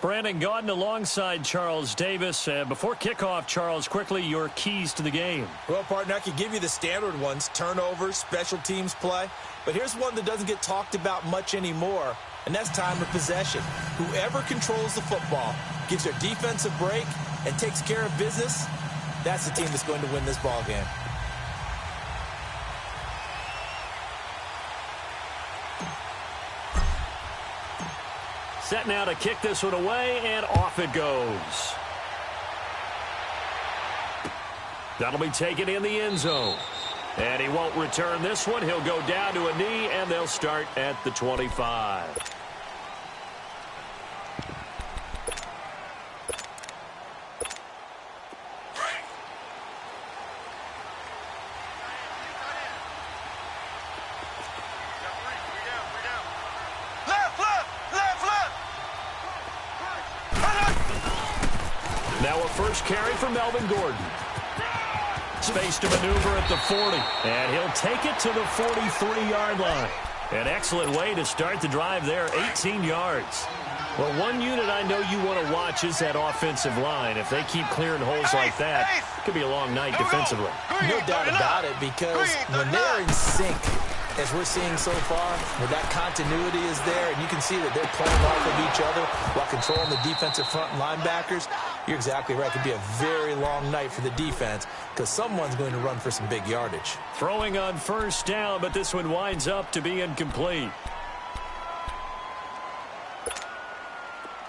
Brandon Gaudin alongside Charles Davis. Before kickoff, Charles, quickly your keys to the game. Well, partner, I could give you the standard ones, turnovers, special teams play. But here's one that doesn't get talked about much anymore, and that's time of possession. Whoever controls the football, gives their defense a break, and takes care of business, that's the team that's going to win this ball game. Set now to kick this one away, and off it goes. That'll be taken in the end zone. And he won't return this one. He'll go down to a knee, and they'll start at the 25. Now a first carry for Melvin Gordon. Space to maneuver at the 40. And he'll take it to the 43-yard line. An excellent way to start the drive there, 18 yards. Well, one unit I know you want to watch is that offensive line. If they keep clearing holes like that, it could be a long night defensively. No doubt about it, because when they're in sync, as we're seeing so far, where that continuity is there, and you can see that they're playing off of each other while controlling the defensive front linebackers, you're exactly right. It could be a very long night for the defense because someone's going to run for some big yardage. Throwing on first down, but this one winds up to be incomplete.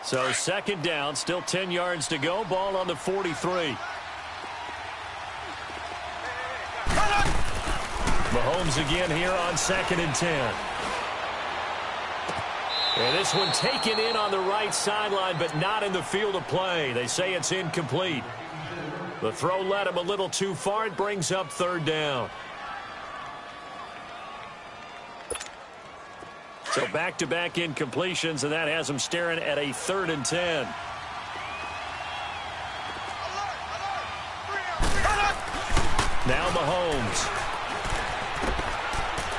So second down, still 10 yards to go. Ball on the 43. Mahomes again here on 2nd and 10. And this one taken in on the right sideline, but not in the field of play. They say it's incomplete. The throw led him a little too far. It brings up third down. So back-to-back incompletions, and that has him staring at a 3rd and 10. Now Mahomes.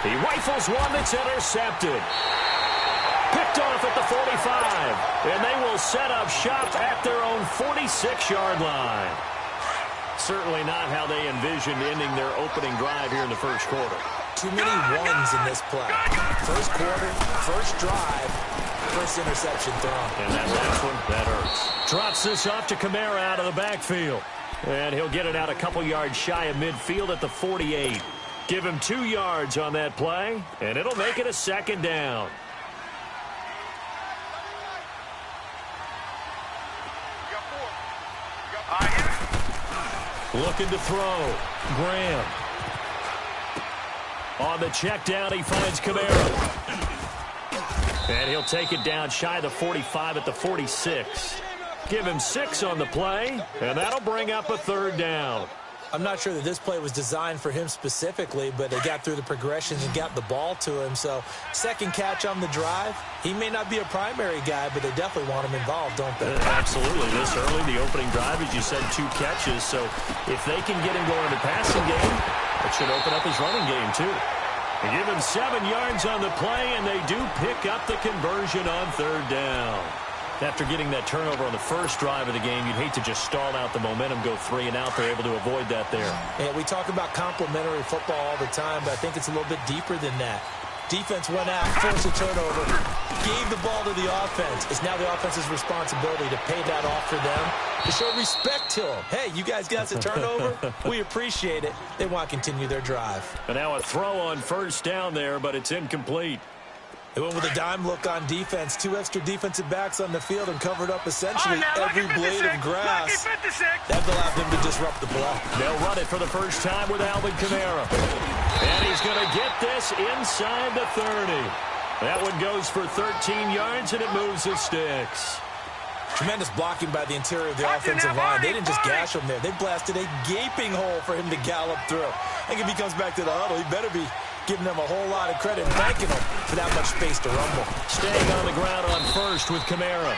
He rifles one that's intercepted. Picked off at the 45. And they will set up shop at their own 46-yard line. Certainly not how they envisioned ending their opening drive here in the first quarter. Too many ones in this play. First quarter, first drive, first interception thrown. And that last one, that hurts. Drops this off to Kamara out of the backfield. And he'll get it out a couple yards shy of midfield at the 48. Give him 2 yards on that play, and it'll make it a second down. Looking to throw. Graham. On the check down, he finds Kamara. And he'll take it down shy of the 45 at the 46. Give him 6 on the play, and that'll bring up a third down. I'm not sure that this play was designed for him specifically, but they got through the progressions and got the ball to him. So second catch on the drive. He may not be a primary guy, but they definitely want him involved, don't they? Absolutely. This early, the opening drive, as you said, 2 catches. So if they can get him going in the passing game, it should open up his running game too. They give him 7 yards on the play, and they do pick up the conversion on third down. After getting that turnover on the first drive of the game, you'd hate to just stall out the momentum, go 3 and out. They're able to avoid that there. And we talk about complementary football all the time, but I think it's a little bit deeper than that. Defense went out, forced a turnover, gave the ball to the offense. It's now the offense's responsibility to pay that off for them, to show respect to them. Hey, you guys got a turnover? We appreciate it. They want to continue their drive. And now a throw on first down there, but it's incomplete. They went with a dime look on defense. 2 extra defensive backs on the field and covered up essentially every blade of grass. That allowed them to disrupt the play. They'll run it for the first time with Alvin Kamara. And he's going to get this inside the 30. That one goes for 13 yards, and it moves the sticks. Tremendous blocking by the interior of the offensive line. They didn't just gash him there. They blasted a gaping hole for him to gallop through. I think if he comes back to the huddle, he better be giving them a whole lot of credit and thanking them for that much space to rumble. Staying on the ground on first with Kamara.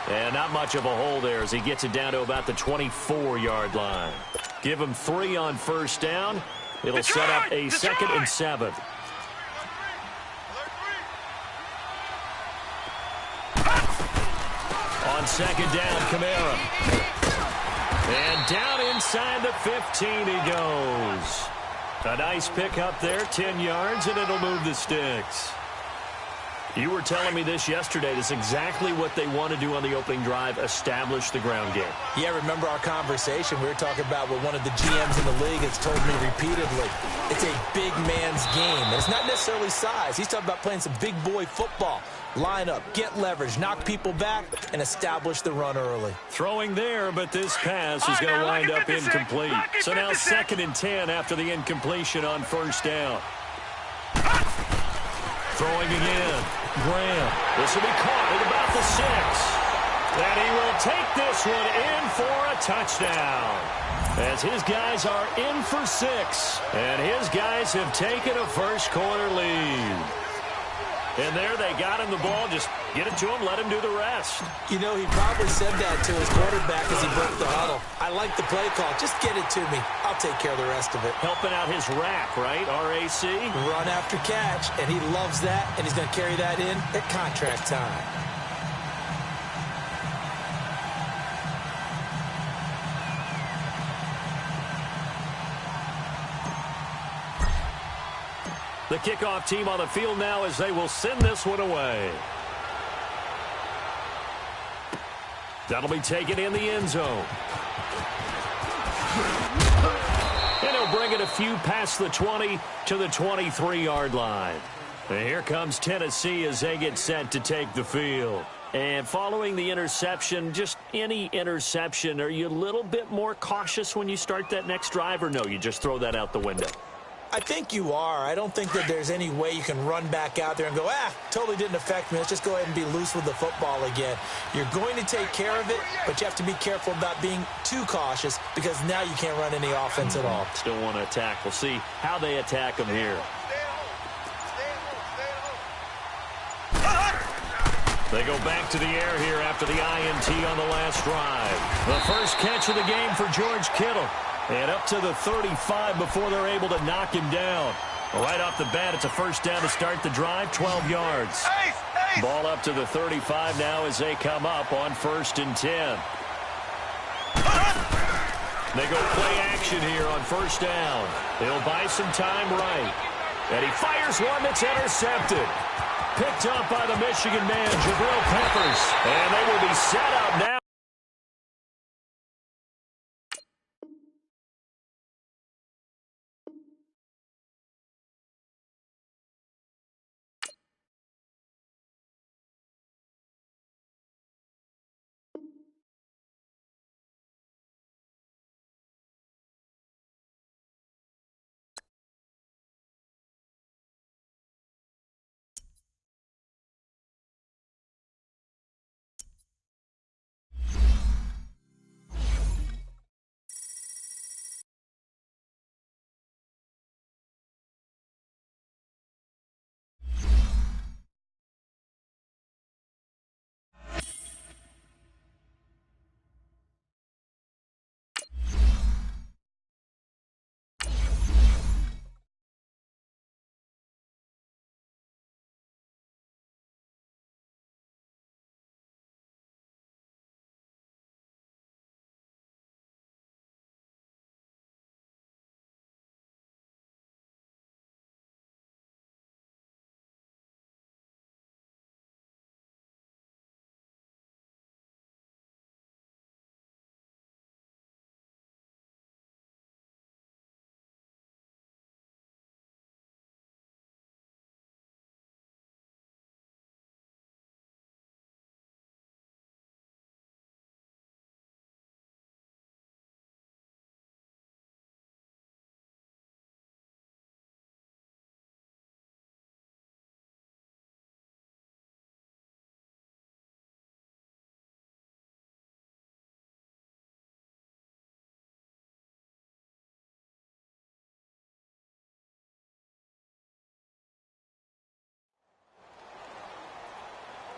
And not much of a hole there as he gets it down to about the 24-yard line. Give him 3 on first down. It'll set up a 2nd and 7. On second down, Kamara. And down inside the 15 he goes. A nice pick up there, 10 yards, and it'll move the sticks. You were telling me this yesterday. This is exactly what they want to do on the opening drive, establish the ground game. Yeah, remember our conversation? We were talking about what one of the GMs in the league has told me repeatedly. It's a big man's game. And it's not necessarily size. He's talking about playing some big boy football. Line up, get leverage, knock people back, and establish the run early. Throwing there, but this pass is going to wind up incomplete. So now 2nd and 10 after the incompletion on first down. Throwing again. Graham. This will be caught at about the 6. And he will take this one in for a touchdown. As his guys are in for 6. And his guys have taken a first quarter lead. And there they got him the ball. Just get it to him, let him do the rest. You know, he probably said that to his quarterback as he broke the huddle. I like the play call. Just get it to me. I'll take care of the rest of it. Helping out his rack, right? RAC. Run after catch, and he loves that, and he's going to carry that in at contract time. The kickoff team on the field now as they will send this one away. That'll be taken in the end zone. And he'll bring it a few past the 20 to the 23-yard line. And here comes Tennessee as they get set to take the field. And following the interception, just any interception, are you a little bit more cautious when you start that next drive, or no, you just throw that out the window? I think you are. I don't think that there's any way you can run back out there and go, totally didn't affect me. Let's just go ahead and be loose with the football again. You're going to take care of it, but you have to be careful about being too cautious because now you can't run any offense at all. Still want to attack. We'll see how they attack them here. They go back to the air here after the INT on the last drive. The first catch of the game for George Kittle. And up to the 35 before they're able to knock him down. Right off the bat, it's a first down to start the drive, 12 yards. Ball up to the 35 now as they come up on 1st and 10. They go play action here on first down. They'll buy some time right. And he fires one that's intercepted. Picked up by the Michigan man, Jabril Peppers. And they will be set up now.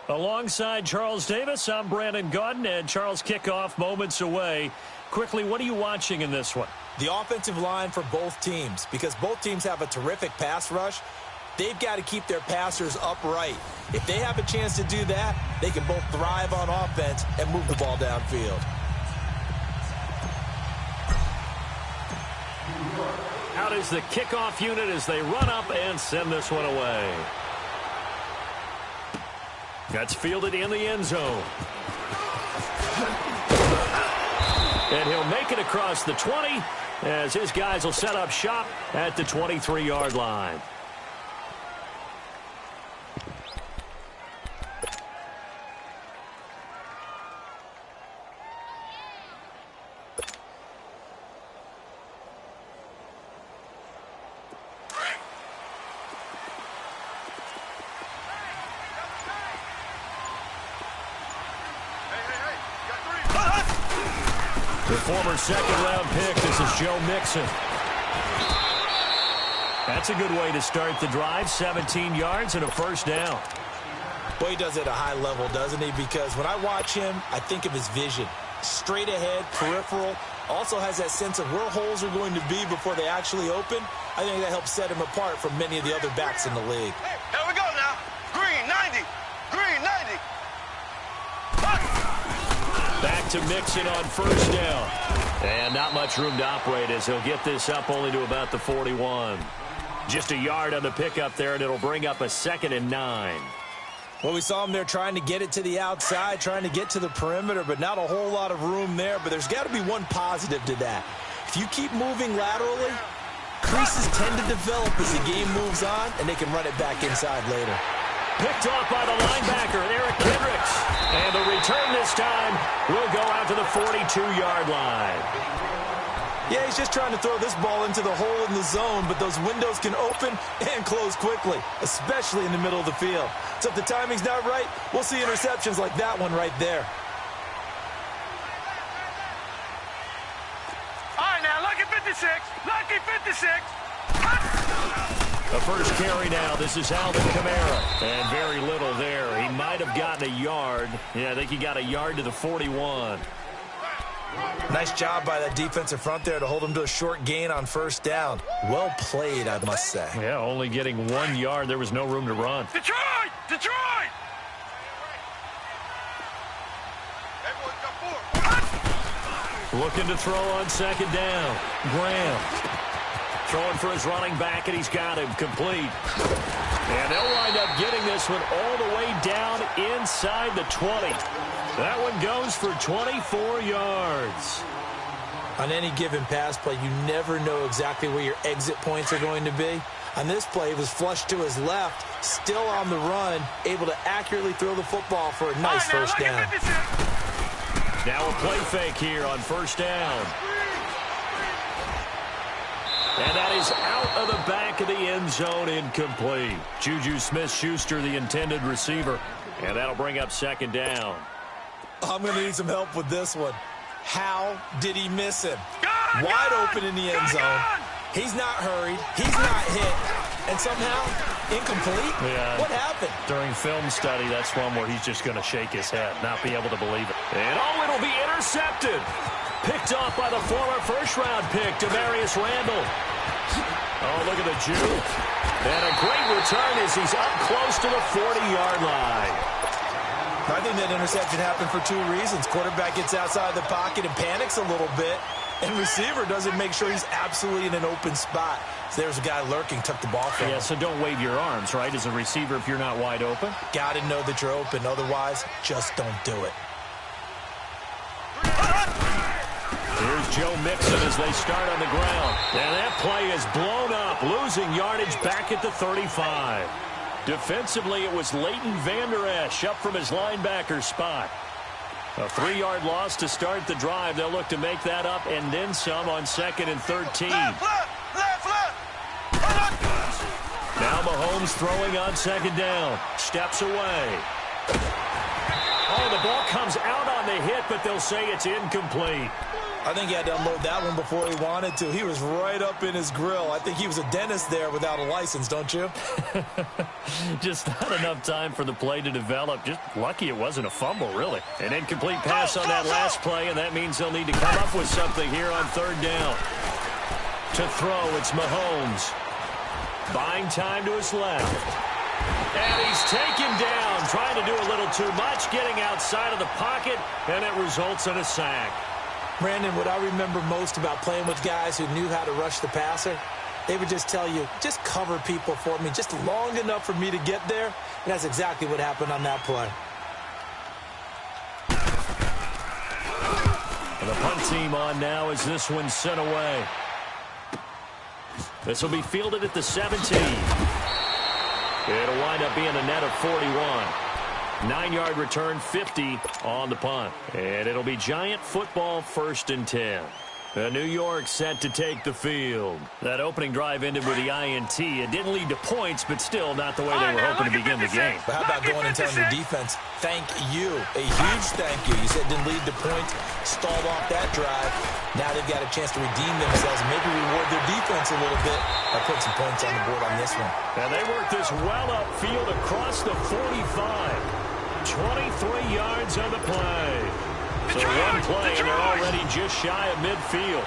Alongside Charles Davis, I'm Brandon Gaudin, and Charles, kickoff moments away. Quickly, what are you watching in this one? The offensive line for both teams, because both teams have a terrific pass rush. they've got to keep their passers upright. If they have a chance to do that, they can both thrive on offense and move the ball downfield. Out is the kickoff unit as they run up and send this one away. That's fielded in the end zone. And he'll make it across the 20 as his guys will set up shop at the 23-yard line. The former second-round pick, this is Joe Mixon. That's a good way to start the drive, 17 yards and a first down. Well, he does it at a high level, doesn't he? Because when I watch him, I think of his vision. Straight ahead, peripheral, also has that sense of where holes are going to be before they actually open. I think that helps set him apart from many of the other backs in the league. Hey, here we go now. Green, 90. Green, 90. Back to Mixon on first down. And not much room to operate as he'll get this up only to about the 41. Just a yard on the pickup there, and it'll bring up a 2nd and 9. Well, we saw him there trying to get it to the outside, trying to get to the perimeter, but not a whole lot of room there. But there's got to be one positive to that. If you keep moving laterally, creases tend to develop as the game moves on, and they can run it back inside later. Picked off by the linebacker, Eric Kendricks. And the return this time will go out to the 42-yard line. Yeah, he's just trying to throw this ball into the hole in the zone, but those windows can open and close quickly, especially in the middle of the field. So if the timing's not right, we'll see interceptions like that one right there. All right, now, lucky 56. Lucky 56. The first carry now, this is Alvin Kamara. And very little there. He might have gotten a yard. Yeah, I think he got a yard to the 41. Nice job by that defensive front there to hold him to a short gain on first down. Well played, I must say. Yeah, only getting 1 yard. There was no room to run. Detroit! Detroit! Looking to throw on second down. Graham. Throwing for his running back, and he's got him complete. And they'll wind up getting this one all the way down inside the 20. That one goes for 24 yards. On any given pass play, you never know exactly where your exit points are going to be. On this play, it was flushed to his left, still on the run, able to accurately throw the football for a nice first down. Now a play fake here on first down. And that is out of the back of the end zone, incomplete. Juju Smith-Schuster, the intended receiver. And that'll bring up second down. I'm going to need some help with this one. How did he miss him? Wide open in the end zone. He's not hurried. He's not hit. And somehow, incomplete? Yeah. What happened? During film study, that's one where he's just going to shake his head, not be able to believe it. And oh, it'll be intercepted. Picked off by the former first-round pick, Demarius Randall. Oh, look at the juke. And a great return as he's up close to the 40-yard line. I think that interception happened for two reasons. Quarterback gets outside the pocket and panics a little bit, and receiver doesn't make sure he's absolutely in an open spot. So there's a guy lurking, took the ball from him. Yeah, so don't wave your arms, right, as a receiver if you're not wide open. Got to know that you're open. Otherwise, just don't do it. Here's Joe Mixon as they start on the ground. And that play is blown up, losing yardage back at the 35. Defensively, it was Leighton Vander Esch up from his linebacker spot. A 3-yard loss to start the drive. They'll look to make that up and then some on 2nd and 13. Left. Now Mahomes throwing on second down. Steps away. Oh, the ball comes out on the hit, but they'll say it's incomplete. I think he had to unload that one before he wanted to. He was right up in his grill. I think he was a dentist there without a license, don't you? Just not enough time for the play to develop. Just lucky it wasn't a fumble, really. An incomplete pass on that last play, and that means they'll need to come up with something here on third down. To throw, it's Mahomes. Buying time to his left. And he's taken down, trying to do a little too much, getting outside of the pocket, and it results in a sack. Brandon, what I remember most about playing with guys who knew how to rush the passer, they would just tell you, just cover people for me, just long enough for me to get there. And that's exactly what happened on that play. And the punt team on now as this one's sent away. This will be fielded at the 17. It'll wind up being a net of 41. 9-yard return, 50 on the punt. And it'll be Giant football, 1st and 10. New York set to take the field. That opening drive ended with the INT. It didn't lead to points, but still not the way they were hoping to begin the game. But how about going and telling your defense, thank you, a huge thank you. You said it didn't lead to points, stalled off that drive. Now they've got a chance to redeem themselves and maybe reward their defense a little bit by putting some points on the board on this one. And they work this well upfield across the 45. 23 yards on the play. So one play, and they're already just shy of midfield.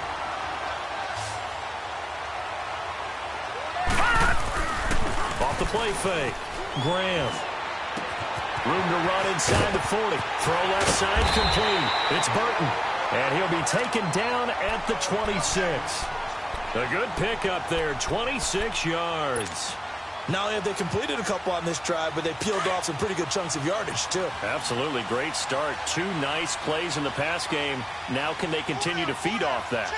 Off the play fake. Graham. Room to run inside the 40. Throw left side complete. It's Burton. And he'll be taken down at the 26. A good pickup there, 26 yards. Not only have they completed a couple on this drive, but they peeled off some pretty good chunks of yardage, too. Absolutely. Great start. 2 nice plays in the pass game. Now can they continue to feed off that?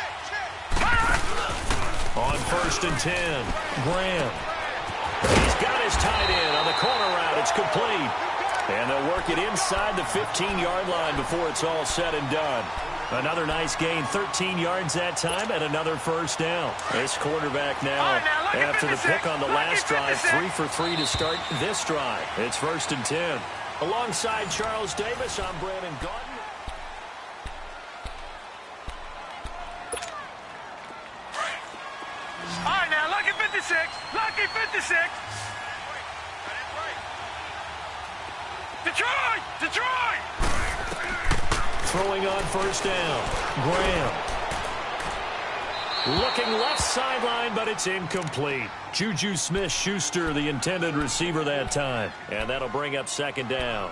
On 1st and 10, Graham. He's got his tight end on the corner route. It's complete. And they'll work it inside the 15-yard line before it's all said and done. Another nice gain, 13 yards that time, and another 1st down. This quarterback now, after the pick on the last drive, 3 for 3 to start this drive. It's 1st and 10. Alongside Charles Davis, I'm Brandon Gauton. All right, now, lucky 56. Lucky 56. Detroit! Detroit! Throwing on 1st down. Graham. Looking left sideline, but it's incomplete. Juju Smith-Schuster, the intended receiver that time. And that'll bring up 2nd down.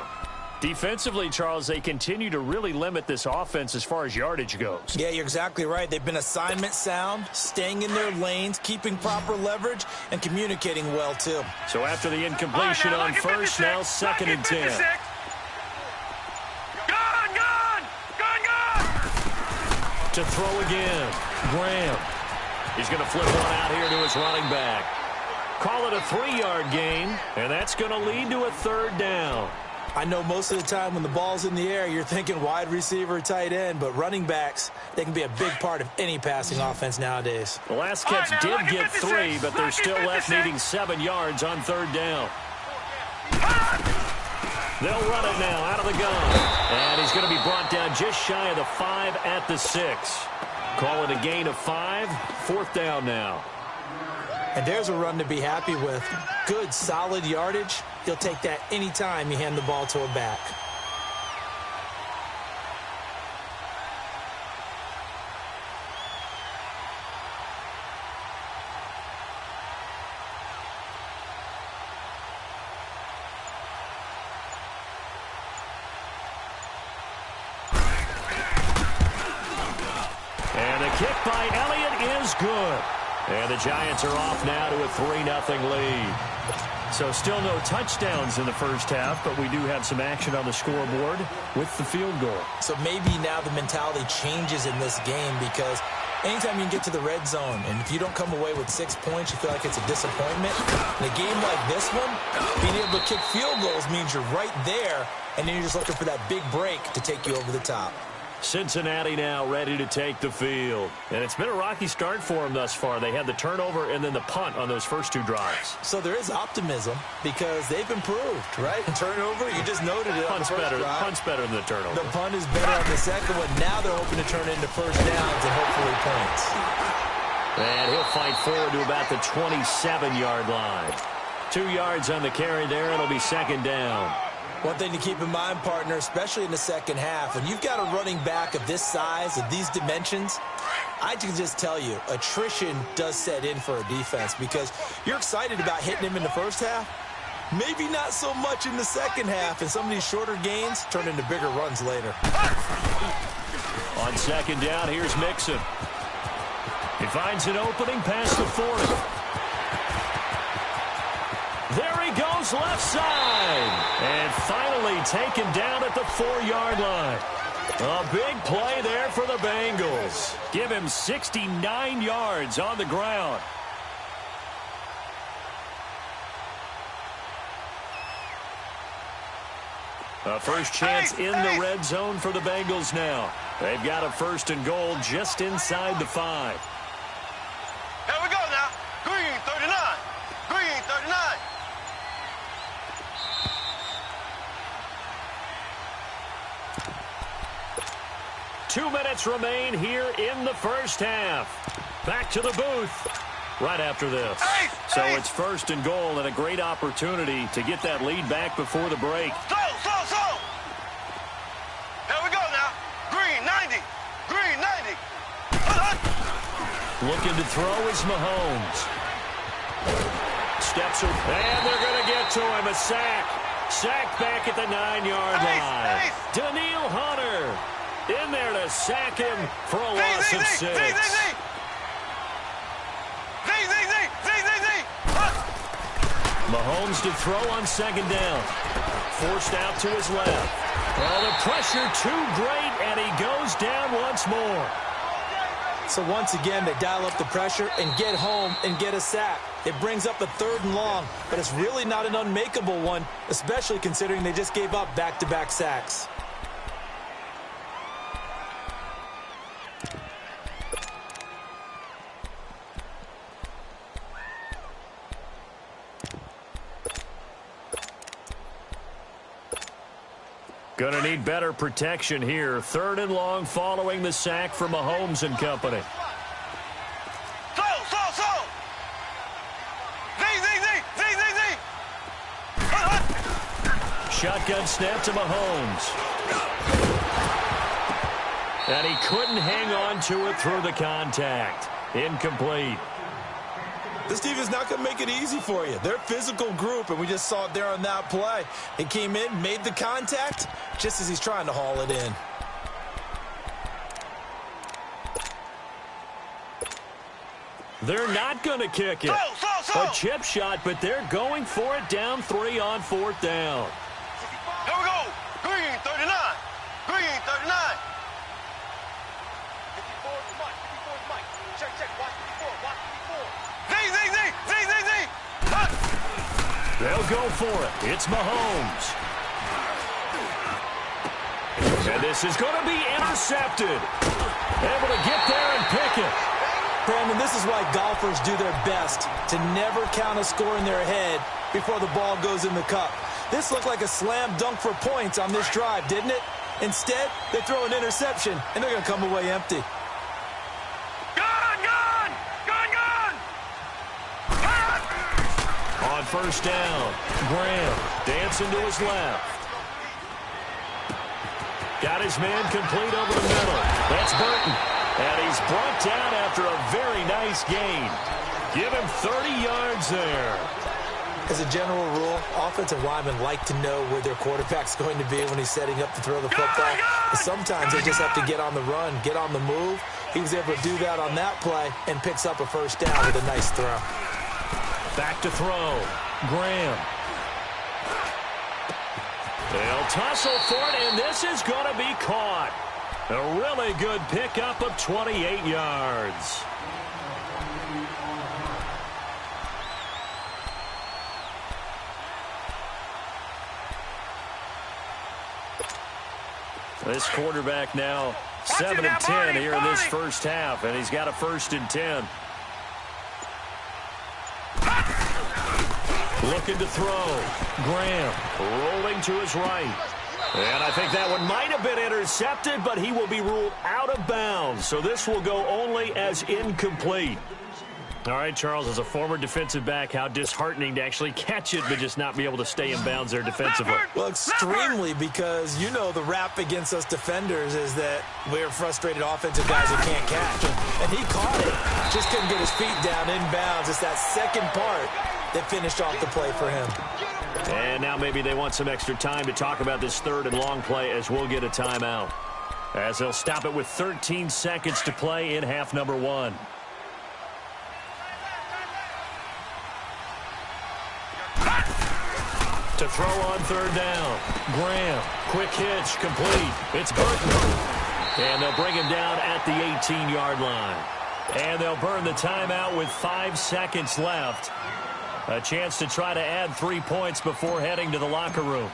Defensively, Charles, they continue to really limit this offense as far as yardage goes. Yeah, you're exactly right. They've been assignment sound, staying in their lanes, keeping proper leverage, and communicating well, too. So after the incompletion on 1st, now 2nd and 10. To throw again. Graham. He's going to flip one out here to his running back. Call it a 3-yard gain, and that's going to lead to a 3rd down. I know most of the time when the ball's in the air, you're thinking wide receiver, tight end, but running backs, they can be a big part of any passing offense nowadays. The last catch did get 3, but they're still left needing 7 yards on 3rd down. They'll run it now out of the gun. And he's going to be brought down just shy of the 5 at the 6. Call it a gain of 5. 4th down now. And there's a run to be happy with. Good, solid yardage. He'll take that anytime you hand the ball to a back. And the kick by Elliott is good. And the Giants are off now to a 3-0 lead. So still no touchdowns in the first half, but we do have some action on the scoreboard with the field goal. So maybe now the mentality changes in this game because anytime you can get to the red zone, and if you don't come away with 6 points, you feel like it's a disappointment. In a game like this one, being able to kick field goals means you're right there, and then you're just looking for that big break to take you over the top. Cincinnati now ready to take the field. And it's been a rocky start for them thus far. They had the turnover and then the punt on those first 2 drives. So there is optimism because they've improved, right? Turnover, you just noted it on the first drive. Punt's better than the turnover. The punt is better on the second one. Now they're hoping to turn into 1st downs and hopefully points. And he'll fight forward to about the 27-yard line. 2 yards on the carry there. It'll be 2nd down. One thing to keep in mind, partner, especially in the second half, when you've got a running back of this size, of these dimensions, I can just tell you, attrition does set in for a defense because you're excited about hitting him in the first half. Maybe not so much in the second half, and some of these shorter gains turn into bigger runs later. On second down, here's Mixon. He finds an opening past the 40. There he goes left side. And finally taken down at the 4-yard line. A big play there for the Bengals. Give him 69 yards on the ground. A first chance in the red zone for the Bengals now. They've got a 1st and goal just inside the 5. Here we go now. Green 39. Green 39. 2 minutes remain here in the first half. Back to the booth right after this. So it's 1st and goal and a great opportunity to get that lead back before the break. So. Here we go now. Green 90. Green 90. Looking to throw is Mahomes. Steps up, and they're going to get to him. A sack. Sacked back at the 9-yard line. Daniil Hunter in there to sack him for a loss of 6. Mahomes to throw on second down. Forced out to his left. Well, the pressure too great, and he goes down once more. So once again, they dial up the pressure and get home and get a sack. It brings up a 3rd and long, but it's really not an unmakeable one, especially considering they just gave up back-to-back sacks. Gonna need better protection here. 3rd and long following the sack from Mahomes and company. So. Shotgun snap to Mahomes. And he couldn't hang on to it through the contact. Incomplete. This team is not going to make it easy for you. They're a physical group, and we just saw it there on that play. He came in, made the contact, just as he's trying to haul it in. They're not going to kick it. A chip shot, but they're going for it down 3 on 4th down. Here we go. Green 39. Green 39. 54 is Mike. 54 is Mike. Check. Watch 54. Watch 54. Z. They'll go for it. It's Mahomes. And this is going to be intercepted. Able to get there and pick it. Brandon, this is why golfers do their best to never count a score in their head before the ball goes in the cup. This looked like a slam dunk for points on this drive, didn't it? Instead, they throw an interception, and they're going to come away empty. On 1st down, Graham dancing to his left. Got his man complete over the middle. That's Burton. And he's brought down after a very nice gain. Give him 30 yards there. As a general rule, offensive linemen like to know where their quarterback's going to be when he's setting up to throw the football. Sometimes they just have to get on the run, get on the move. He was able to do that on that play and picks up a 1st down with a nice throw. Back to throw. Graham. They'll tussle for it, and this is going to be caught. A really good pickup of 28 yards. This quarterback now 7 of 10 here in this first half, and he's got a 1st and 10. Looking to throw. Graham rolling to his right. And I think that one might have been intercepted, but he will be ruled out of bounds. So this will go only as incomplete. All right, Charles, as a former defensive back, how disheartening to actually catch it but just not be able to stay in bounds there defensively. Well, extremely, because you know the rap against us defenders is that we're frustrated offensive guys who can't catch. And he caught it. Just couldn't get his feet down in bounds. It's that second part that finished off the play for him. And now maybe they want some extra time to talk about this third and long play as we'll get a timeout. As they'll stop it with 13 seconds to play in half number 1. To throw on third down. Graham, quick hitch, complete. It's Burton. And they'll bring him down at the 18-yard line. And they'll burn the timeout with 5 seconds left. A chance to try to add 3 points before heading to the locker room.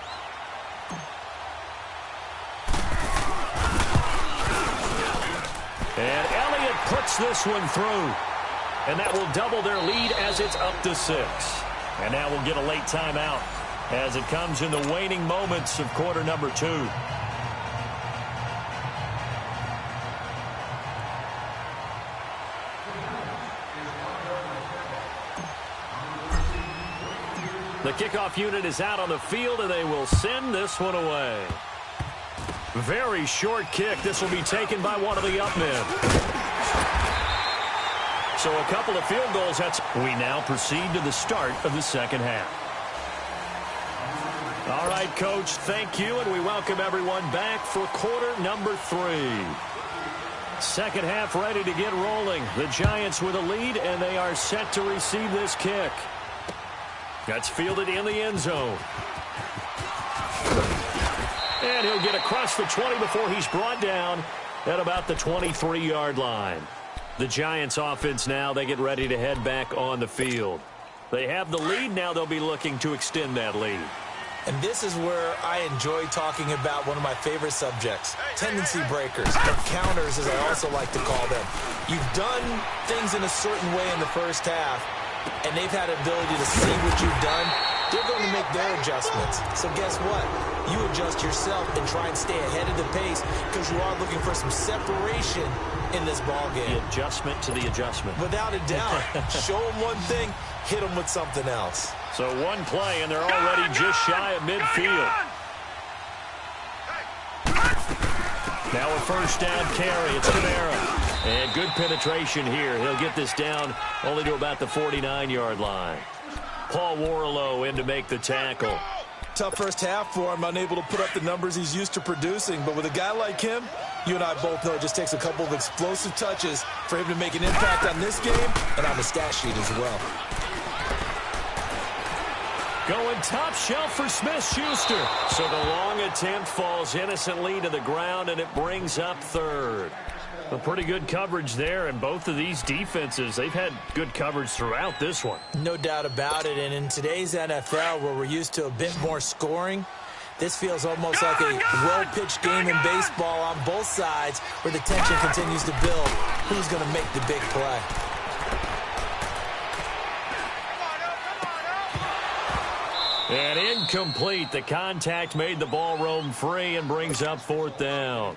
And Elliott puts this one through. And that will double their lead as it's up to 6. And now we'll get a late timeout as it comes in the waning moments of quarter number 2. The kickoff unit is out on the field, and they will send this one away. Very short kick. This will be taken by one of the up men. So a couple of field goals. We now proceed to the start of the second half. All right, Coach, thank you, and we welcome everyone back for quarter number 3. Second half ready to get rolling. The Giants with a lead, and they are set to receive this kick. That's fielded in the end zone. And he'll get across the 20 before he's brought down at about the 23-yard line. The Giants offense now, they get ready to head back on the field. They have the lead. Now they'll be looking to extend that lead. And this is where I enjoy talking about one of my favorite subjects, tendency breakers, or counters as I also like to call them. You've done things in a certain way in the first half, and they've had the ability to see what you've done. They're going to make their adjustments. So guess what? You adjust yourself and try and stay ahead of the pace because you are looking for some separation in this ball game. The adjustment to the adjustment. Without a doubt. Show them one thing, hit them with something else. So one play, and they're already just shy of midfield. Now a first down carry. It's Kamara. And good penetration here. He'll get this down only to about the 49-yard line. Paul Warlow in to make the tackle. Tough first half for him, unable to put up the numbers he's used to producing. But with a guy like him, you and I both know it just takes a couple of explosive touches for him to make an impact on this game and on the stat sheet as well. Going top shelf for Smith-Schuster. So the long attempt falls innocently to the ground, and it brings up third. A pretty good coverage there, and both of these defenses, they've had good coverage throughout this one. No doubt about it, and in today's NFL, where we're used to a bit more scoring, this feels almost like a well-pitched game in baseball on both sides where the tension continues to build. Who's going to make the big play? And incomplete. The contact made the ball roam free and brings up fourth down.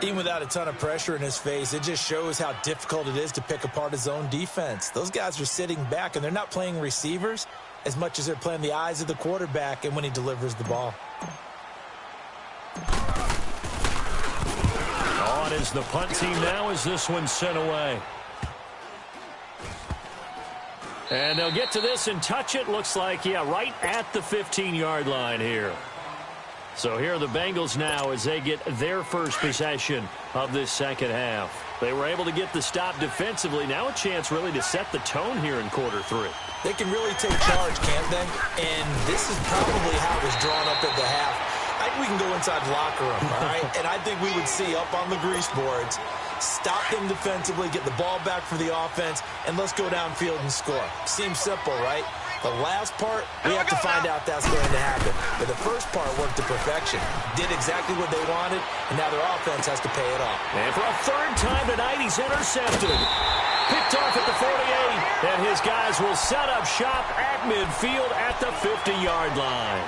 Even without a ton of pressure in his face, it just shows how difficult it is to pick apart his own defense. Those guys are sitting back, and they're not playing receivers as much as they're playing the eyes of the quarterback and when he delivers the ball. On is the punt team now as this one's sent away. And they'll get to this and touch it. Looks like, yeah, right at the 15-yard line here. So here are the Bengals now as they get their first possession of this second half. They were able to get the stop defensively. Now a chance really to set the tone here in quarter 3. They can really take charge, can't they? And this is probably how it was drawn up at the half. I think we can go inside the locker room, all right? And I think we would see up on the grease boards, stop them defensively, get the ball back for the offense, and let's go downfield and score. Seems simple, right? The last part, we have to find out that's going to happen. But the first part worked to perfection. Did exactly what they wanted, and now their offense has to pay it off. And for a third time tonight, he's intercepted. Picked off at the 48, and his guys will set up shop at midfield at the 50-yard line.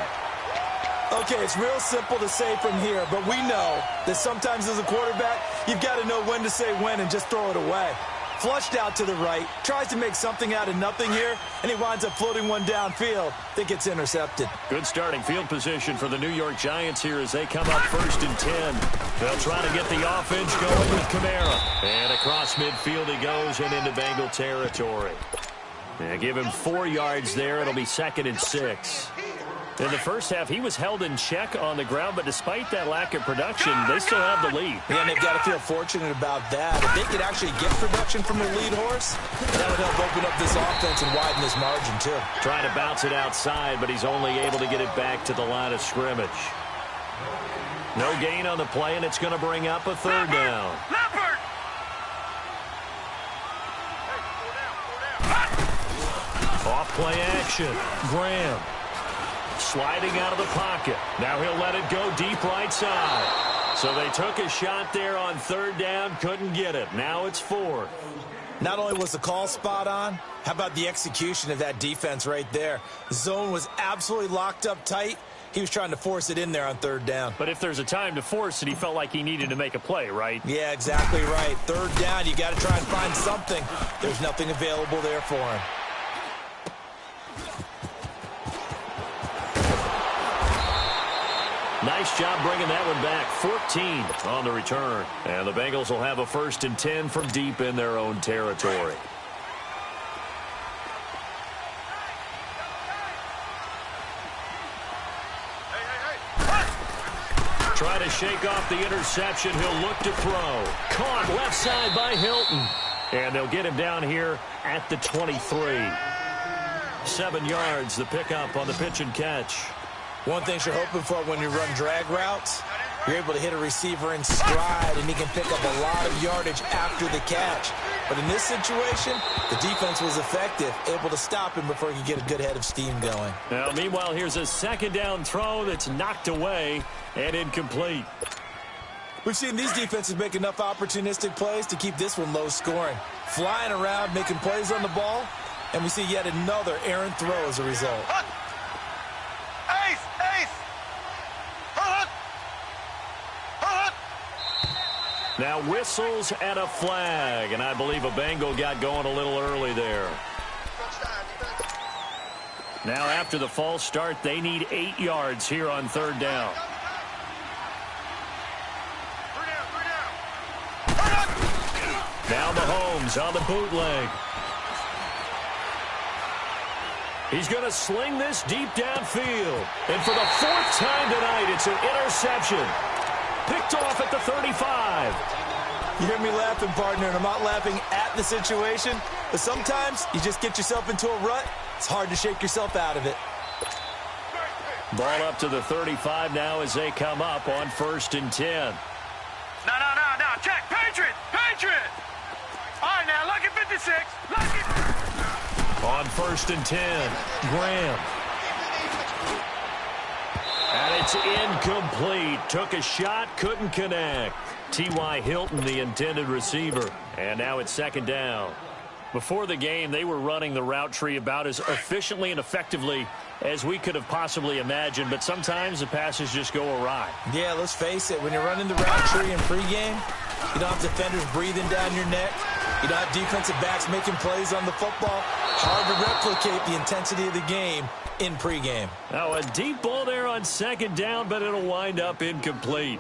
Okay, it's real simple to say from here, but we know that sometimes as a quarterback, you've got to know when to say when and just throw it away. Flushed out to the right, tries to make something out of nothing here, and he winds up floating one downfield that gets intercepted. Good starting field position for the New York Giants here as they come up 1st and 10. They'll try to get the offense going with Kamara. And across midfield he goes and into Bengal territory. And give him 4 yards there. It'll be 2nd and 6. In the first half, he was held in check on the ground, but despite that lack of production, they still have the lead. Yeah, and they've got to feel fortunate about that. If they could actually get production from their lead horse, that would help open up this offense and widen this margin, too. Trying to bounce it outside, but he's only able to get it back to the line of scrimmage. No gain on the play, and it's going to bring up a 3rd down. Off play action. Graham. Sliding out of the pocket. Now he'll let it go deep right side. So they took a shot there on 3rd down, couldn't get it. Now it's 4th. Not only was the call spot on, how about the execution of that defense right there? The zone was absolutely locked up tight. He was trying to force it in there on 3rd down. But if there's a time to force it, he felt like he needed to make a play, right? Yeah, exactly right. 3rd down, you got to try and find something. There's nothing available there for him. Nice job bringing that one back. 14 on the return. And the Bengals will have a 1st and 10 from deep in their own territory. Try to shake off the interception. He'll look to throw. Caught left side by Hilton. And they'll get him down here at the 23. 7 yards, the pickup on the pitch and catch. One thing you're hoping for when you run drag routes, you're able to hit a receiver in stride, and he can pick up a lot of yardage after the catch. But in this situation, the defense was effective, able to stop him before he could get a good head of steam going. Now, meanwhile, here's a 2nd down throw that's knocked away and incomplete. We've seen these defenses make enough opportunistic plays to keep this one low scoring. Flying around, making plays on the ball, and we see yet another errant throw as a result. Now whistles and a flag, and I believe a Bengal got going a little early there. Now after the false start, they need 8 yards here on 3rd down. Now Mahomes on the bootleg. He's going to sling this deep downfield. And for the 4th time tonight, it's an interception. Picked off at the 35. You hear me laughing, partner, and I'm not laughing at the situation, but sometimes you just get yourself into a rut. It's hard to shake yourself out of it. Ball up to the 35 now as they come up on 1st and 10. No. Check. Patriot. All right, now, lucky 56. Lucky. On 1st and 10, Graham. And it's incomplete. Took a shot, couldn't connect. T.Y. Hilton, the intended receiver. And now it's 2nd down. Before the game, they were running the route tree about as efficiently and effectively as we could have possibly imagined, but sometimes the passes just go awry. Yeah, let's face it. When you're running the route tree in pregame, you don't have defenders breathing down your neck. You don't have defensive backs making plays on the football. Hard to replicate the intensity of the game in pregame. Now a deep ball there on 2nd down, but it'll wind up incomplete.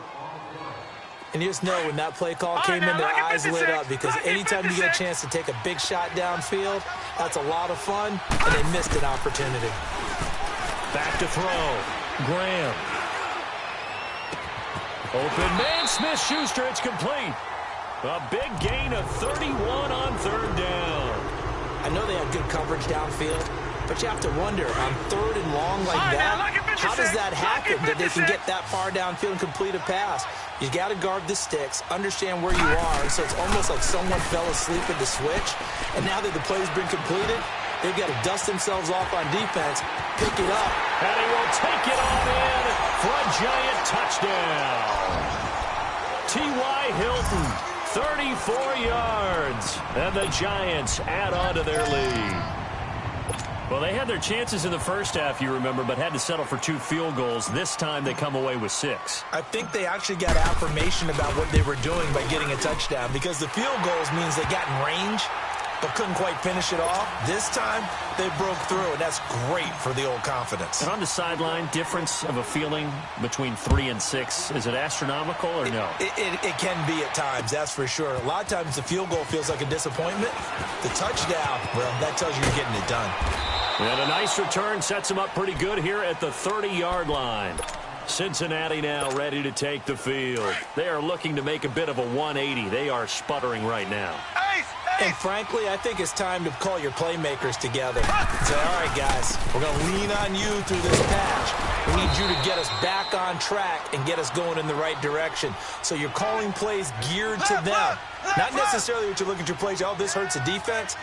And you just know when that play call came in, their eyes lit up, because anytime you get a chance to take a big shot downfield, that's a lot of fun, and they missed an opportunity. Back to throw. Graham. Open man, Smith-Schuster, it's complete. A big gain of 31 on 3rd down. I know they have good coverage downfield, but you have to wonder, on 3rd and long like that, how does that happen that they can get that far downfield and complete a pass? You got to guard the sticks, understand where you are, and so it's almost like someone fell asleep at the switch, and now that the play's been completed, they've got to dust themselves off on defense, pick it up. And he will take it on in for a Giant touchdown. T.Y. Hilton, 34 yards, and the Giants add on to their lead. Well, they had their chances in the first half, you remember, but had to settle for 2 field goals. This time they come away with 6. I think they actually got affirmation about what they were doing by getting a touchdown, because the field goals means they got in range but couldn't quite finish it off. This time, they broke through, and that's great for the old confidence. And on the sideline, difference of a feeling between 3 and 6, is it astronomical or no? It can be at times, that's for sure. A lot of times the field goal feels like a disappointment. The touchdown, well, that tells you you're getting it done. And a nice return sets them up pretty good here at the 30-yard line. Cincinnati now ready to take the field. They are looking to make a bit of a 180. They are sputtering right now. And frankly, I think it's time to call your playmakers together. Say, all right, guys, we're going to lean on you through this patch. We need you to get us back on track and get us going in the right direction. So you're calling plays geared to them. Not necessarily what you look at your plays, oh, this hurts the defense.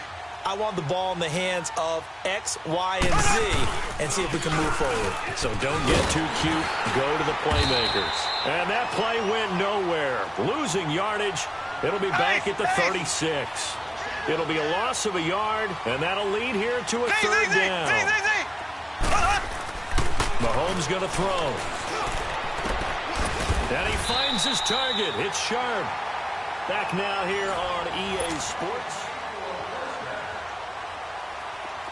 I want the ball in the hands of X, Y, and Z and see if we can move forward. So don't get too cute. Go to the playmakers. And that play went nowhere. Losing yardage. It'll be back at the 36. It'll be a loss of a yard, and that'll lead here to a third down. Mahomes going to throw. And he finds his target. It's Sharp. Back now here on EA Sports.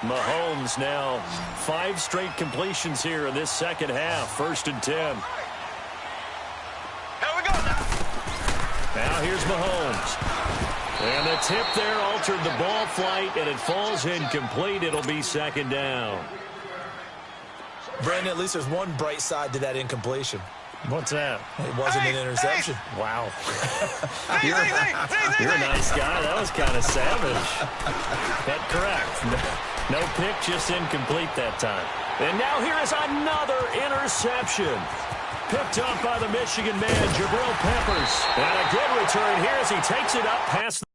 Mahomes now 5 straight completions here in this second half. 1st and 10. Here we go now. Now here's Mahomes. And the tip there altered the ball flight, and it falls incomplete. It'll be 2nd down. Brandon, at least there's one bright side to that incompletion. What's that? It wasn't an interception. Wow. You're a nice guy. That was kind of savage. That's correct. No pick, just incomplete that time. And now here is another interception. Picked up by the Michigan man, Jabril Peppers. And a good return here as he takes it up past the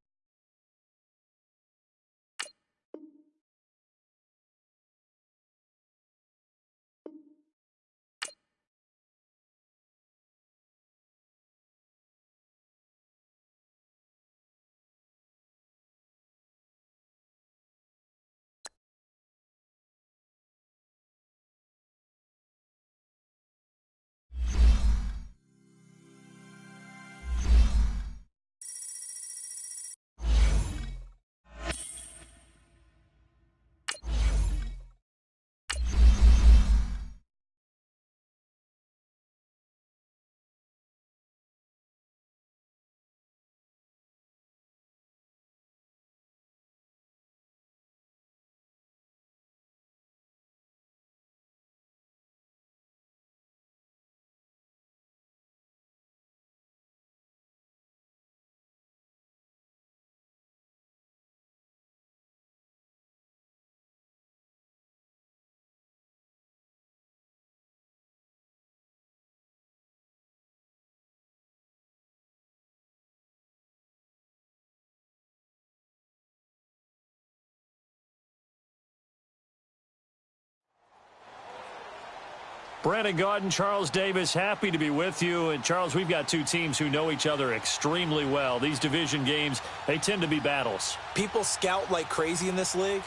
Brandon Gaudin, Charles Davis, happy to be with you. And, Charles, we've got 2 teams who know each other extremely well. These division games, they tend to be battles. People scout like crazy in this league,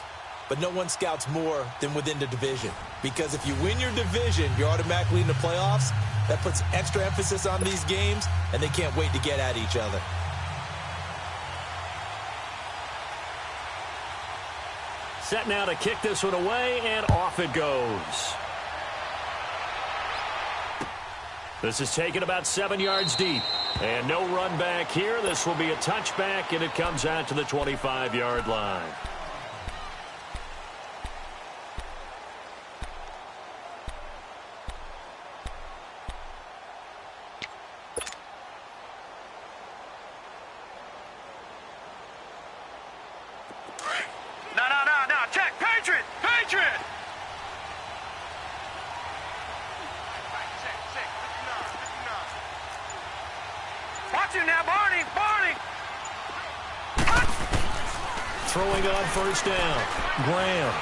but no one scouts more than within the division. Because if you win your division, you're automatically in the playoffs. That puts extra emphasis on these games, and they can't wait to get at each other. Set now to kick this one away, and off it goes. This is taken about 7 yards deep. And no run back here. This will be a touchback, and it comes out to the 25-yard line. No. Check. Patriot. Watch him now, Barney. Throwing on 1st down. Graham.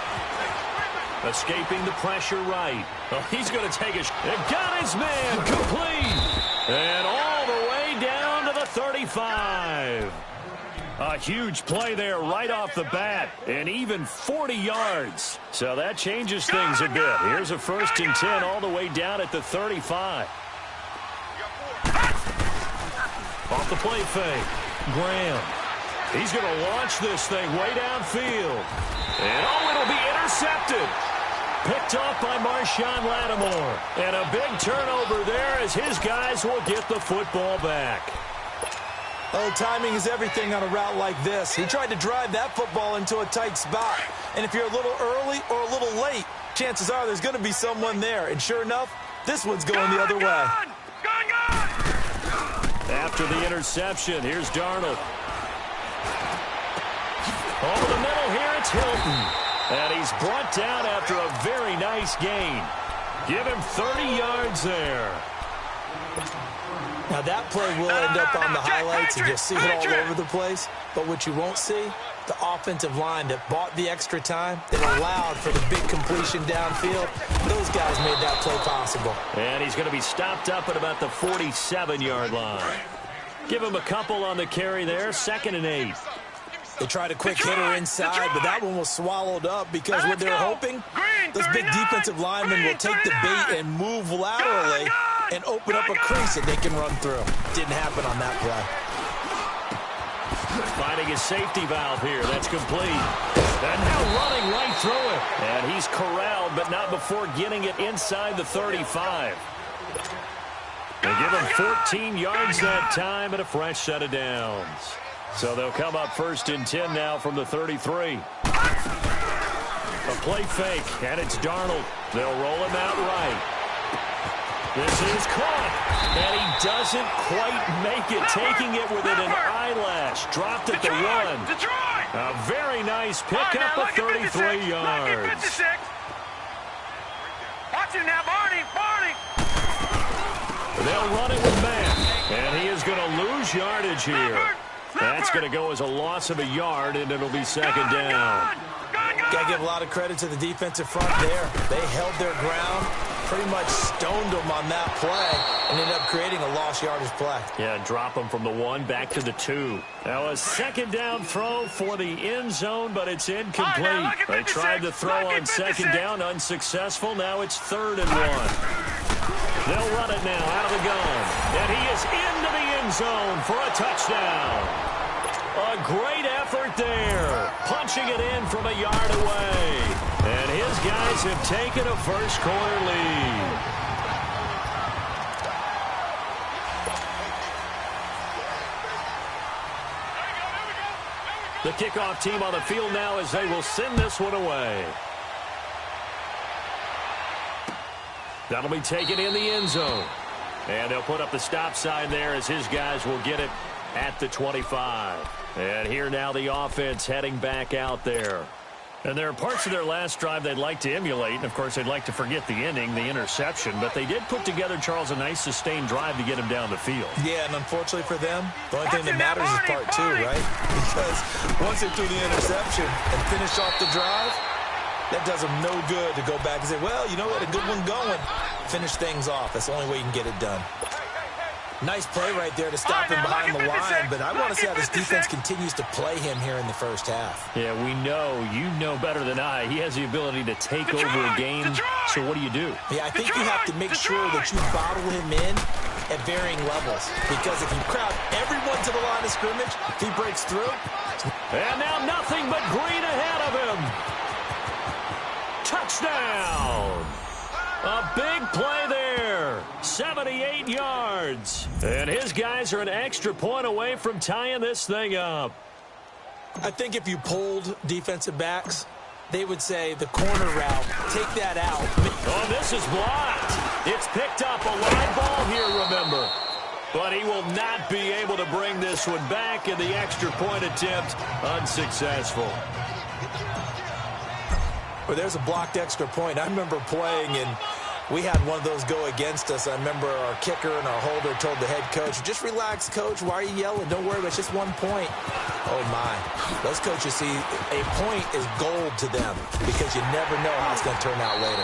Escaping the pressure right. Oh, he's going to take a shot. Got his man. Complete. And all the way down to the 35. A huge play there right off the bat, and even 40 yards. So that changes things a bit. Here's a 1st and 10 all the way down at the 35. Off the play fake, Graham. He's going to launch this thing way downfield. And, oh, it'll be intercepted. Picked off by Marshawn Lattimore. And a big turnover there as his guys will get the football back. Oh, timing is everything on a route like this. He tried to drive that football into a tight spot. And if you're a little early or a little late, chances are there's going to be someone there. And sure enough, this one's going the other way. After the interception, here's Darnold. Over the middle here, it's Hilton. And he's brought down after a very nice gain. Give him 30 yards there. Now, that play will end up on the highlights, and you'll see it all over the place. But what you won't see, the offensive line that bought the extra time, that allowed for the big completion downfield, those guys made that play possible. And he's going to be stopped up at about the 47-yard line. Give him a couple on the carry there, 2nd and 8. They tried a quick hitter inside, but that one was swallowed up because what they're hoping, those big defensive linemen will take the bait and move laterally and open up a crease that they can run through. Didn't happen on that play. Finding his safety valve here. That's complete. And now running right through it. And he's corralled, but not before getting it inside the 35. They give him 14 yards that time and a fresh set of downs. So they'll come up 1st and 10 now from the 33. A play fake, and it's Darnold. They'll roll him out right. This is caught, and he doesn't quite make it, taking it within an eyelash. Dropped at the 1. A very nice pickup of 33 yards. Watch it now, Barney. They'll run it with Matt, and he is going to lose yardage here. That's going to go as a loss of a yard, and it'll be 2nd down. Got to give a lot of credit to the defensive front there. They held their ground, pretty much stoned them on that play, and ended up creating a lost yardage play. Yeah, drop them from the 1 back to the 2. Now a 2nd down throw for the end zone, but it's incomplete. They tried to throw on 2nd down, unsuccessful. Now it's 3rd and 1. They'll run it now out of the gun. And he is into the end zone for a touchdown. A great effort there. Punching it in from a yard away. And his guys have taken a first-quarter lead. The kickoff team on the field now as they will send this one away. That'll be taken in the end zone. And they'll put up the stop sign there as his guys will get it at the 25. And here now the offense heading back out there. And there are parts of their last drive they'd like to emulate. And, of course, they'd like to forget the ending, the interception. But they did put together, Charles, a nice sustained drive to get him down the field. Yeah, and unfortunately for them, the only thing that matters is part 2, right? Because once they threw the interception and finished off the drive, that does them no good to go back and say, well, you know, we had a good one going. Finish things off. That's the only way you can get it done. Nice play right there to stop him behind the line, but I want to see how this defense continues to play him here in the first half. Yeah, we know. You know better than I. He has the ability to take over a game, so what do you do? Yeah, I think you have to make sure that you bottle him in at varying levels, because if you crowd everyone to the line of scrimmage, if he breaks through. And now nothing but green ahead of him. Touchdown! A big play there. 78 yards. And his guys are an extra point away from tying this thing up. I think if you polled defensive backs, they would say the corner route, take that out. Oh, this is blocked. It's picked up. A live ball here, remember. But he will not be able to bring this one back, and the extra point attempt unsuccessful. Well, there's a blocked extra point. I remember playing, and We had one of those go against us. I remember our kicker and our holder told the head coach, just relax, coach. Why are you yelling? Don't worry, it's just 1 point. Oh, my. Those coaches see a point is gold to them because you never know how it's going to turn out later.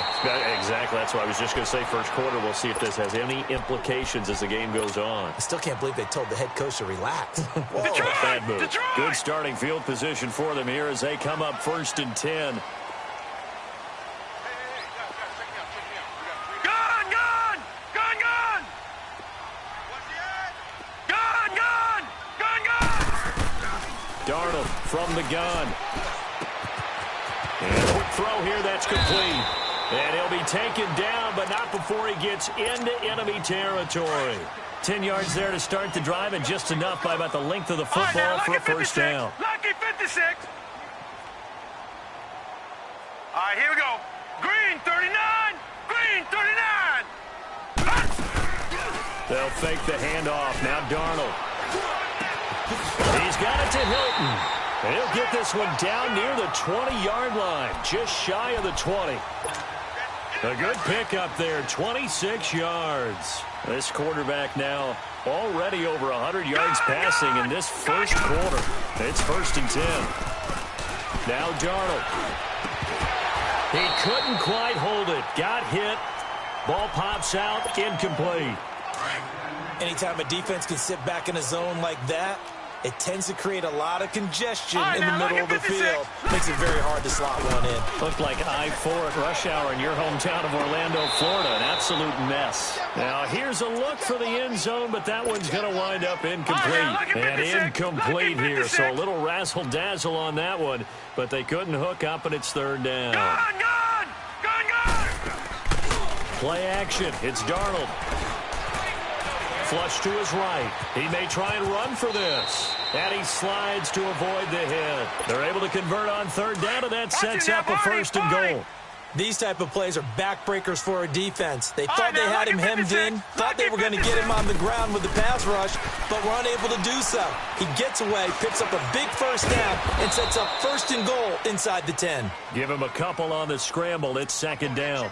Exactly. That's what I was just going to say. First quarter, we'll see if this has any implications as the game goes on. I still can't believe they told the head coach to relax. Whoa. Bad move. Detroit! Good starting field position for them here as they come up 1st and 10. Darnold from the gun. And a quick throw here, that's complete. And he'll be taken down, but not before he gets into enemy territory. 10 yards there to start the drive, and just enough by about the length of the football for a first down. Lucky 56. All right, here we go. Green 39. Green 39. They'll fake the handoff. Now Darnold. He's got it to Hilton. And he'll get this one down near the 20-yard line, just shy of the 20. A good pickup there, 26 yards. This quarterback now already over 100 yards passing in this first quarter. It's 1st and 10. Now Darnold. He couldn't quite hold it. Got hit. Ball pops out, incomplete. Anytime a defense can sit back in a zone like that, it tends to create a lot of congestion in the middle of the field. Makes it very hard to slot one in. Looked like I-4 at rush hour in your hometown of Orlando, Florida. An absolute mess. Now here's a look for the end zone, but that one's going to wind up incomplete. And incomplete here, so a little razzle-dazzle on that one, but they couldn't hook up, and it's 3rd down. Gun! Play action. It's Darnold. Flush to his right. He may try and run for this. And he slides to avoid the hit. They're able to convert on 3rd down, and that sets up a 1st and goal. These type of plays are backbreakers for a defense. They thought they had him hemmed in, thought they were going to get him on the ground with the pass rush, but were unable to do so. He gets away, picks up a big 1st down, and sets up 1st and goal inside the 10. Give him a couple on the scramble. It's 2nd down.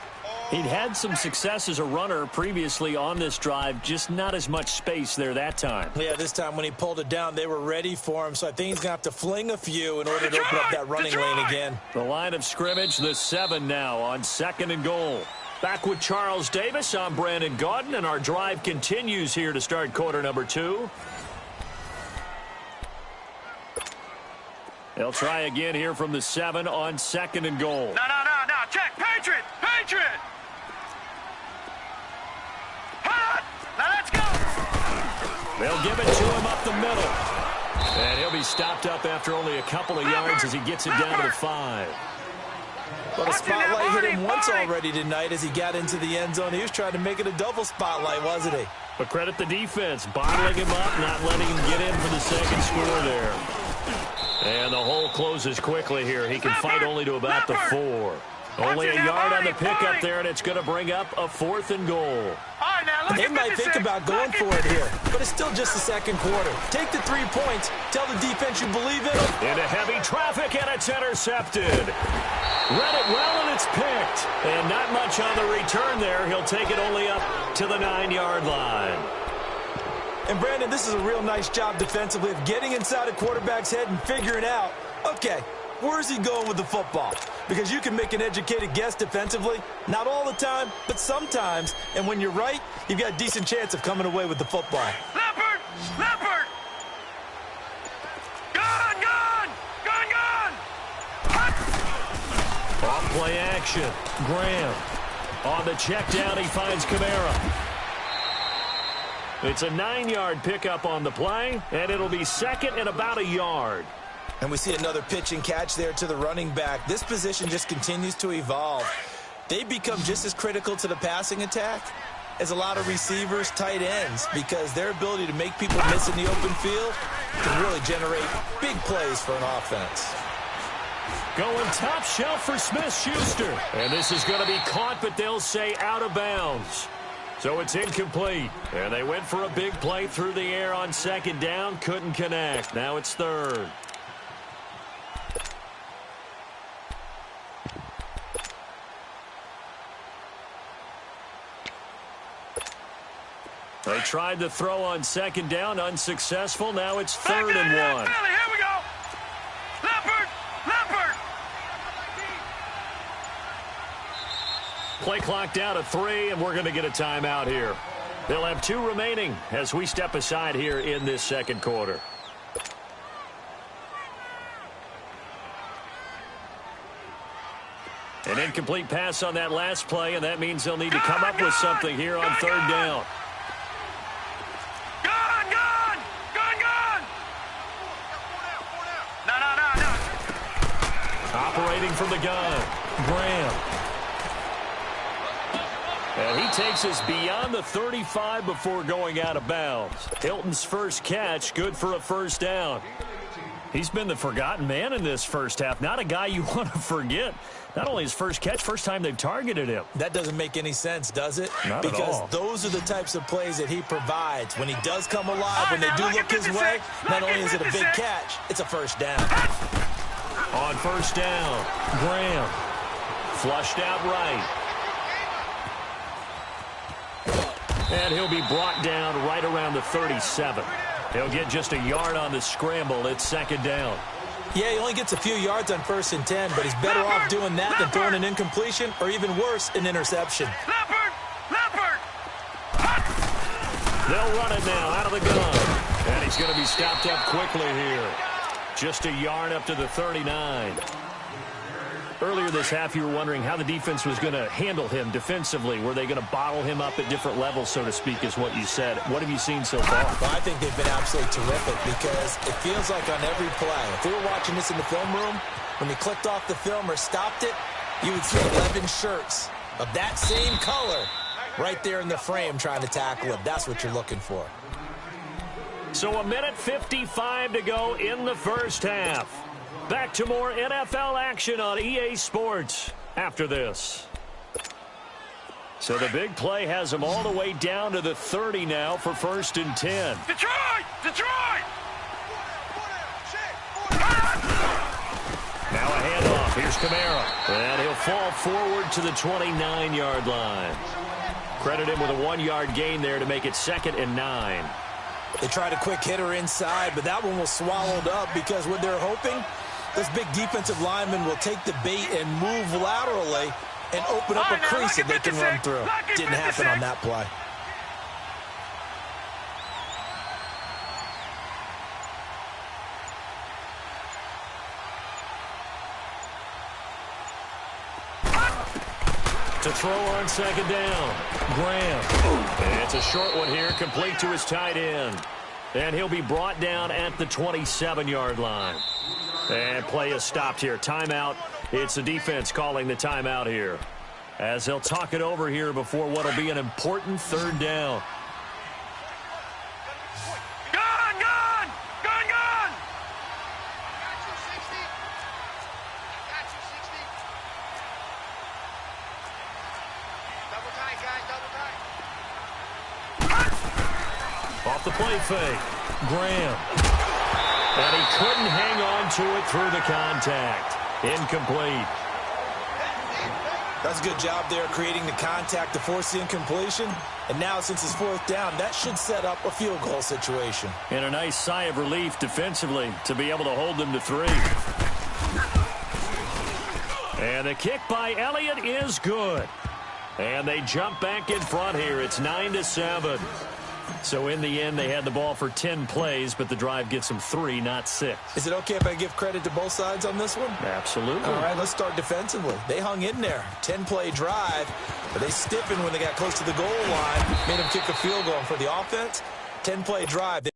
He'd had some success as a runner previously on this drive, just not as much space there that time. Yeah, this time when he pulled it down, they were ready for him, so I think he's going to have to fling a few in order to open up that running lane again. The line of scrimmage, the 7 now on 2nd and goal. Back with Charles Davis, I'm Brandon Gaudin, and our drive continues here to start quarter number 2. They'll try again here from the 7 on 2nd and goal. No. Check. Patriot. Now let's go. They'll give it to him up the middle. And he'll be stopped up after only a couple of yards as he gets it down to the 5. But a spotlight hit him once already tonight as he got into the end zone. He was trying to make it a double spotlight, wasn't he? But credit the defense, bottling him up, not letting him get in for the 2nd score there. And the hole closes quickly here. He can fight only to about the 4. Only a yard on the pickup there, and it's going to bring up a 4th and goal. They might think about going for it here, but it's still just the 2nd quarter. Take the 3 points. Tell the defense you believe in them. Into heavy traffic, and it's intercepted. Read it well, and it's picked. And not much on the return there. He'll take it only up to the 9-yard line. And, Brandon, this is a real nice job defensively of getting inside a quarterback's head and figuring out, okay, where's he going with the football? Because you can make an educated guess defensively. Not all the time, but sometimes. And when you're right, you've got a decent chance of coming away with the football. Leopard! Gun! Off play action. Graham. On the check down, he finds Kamara. It's a 9-yard pickup on the play, and it'll be 2nd and about a yard. And we see another pitch and catch there to the running back. This position just continues to evolve. They become just as critical to the passing attack as a lot of receivers, tight ends, because their ability to make people miss in the open field can really generate big plays for an offense. Going top shelf for Smith-Schuster. And this is going to be caught, but they'll say out of bounds. So it's incomplete. And they went for a big play through the air on 2nd down. Couldn't connect. Now it's 3rd. They tried to throw on second down, unsuccessful. Now it's third and one. Philly, here we go. Leopard, Leopard. Play clock down to 3, and we're going to get a timeout here. They'll have 2 remaining as we step aside here in this second quarter. An incomplete pass on that last play, and that means they'll need to come up with something here on third down. Gone! No. Operating from the gun, Graham. And he takes us beyond the 35 before going out of bounds. Hilton's first catch, good for a first down. He's been the forgotten man in this first half. Not a guy you want to forget. Not only his first catch, first time they've targeted him. That doesn't make any sense, does it? Not at all. Because those are the types of plays that he provides. When he does come alive, when they do look his way, not only is it a big catch, it's a first down. On first down, Graham. Flushed out right. And he'll be brought down right around the 37. He'll get just a yard on the scramble. It's second down. Yeah, he only gets a few yards on 1st and 10, but he's better off doing that than throwing an incompletion or even worse, an interception. Leopard. They'll run it now out of the gun. And he's going to be stopped up quickly here. Just a yard up to the 39. Earlier this half, you were wondering how the defense was going to handle him defensively. Were they going to bottle him up at different levels, so to speak, is what you said. What have you seen so far? Well, I think they've been absolutely terrific because it feels like on every play, if we were watching this in the film room, when he clicked off the film or stopped it, you would see 11 shirts of that same color right there in the frame trying to tackle him. That's what you're looking for. So 1:55 to go in the first half. Back to more NFL action on EA Sports after this. So the big play has them all the way down to the 30 now for 1st and 10. Detroit! Now a handoff. Here's Kamara. And he'll fall forward to the 29-yard line. Credit him with a 1-yard gain there to make it 2nd and 9. They tried a quick hitter inside, but that one was swallowed up because what they're hoping, this big defensive lineman will take the bait and move laterally and open up a crease that they can run through. Didn't happen on that play. To throw on second down, Graham. And it's a short one here, complete to his tight end. And he'll be brought down at the 27-yard line. And play is stopped here. Timeout. It's the defense calling the timeout here, as they'll talk it over here before what will be an important third down. Gone! Off the play fake, Graham. And he couldn't hang on to it through the contact. Incomplete. That's a good job there creating the contact to force the incompletion. And now since it's 4th down, that should set up a field goal situation. And a nice sigh of relief defensively to be able to hold them to 3. And the kick by Elliott is good. And they jump back in front here. It's 9-7. So in the end, they had the ball for 10 plays, but the drive gets them 3, not 6. Is it okay if I give credit to both sides on this one? Absolutely. All right, let's start defensively. They hung in there. 10-play drive, but they stiffened when they got close to the goal line, made them kick a field goal. And for the offense, 10-play drive.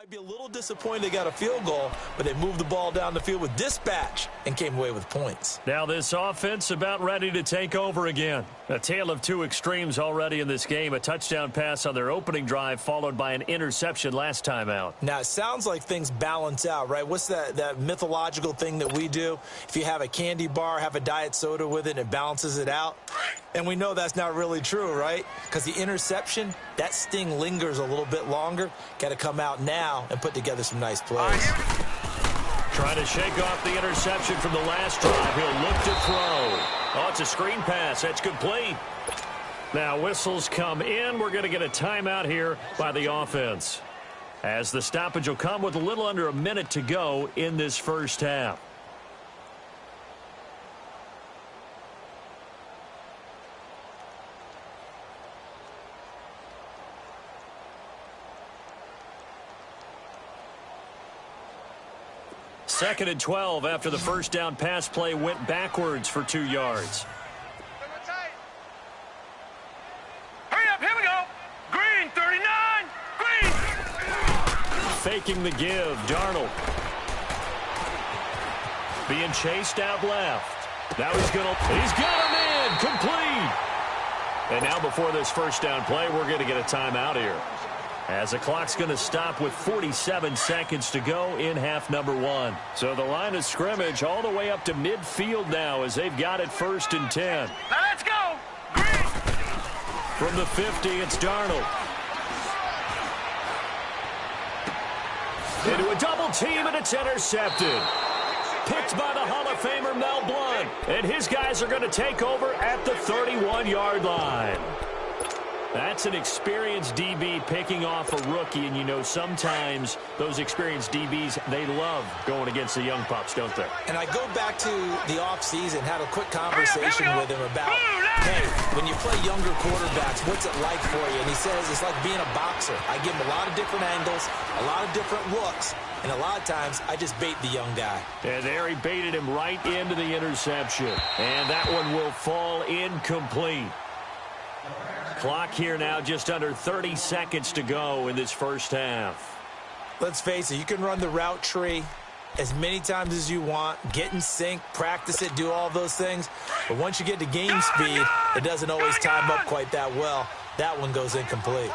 Might be a little disappointed they got a field goal, but they moved the ball down the field with dispatch and came away with points. Now this offense about ready to take over again. A tale of two extremes already in this game. A touchdown pass on their opening drive followed by an interception last time out. Now it sounds like things balance out, right? What's that mythological thing that we do? If you have a candy bar, have a diet soda with it, and it balances it out. And we know that's not really true, right? Because the interception, that sting lingers a little bit longer. Got to come out now and put together some nice plays. Trying to shake off the interception from the last drive. He'll look to throw. Oh, it's a screen pass. That's complete. Now whistles come in. We're going to get a timeout here by the offense, as the stoppage will come with a little under a minute to go in this first half. Second and 12 after the first down pass play went backwards for 2 yards. Hurry up, here we go. Green, 39. Green. Faking the give, Darnold. Being chased out left. Now he's got him in, complete. And now before this first down play, we're going to get a timeout here, as the clock's going to stop with 47 seconds to go in half number 1. So the line of scrimmage all the way up to midfield now, as they've got it 1st and 10. Now let's go. Green. From the 50, it's Darnold. Into a double team, and it's intercepted. Picked by the Hall of Famer Mel Blount. And his guys are going to take over at the 31-yard line. That's an experienced DB picking off a rookie, and you know sometimes those experienced DBs, they love going against the young pups, don't they? And I go back to the offseason, had a quick conversation with him about, hey, when you play younger quarterbacks, what's it like for you? And he says it's like being a boxer. I give him a lot of different angles, a lot of different looks, and a lot of times I just bait the young guy. And there he baited him right into the interception. And that one will fall incomplete. Clock here now, just under 30 seconds to go in this first half. Let's face it, you can run the route tree as many times as you want, get in sync, practice it, do all those things. But once you get to game speed, it doesn't always time up quite that well. That one goes incomplete.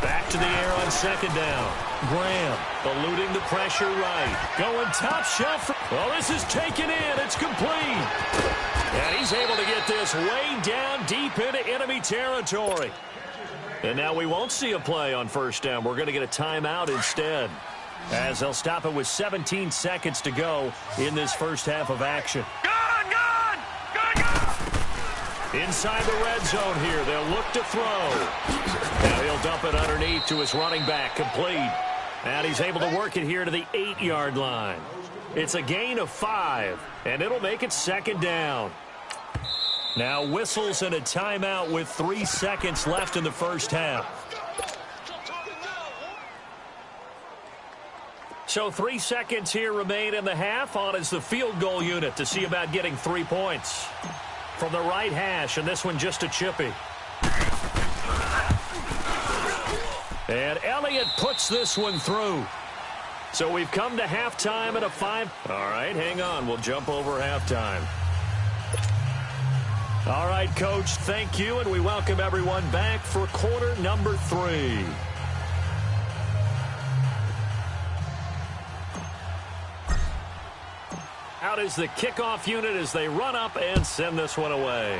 Back to the air on second down. Graham eluding the pressure right. Going top shelf. Well, this is taken in. It's complete. And he's able to get this way down deep into enemy territory. And now we won't see a play on first down. We're going to get a timeout instead, as they'll stop it with 17 seconds to go in this first half of action. Inside the red zone here, they'll look to throw. Now he'll dump it underneath to his running back, complete. And he's able to work it here to the 8-yard line. It's a gain of 5, and it'll make it second down. Now whistles and a timeout with 3 seconds left in the first half. So 3 seconds here remain in the half. On is the field goal unit to see about getting 3 points. From the right hash, and this one just a chippy. And Elliott puts this one through. So we've come to halftime at a 5. All right, hang on. We'll jump over halftime. All right, Coach, thank you, and we welcome everyone back for quarter number 3. Out is the kickoff unit as they run up and send this one away.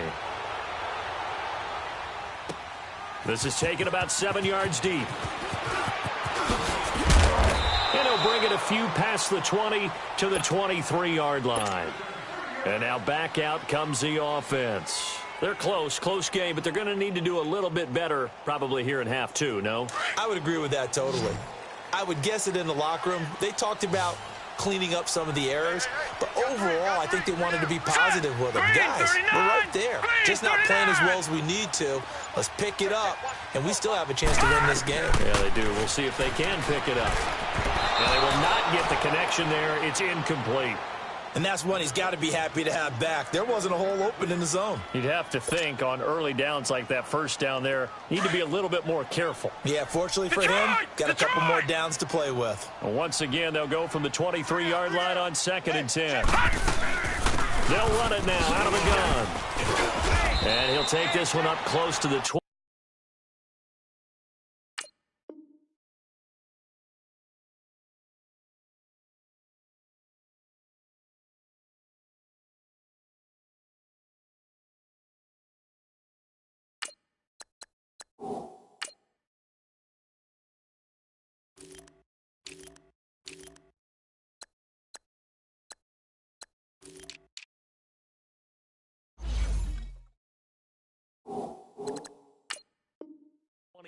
This is taken about 7 yards deep. And he'll bring it a few past the 20 to the 23-yard line. And now back out comes the offense. They're close game, but they're going to need to do a little bit better probably here in half 2, no? I would agree with that totally. I would guess it in the locker room. They talked about cleaning up some of the errors, but overall I think they wanted to be positive with them. Guys, we're right there, just not playing as well as we need to. Let's pick it up, and we still have a chance to win this game. Yeah, they do. We'll see if they can pick it up. Now they will not get the connection there. It's incomplete. And that's one he's got to be happy to have back. There wasn't a hole open in the zone. You'd have to think on early downs like that first down there, need to be a little bit more careful. Yeah, fortunately for him, got a couple more downs to play with. And once again, they'll go from the 23-yard line on 2nd and 10. They'll run it now out of the gun. And he'll take this one up close to the 20.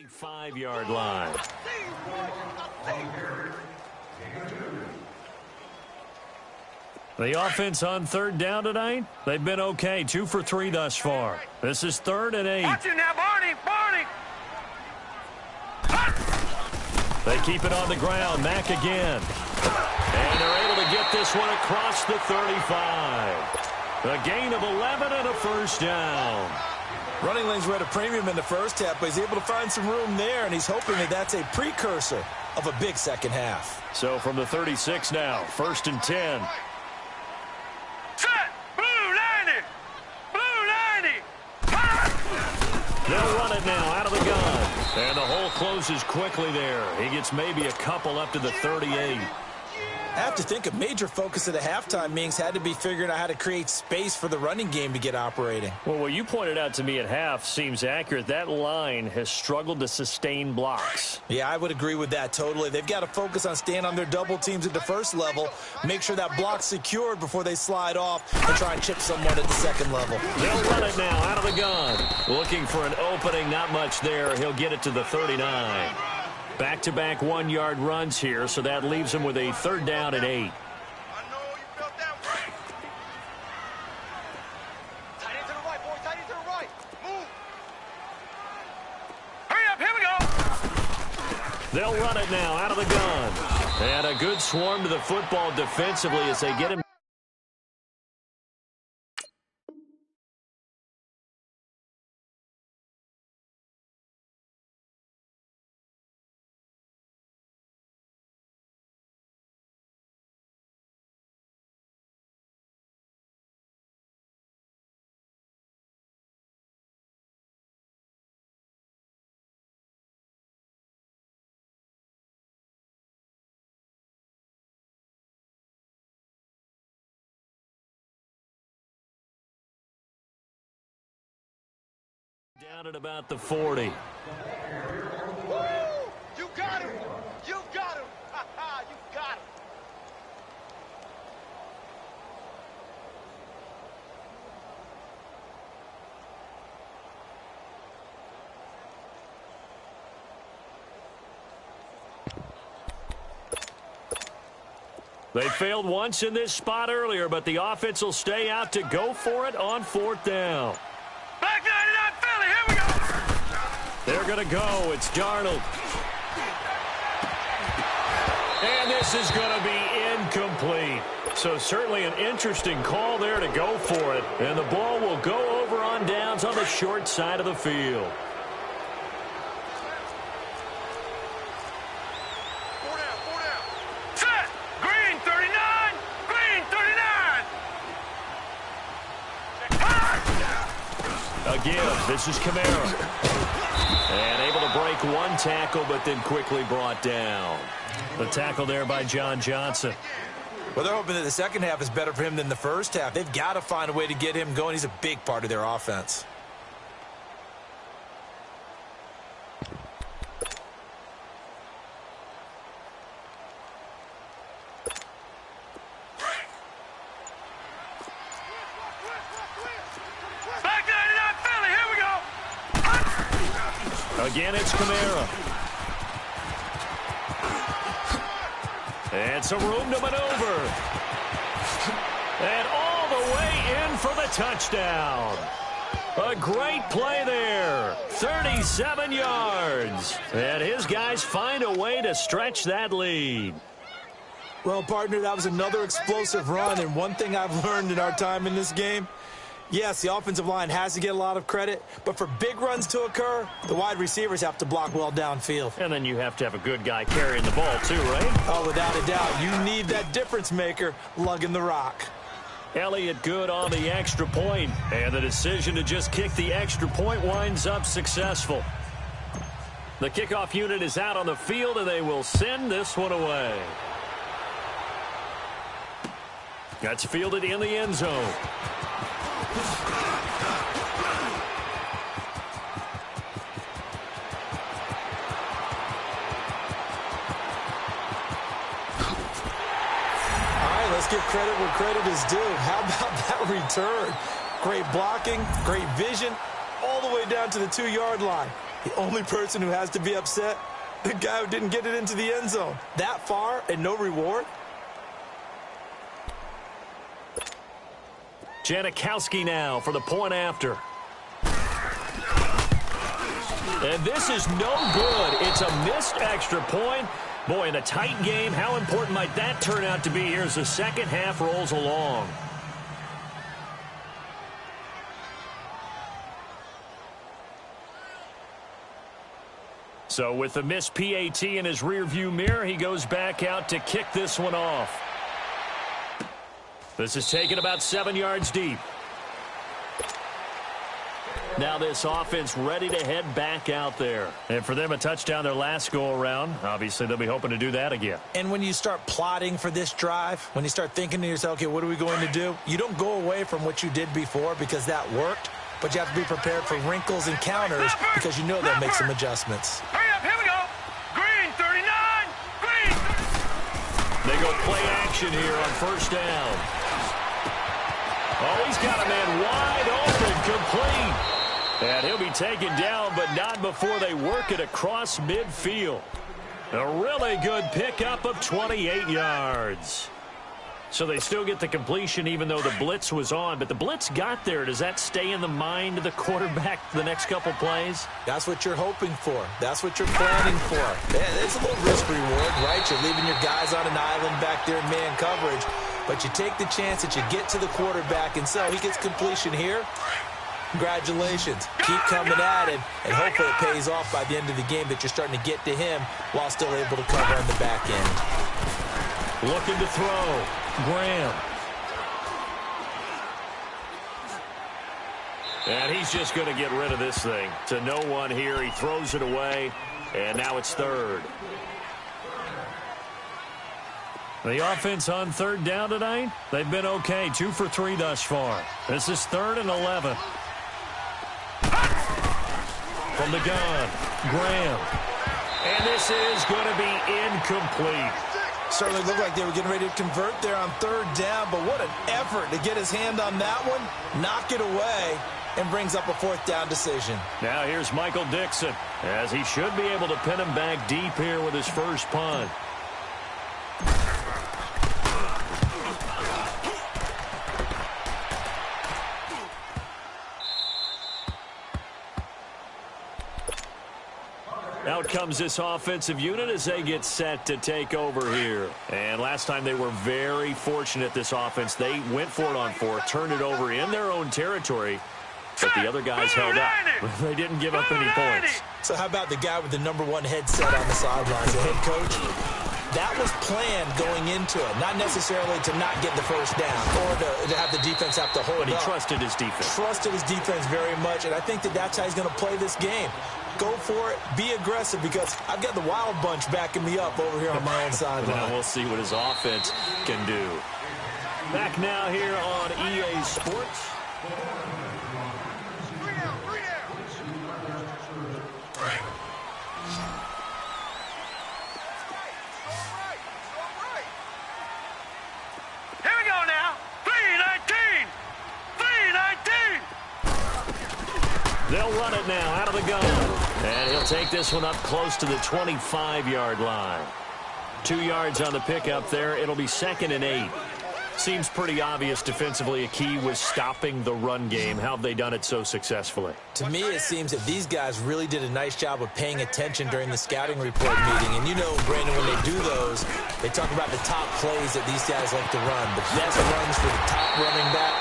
Five-yard line. The offense on 3rd down tonight, they've been okay. 2 for 3 thus far. This is 3rd and 8. Watch it now, Barney! They keep it on the ground. Mack again. And they're able to get this one across the 35. A gain of 11 and a first down. Running lanes were at a premium in the first half, but he's able to find some room there, and he's hoping that that's a precursor of a big second half. So from the 36 now, 1st and 10. Set! Blue 90! Blue 90! They'll run it now out of the gun. And the hole closes quickly there. He gets maybe a couple up to the 38. I have to think a major focus of the halftime meetings had to be figuring out how to create space for the running game to get operating. Well, what you pointed out to me at half seems accurate. That line has struggled to sustain blocks. Yeah, I would agree with that totally. They've got to focus on staying on their double teams at the first level, make sure that block's secured before they slide off and try and chip someone at the second level. They'll run it now out of the gun. Looking for an opening, not much there. He'll get it to the 39. Back-to-back 1-yard runs here, so that leaves him with a 3rd down and 8. I know you felt that right. Tight end to the right, boy. Tight end to the right. Move. Hurry up. Here we go. They'll run it now out of the gun. And a good swarm to the football defensively as they get him. Down at about the 40. Woo! You got him. You got him. You got him. They failed once in this spot earlier, but the offense will stay out to go for it on 4th down. Back 99 Philly. Here we go. They're going to go. It's Darnold. And this is going to be incomplete. So certainly an interesting call there to go for it. And the ball will go over on downs on the short side of the field. Again, this is Kamara. And able to break one tackle, but then quickly brought down. The tackle there by John Johnson. Well, they're hoping that the second half is better for him than the first half. They've got to find a way to get him going. He's a big part of their offense. Again, it's Kamara. And some room to maneuver. And all the way in for the touchdown. A great play there. 37 yards. And his guys find a way to stretch that lead. Well, partner, that was another explosive run, and one thing I've learned in our time in this game, yes, the offensive line has to get a lot of credit, but for big runs to occur, the wide receivers have to block well downfield. And then you have to have a good guy carrying the ball too, right? Oh, without a doubt. You need that difference maker lugging the rock. Elliott good on the extra point, and the decision to just kick the extra point winds up successful. The kickoff unit is out on the field, and they will send this one away. That's fielded in the end zone. Let's give credit where credit is due. How about that return? Great blocking, great vision, all the way down to the 2-yard line. The only person who has to be upset, the guy who didn't get it into the end zone. That far and no reward? Janikowski now for the point after. And this is no good. It's a missed extra point. Boy, in a tight game, how important might that turn out to be here as the second half rolls along? So with the missed PAT in his rearview mirror, he goes back out to kick this one off. This is taken about 7 yards deep. Now this offense ready to head back out there. And for them, a touchdown their last go-around. Obviously, they'll be hoping to do that again. And when you start plotting for this drive, when you start thinking to yourself, okay, what are we going to do? You don't go away from what you did before because that worked, but you have to be prepared for wrinkles and counters because you know they'll make some adjustments. Hurry up, here we go. Green, 39. Green. They go play action here on first down. Oh, he's got a man wide open, complete. And he'll be taken down, but not before they work it across midfield. A really good pickup of 28 yards. So they still get the completion even though the blitz was on. But the blitz got there. Does that stay in the mind of the quarterback the next couple plays? That's what you're hoping for. That's what you're planning for. It's a little risk reward, right? You're leaving your guys on an island back there in man coverage. But you take the chance that you get to the quarterback, and so he gets completion here. Congratulations. Keep coming at him, and hopefully it pays off by the end of the game that you're starting to get to him while still able to cover on the back end. Looking to throw. Graham. And he's just going to get rid of this thing. To no one here. He throws it away, and now it's third. The offense on third down tonight, they've been okay. 2 for 3 thus far. This is 3rd and 11. From the gun, Graham. And this is going to be incomplete. Certainly looked like they were getting ready to convert there on 3rd down, but what an effort to get his hand on that one, knock it away, and brings up a 4th down decision. Now here's Michael Dixon, as he should be able to pin him back deep here with his first punt. Out comes this offensive unit as they get set to take over here. And last time they were very fortunate, this offense. They went for it on 4, turned it over in their own territory, but the other guys held up. They didn't give up any points. So how about the guy with the #1 headset on the sidelines, the head coach? That was planned going into it, not necessarily to not get the first down or to have the defense have to hold But he up. trusted his defense. Trusted his defense very much, and I think that's how he's going to play this game. Go for it, be aggressive, because I've got the wild bunch backing me up over here on my own sideline. Now we'll see what his offense can do. Back now here on EA Sports. Here we go now. 319. 319. They'll run it now out of the gun. And he'll take this one up close to the 25-yard line. 2 yards on the pickup there. It'll be 2nd and 8. Seems pretty obvious defensively a key was stopping the run game. How have they done it so successfully? To me, it seems that these guys really did a nice job of paying attention during the scouting report meeting. And you know, Brandon, when they do those, they talk about the top plays that these guys like to run. The best runs for the top running back,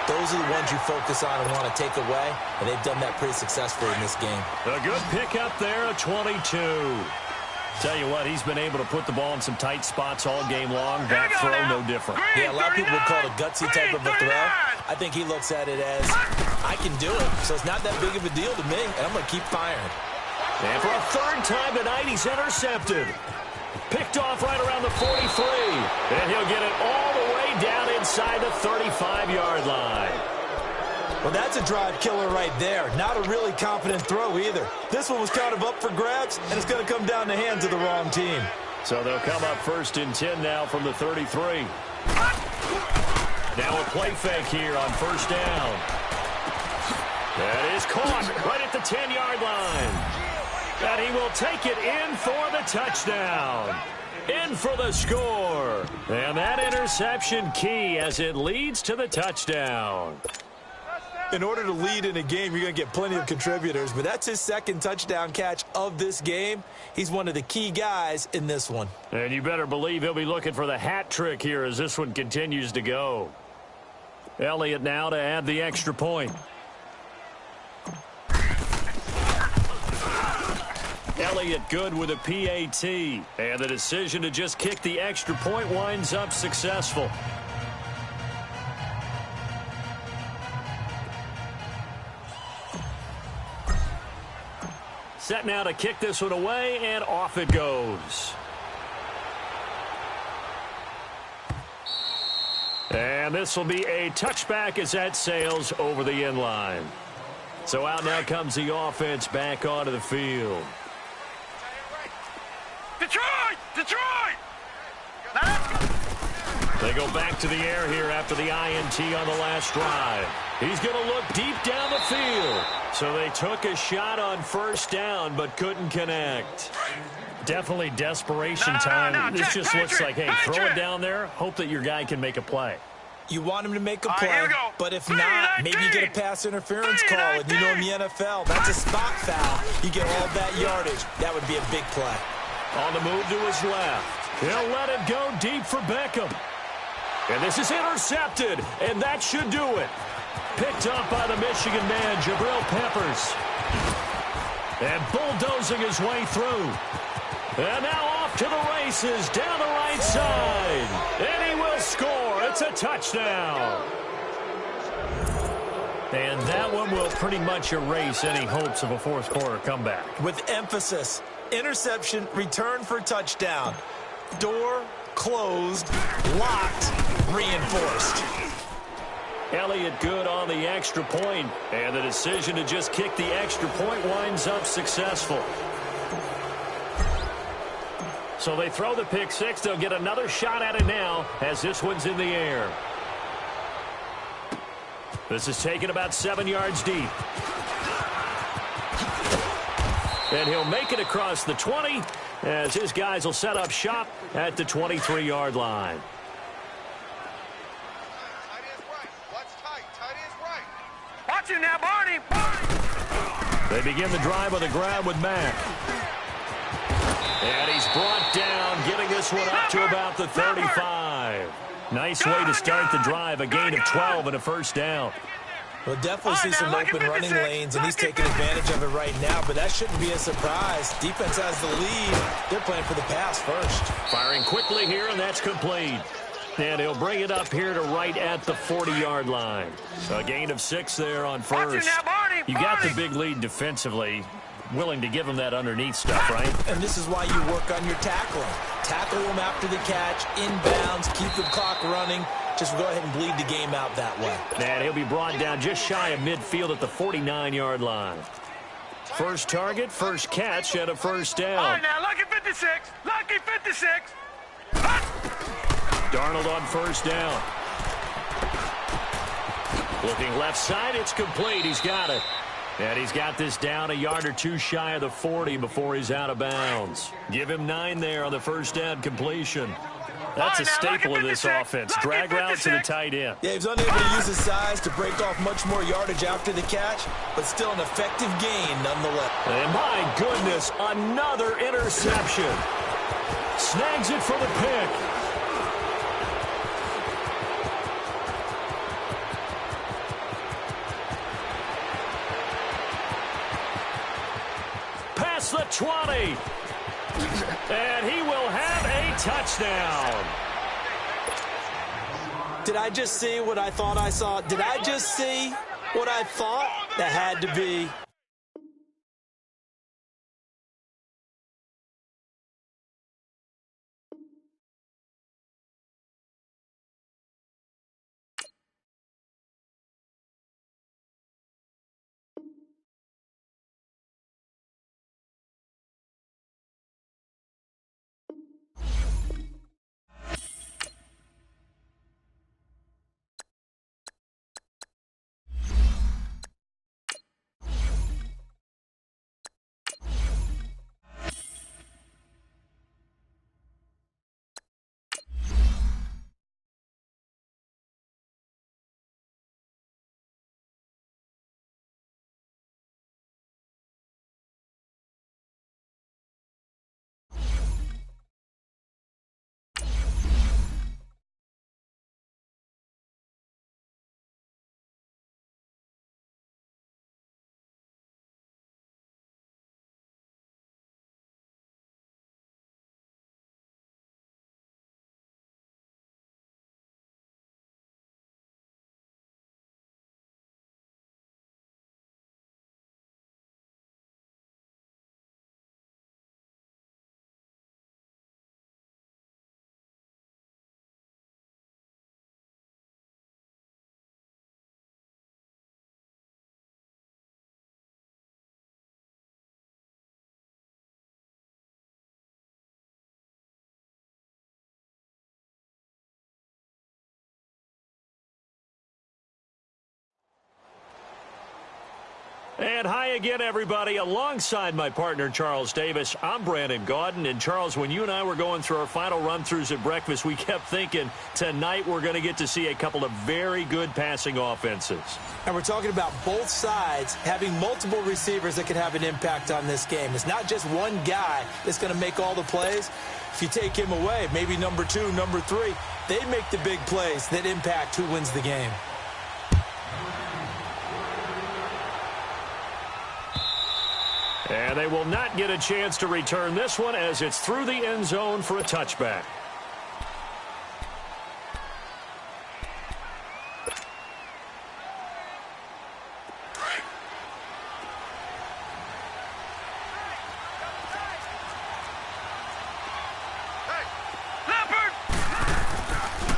those are the ones you focus on and want to take away. And they've done that pretty successfully in this game. A good pickup there, a 22. Tell you what, he's been able to put the ball in some tight spots all game long. That throw, no different. Yeah, a lot of people would call it a gutsy type of a throw. I think he looks at it as, I can do it, so it's not that big of a deal to me, and I'm going to keep firing. And for a third time tonight, he's intercepted. Picked off right around the 43. And he'll get it all the way down inside the 35-yard line. Well, that's a drive killer right there. Not a really confident throw either. This one was kind of up for grabs, and it's going to come down the hands of the wrong team. So they'll come up 1st and 10 now from the 33. Now a play fake here on 1st down. That is caught right at the 10-yard line. And he will take it in for the touchdown. In for the score. And that interception key as it leads to the touchdown. In order to lead in a game, you're going to get plenty of contributors, but that's his second touchdown catch of this game. He's one of the key guys in this one. And you better believe he'll be looking for the hat trick here as this one continues to go. Elliott now to add the extra point. Elliott good with a PAT. And the decision to just kick the extra point winds up successful. Set now to kick this one away, and off it goes. And this will be a touchback as that sails over the end line. So out now comes the offense back onto the field. Detroit! Detroit! They go back to the air here after the INT on the last drive. He's going to look deep down the field. So they took a shot on 1st down but couldn't connect. Definitely desperation time. This just looks like, hey, throw it down there. Hope that your guy can make a play. You want him to make a play, but if not, maybe you get a pass interference call. And you know in the NFL, that's a spot foul. You get all that yardage. That would be a big play. On the move to his left. He'll let it go deep for Beckham. And this is intercepted, and that should do it. Picked up by the Michigan man, Jabril Peppers. And bulldozing his way through. And now off to the races, down the right side. And he will score. It's a touchdown. And that one will pretty much erase any hopes of a fourth quarter comeback. With emphasis, interception, return for touchdown. Door closed, locked, reinforced. Elliott good on the extra point, and the decision to just kick the extra point winds up successful. So they throw the pick six. They'll get another shot at it now as this one's in the air. This is taken about 7 yards deep. And he'll make it across the 20 as his guys will set up shop at the 23-yard line. Watch him now, Barney. They begin the drive with a grab with Mack. And he's brought down, getting this one up to about the 35. Nice way to start the drive, a gain of 12 and a 1st down. We'll definitely see some open running lanes, and he's taking advantage of it right now, but that shouldn't be a surprise. Defense has the lead. They're playing for the pass first. Firing quickly here, and that's complete. And he'll bring it up here to right at the 40-yard line. A gain of 6 there on 1st. You got the big lead defensively. Willing to give him that underneath stuff, right? And this is why you work on your tackling. Tackle him after the catch, inbounds, keep the clock running. Just go ahead and bleed the game out that way. And he'll be brought down just shy of midfield at the 49-yard line. First target, first catch, and a 1st down. All right, now, lucky 56. Lucky 56. Darnold on 1st down. Looking left side, it's complete. He's got it. And he's got this down a yard or two shy of the 40 before he's out of bounds. Give him 9 there on the 1st down completion. That's a staple of this offense. Drag route to the tight end. Yeah, he was unable to use his size to break off much more yardage after the catch, but still an effective gain nonetheless. And my goodness, another interception. Snags it for the pick. Past the 20. And he will have a touchdown. Did I just see what I thought I saw? Did I just see what I thought? That had to be. And hi again, everybody. Alongside my partner, Charles Davis, I'm Brandon Gaudin. And, Charles, when you and I were going through our final run-throughs at breakfast, we kept thinking tonight we're going to get to see a couple of very good passing offenses. And we're talking about both sides having multiple receivers that can have an impact on this game. It's not just one guy that's going to make all the plays. If you take him away, maybe number 2, number 3, they make the big plays that impact who wins the game. And they will not get a chance to return this one as it's through the end zone for a touchback.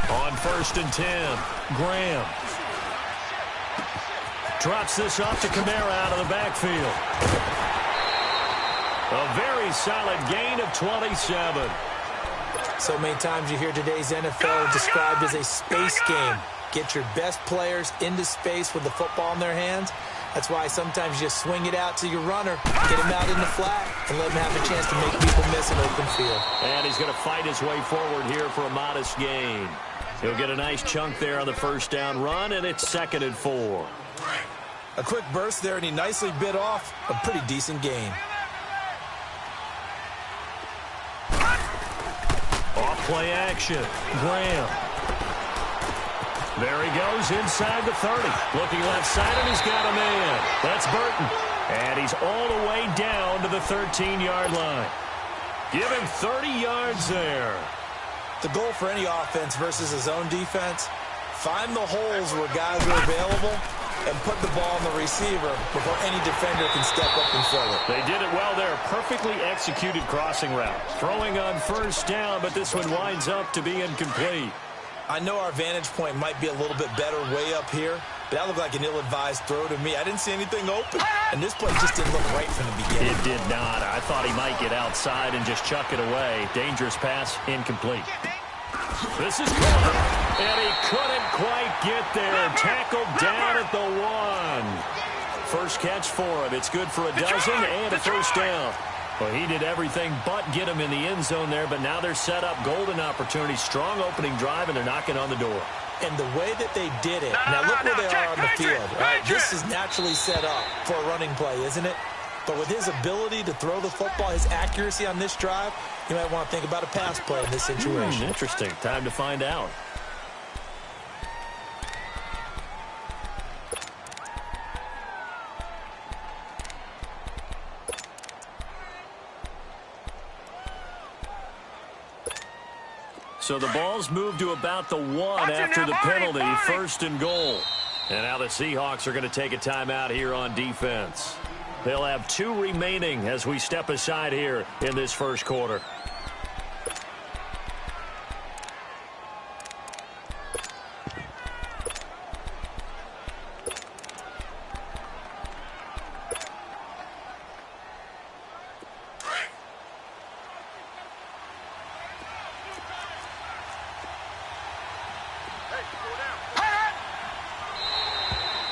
On 1st and 10, Graham. Drops this off to Kamara out of the backfield. A very solid gain of 27. So many times you hear today's NFL described as a space game. Get your best players into space with the football in their hands. That's why sometimes you just swing it out to your runner, get him out in the flat, and let him have a chance to make people miss an open field. And he's going to fight his way forward here for a modest gain. He'll get a nice chunk there on the first down run, and it's 2nd and 4. A quick burst there, and he nicely bit off a pretty decent gain. Play action. Graham. There he goes inside the 30. Looking left side, and he's got a man. That's Burton. And he's all the way down to the 13-yard line. Give him 30 yards there. The goal for any offense versus a zone defense, find the holes where guys are available and put the ball on the receiver before any defender can step up and fill it. They did it well there. Perfectly executed crossing route. Throwing on first down, but this one winds up to be incomplete. I know our vantage point might be a little bit better way up here, but that looked like an ill-advised throw to me. I didn't see anything open, and this play just didn't look right from the beginning. It did not. I thought he might get outside and just chuck it away. Dangerous pass, incomplete. This is caught, and he couldn't quite get there. Tackled down at the 1. First catch for him. It's good for a dozen and a first down. Well, he did everything but get him in the end zone there, but now they're set up golden opportunity, strong opening drive, and they're knocking on the door. And the way that they did it, now look where they are on the field. Right? This is naturally set up for a running play, isn't it? But with his ability to throw the football, his accuracy on this drive, you might want to think about a pass play in this situation. Interesting. Time to find out. So the ball's moved to about the 1 after the penalty, 1st and goal. And now the Seahawks are going to take a timeout here on defense. They'll have 2 remaining as we step aside here in this first quarter.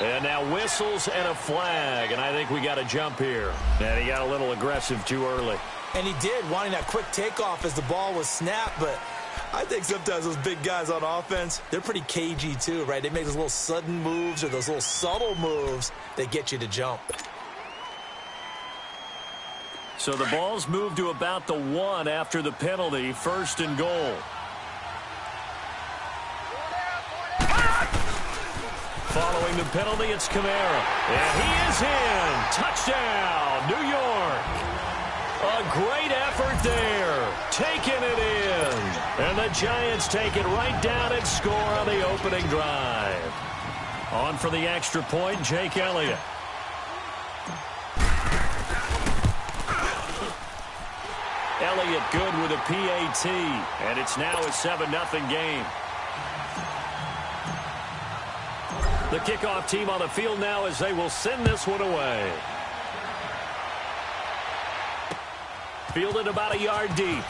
And now whistles and a flag, and I think we got a jump here. And he got a little aggressive too early. And he did, wanting that quick takeoff as the ball was snapped, but I think sometimes those big guys on offense, they're pretty cagey too, right? They make those little sudden moves or those little subtle moves that get you to jump. So the ball's moved to about the 1 after the penalty, 1st and goal. Following the penalty, it's Kamara. And he is in. Touchdown, New York. A great effort there. Taking it in. And the Giants take it right down and score on the opening drive. On for the extra point, Jake Elliott. Elliott good with a PAT. And it's now a 7-0 game. The kickoff team on the field now as they will send this one away. Fielded about a yard deep.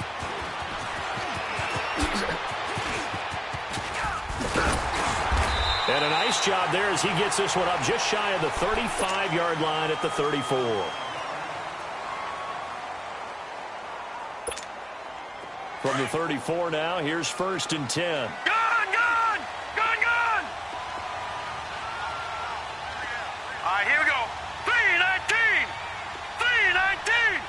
And a nice job there as he gets this one up just shy of the 35-yard line at the 34. From the 34 now, here's 1st and 10. Here we go. 3-19. 3-19.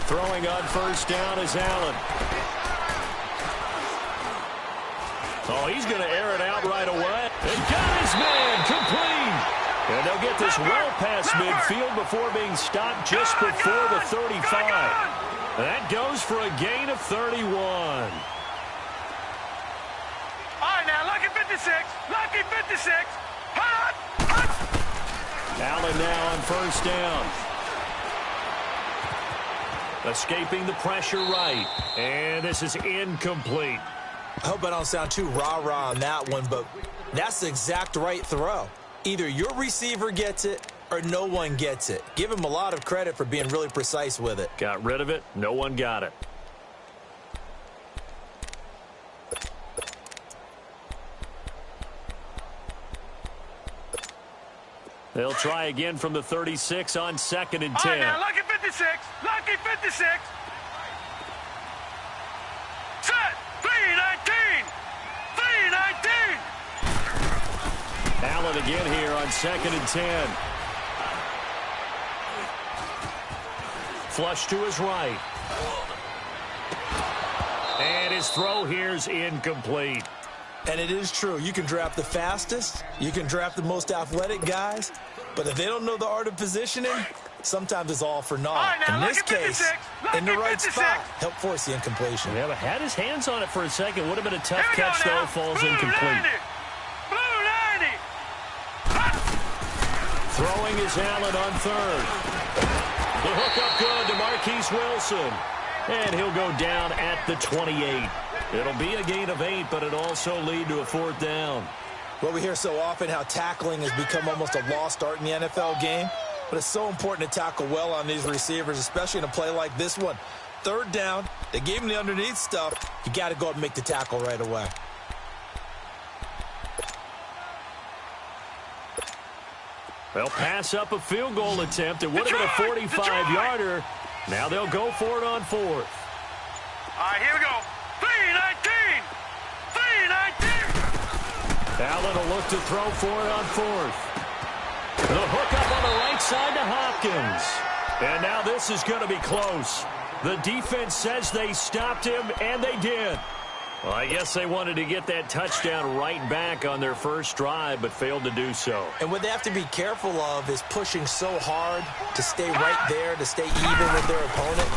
Throwing on 1st down is Allen. Oh, he's going to air it out right away. And got his man complete. And they'll get this well past midfield before being stopped just before the 35. That goes for a gain of 31. Lucky 56. Lucky 56. Allen now on 1st down. Escaping the pressure right. And this is incomplete. I hope I don't sound too rah-rah on that one, but that's the exact right throw. Either your receiver gets it or no one gets it. Give him a lot of credit for being really precise with it. Got rid of it. No one got it. They'll try again from the 36 on 2nd and 10. Now, lucky 56. Lucky 56. Set. 3-19. 3-19. Allen again here on 2nd and 10. Flush to his right. And his throw here's incomplete. And it is true. You can draft the fastest. You can draft the most athletic guys. But if they don't know the art of positioning, sometimes it's all for naught. In this case, in the right spot, help force the incompletion. Yeah, but had his hands on it for a second. Would have been a tough catch, though. Falls incomplete. Blue 90. Throwing is Allen on 3rd. The hook up good to Marquise Wilson. And he'll go down at the 28. It'll be a gain of 8, but it'll also lead to a 4th down. Well, we hear so often how tackling has become almost a lost art in the NFL game. But it's so important to tackle well on these receivers, especially in a play like this one. 3rd down, they gave him the underneath stuff. You got to go up and make the tackle right away. They'll pass up a field goal attempt. It would have been a 45-yarder. Now they'll go for it on fourth. All right, here we go. 3-19. 3-19. Allen will look to throw for it on fourth. The hook up on the right side to Hopkins. And now this is going to be close. The defense says they stopped him, and they did. Well, I guess they wanted to get that touchdown right back on their first drive, but failed to do so. And what they have to be careful of is pushing so hard to stay right there, to stay even with their opponent,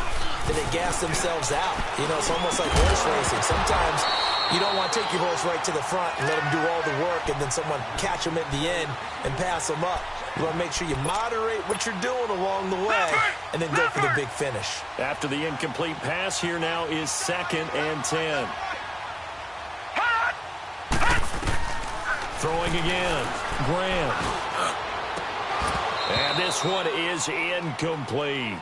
that they gas themselves out. You know, it's almost like horse racing. Sometimes you don't want to take your horse right to the front and let them do all the work, and then someone catch them at the end and pass them up. You want to make sure you moderate what you're doing along the way and then go for the big finish. After the incomplete pass, here now is 2nd and 10. Throwing again. Graham. And this one is incomplete.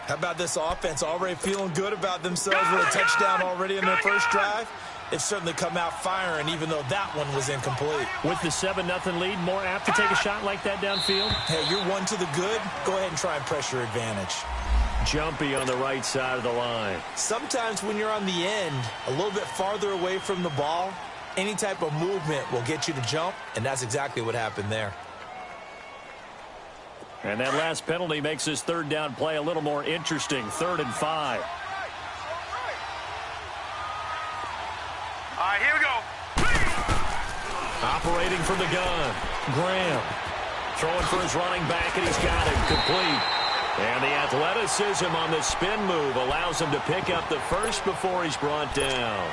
How about this offense already feeling good about themselves with a touchdown already in their first drive? They've certainly come out firing, even though that one was incomplete. With the 7-0 lead, more apt to take a shot like that downfield? Hey, you're one to the good. Go ahead and try and press your advantage. Jumpy on the right side of the line. Sometimes when you're on the end, a little bit farther away from the ball, any type of movement will get you to jump, and that's exactly what happened there. And that last penalty makes this third down play a little more interesting. 3rd and 5. All right, here we go. Operating from the gun. Graham. Throwing for his running back, and he's got it. Complete. And the athleticism on the spin move allows him to pick up the first before he's brought down.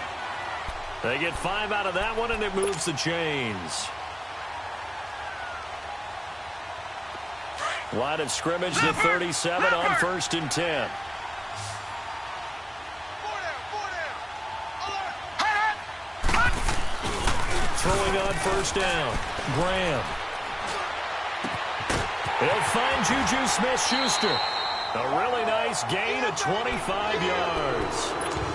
They get 5 out of that one, and it moves the chains. Line of scrimmage to 37 on 1st and 10. Throwing on 1st down. Graham. He'll find Juju Smith-Schuster. A really nice gain of 25 yards.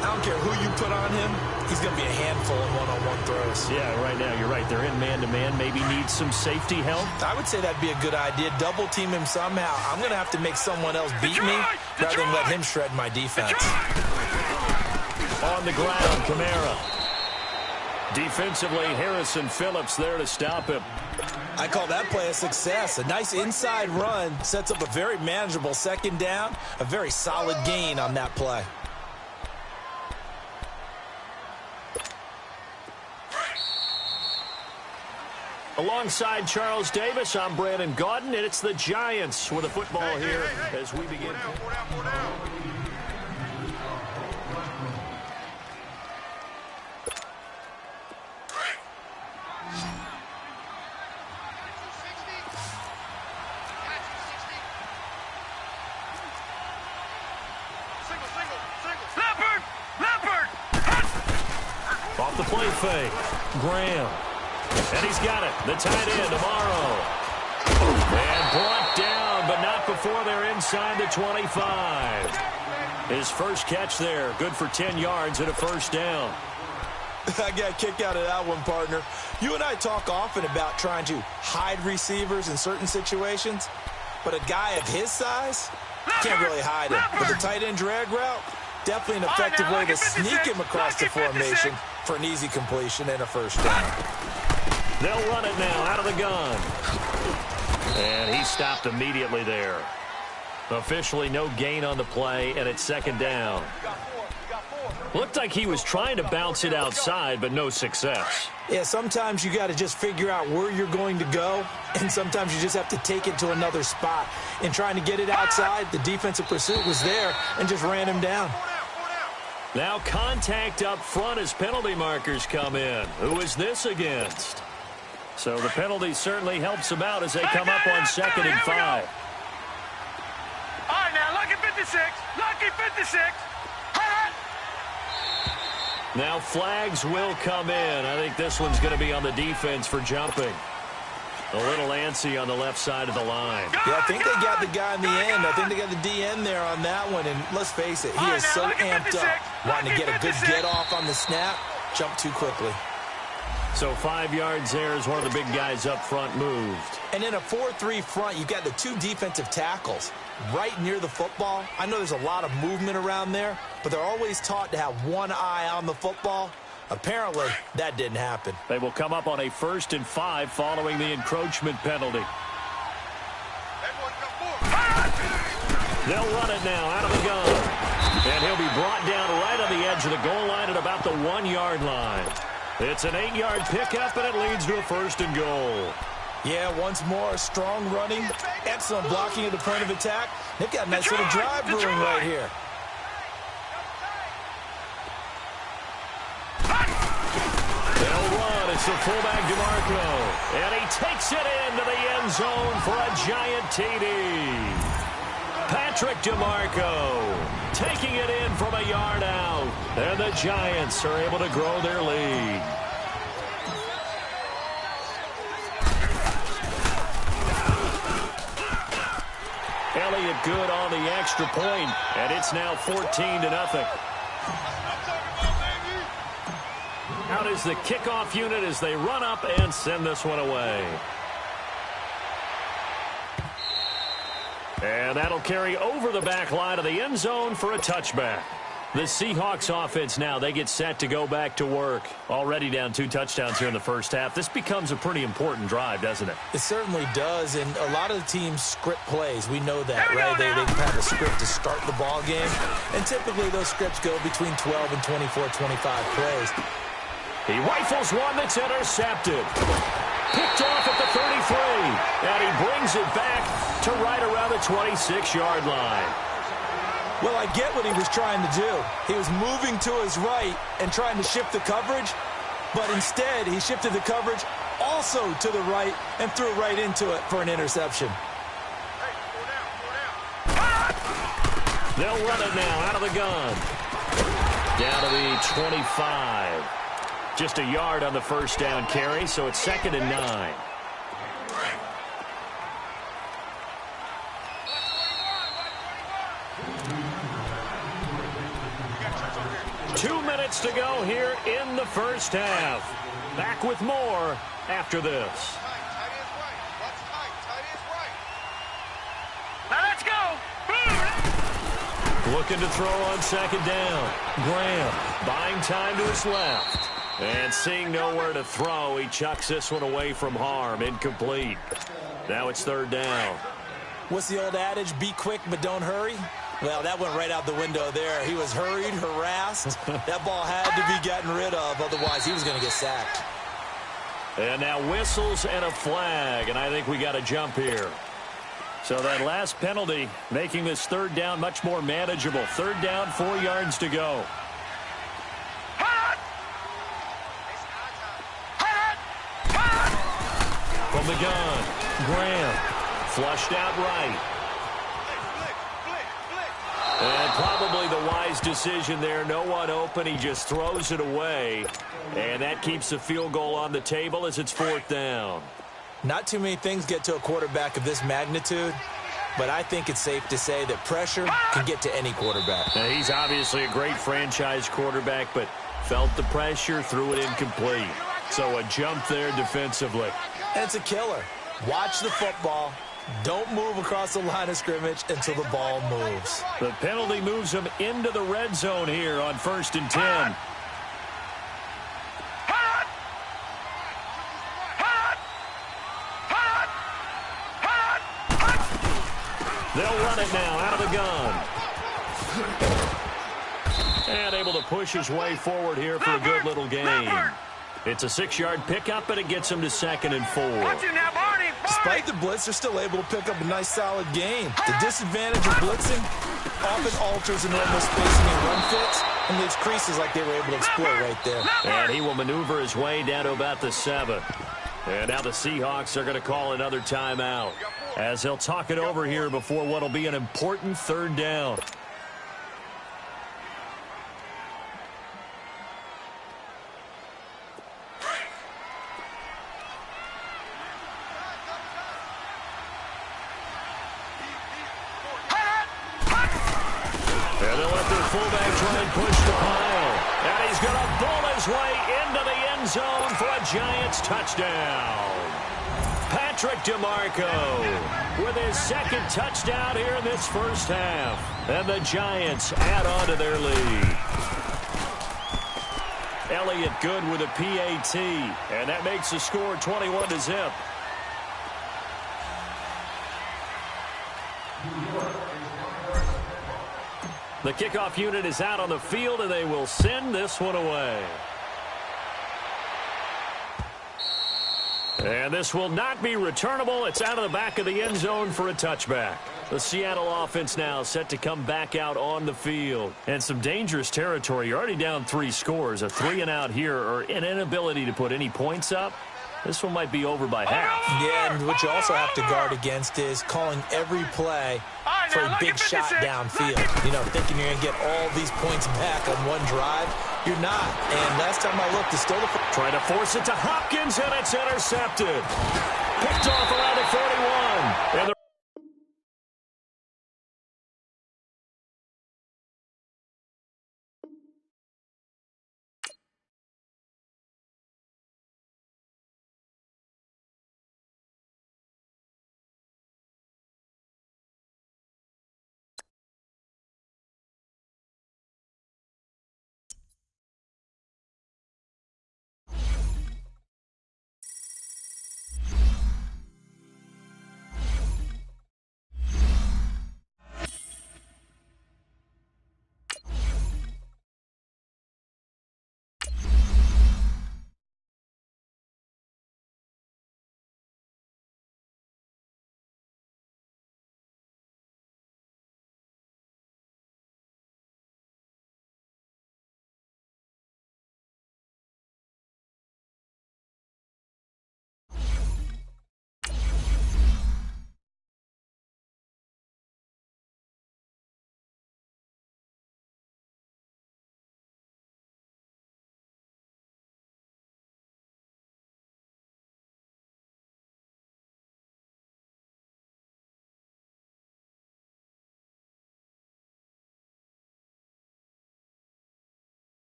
I don't care who you put on him. He's going to be a handful in one-on-one throws. Yeah, right now, you're right. They're in man-to-man. Maybe needs some safety help. I would say that'd be a good idea. Double team him somehow. I'm going to have to make someone else beat me rather than let him shred my defense. On the ground, Kamara. Defensively, Harrison Phillips there to stop him. I call that play a success. A nice inside run sets up a very manageable 2nd down. A very solid gain on that play. Alongside Charles Davis, I'm Brandon Gaudin, and it's the Giants with the football here as we begin. Four down. Leopard! Off the play fake. Graham. And he's got it. The tight end, Amaro. And brought down, but not before they're inside the 25. His first catch there. Good for 10 yards and a 1st down. I got a kick out of that one, partner. You and I talk often about trying to hide receivers in certain situations, but a guy of his size can't really hide him. But the tight end drag route, definitely an effective way to sneak him across the formation for an easy completion and a 1st down. They'll run it now out of the gun. And he stopped immediately there. Officially no gain on the play, and it's 2nd down. Looked like he was trying to bounce it outside, but no success. Yeah, sometimes you got to just figure out where you're going to go, and sometimes you just have to take it to another spot. In trying to get it outside, the defensive pursuit was there and just ran him down. Now contact up front as penalty markers come in. Who is this against? So the penalty certainly helps them out as they come up on 2nd and 5. All right, now, lucky 56. Lucky 56. Now flags will come in. I think this one's going to be on the defense for jumping. A little antsy on the left side of the line. Yeah, I think they got the guy in the end. I think they got the DN there on that one. And let's face it, he is so amped up, wanting to get a good get off on the snap, jump too quickly. So 5 yards there as one of the big guys up front moved. And in a 4-3 front, you've got the 2 defensive tackles right near the football. I know there's a lot of movement around there, but they're always taught to have one eye on the football. Apparently, that didn't happen. They will come up on a 1st and 5 following the encroachment penalty. They'll run it now out of the gun. And he'll be brought down right on the edge of the goal line at about the 1-yard line. It's an 8-yard pickup, and it leads to a 1st and goal. Yeah, once more, strong running, excellent blocking at the point of attack. They've got a nice little drive brewing right here. They'll run. It's the fullback, DeMarco. And he takes it into the end zone for a giant TD. Patrick DeMarco taking it in from a yard out. And the Giants are able to grow their lead. Elliott good on the extra point, and it's now 14-0. Out is the kickoff unit as they run up and send this one away. And that'll carry over the back line of the end zone for a touchback. The Seahawks offense now, they get set to go back to work. Already down 2 touchdowns here in the first half. This becomes a pretty important drive, doesn't it? It certainly does, and a lot of the teams script plays. We know that, right? They have a script to start the ball game, and typically those scripts go between 12 and 24, 25 plays. He rifles one that's intercepted. Picked off at the 33, and he brings it back to right around the 26-yard line. Well, I get what he was trying to do. He was moving to his right and trying to shift the coverage, but instead he shifted the coverage also to the right and threw right into it for an interception. They'll run it now out of the gun. Down to the 25. Just a yard on the first down carry, so it's 2nd and 9. Two minutes to go here in the first half. Back with more after this. Now let's go. Boom. Looking to throw on 2nd down. Graham buying time to his left. And seeing nowhere to throw, he chucks this one away from harm. Incomplete. Now it's 3rd down. What's the old adage? Be quick, but don't hurry. Well, that went right out the window there. He was hurried, harassed. That ball had to be gotten rid of, otherwise he was going to get sacked. And now whistles and a flag, and I think we got a jump here. So that last penalty making this 3rd down much more manageable. 3rd down, 4 yards to go. From the gun, Graham flushed out right. And probably the wise decision there. No one open. He just throws it away. And that keeps the field goal on the table as it's 4th down. Not too many things get to a quarterback of this magnitude, but I think it's safe to say that pressure can get to any quarterback. Now, he's obviously a great franchise quarterback, but felt the pressure, threw it incomplete. So a jump there defensively. And it's a killer. Watch the football. Don't move across the line of scrimmage until the ball moves. The penalty moves him into the red zone here on 1st and 10. They'll run it now out of the gun. And able to push his way forward here for a good little gain. It's a 6-yard pickup, and it gets him to 2nd and 4. Despite the blitz, they're still able to pick up a nice, solid gain. The disadvantage of blitzing often alters the normal spacing and run fits and leaves creases like they were able to exploit right there. And he will maneuver his way down to about the 7. And now the Seahawks are going to call another timeout as they'll talk it over here before what will be an important 3rd down. Fullback trying to push the pile. And he's going to bull his way into the end zone for a Giants touchdown. Patrick DeMarco with his second touchdown here in this first half. And the Giants add on to their lead. Elliott good with a PAT. And that makes the score 21-0. The kickoff unit is out on the field, and they will send this one away. And this will not be returnable. It's out of the back of the end zone for a touchback. The Seattle offense now set to come back out on the field. And some dangerous territory. You're already down 3 scores. A 3-and-out here, or an inability to put any points up. This one might be over by half. Yeah, and what you also have to guard against is calling every play for a big shot downfield. You know, thinking you're going to get all these points back on one drive. You're not. And last time I looked, it's still the... Trying to force it to Hopkins, and it's intercepted. Picked off around the 41. And the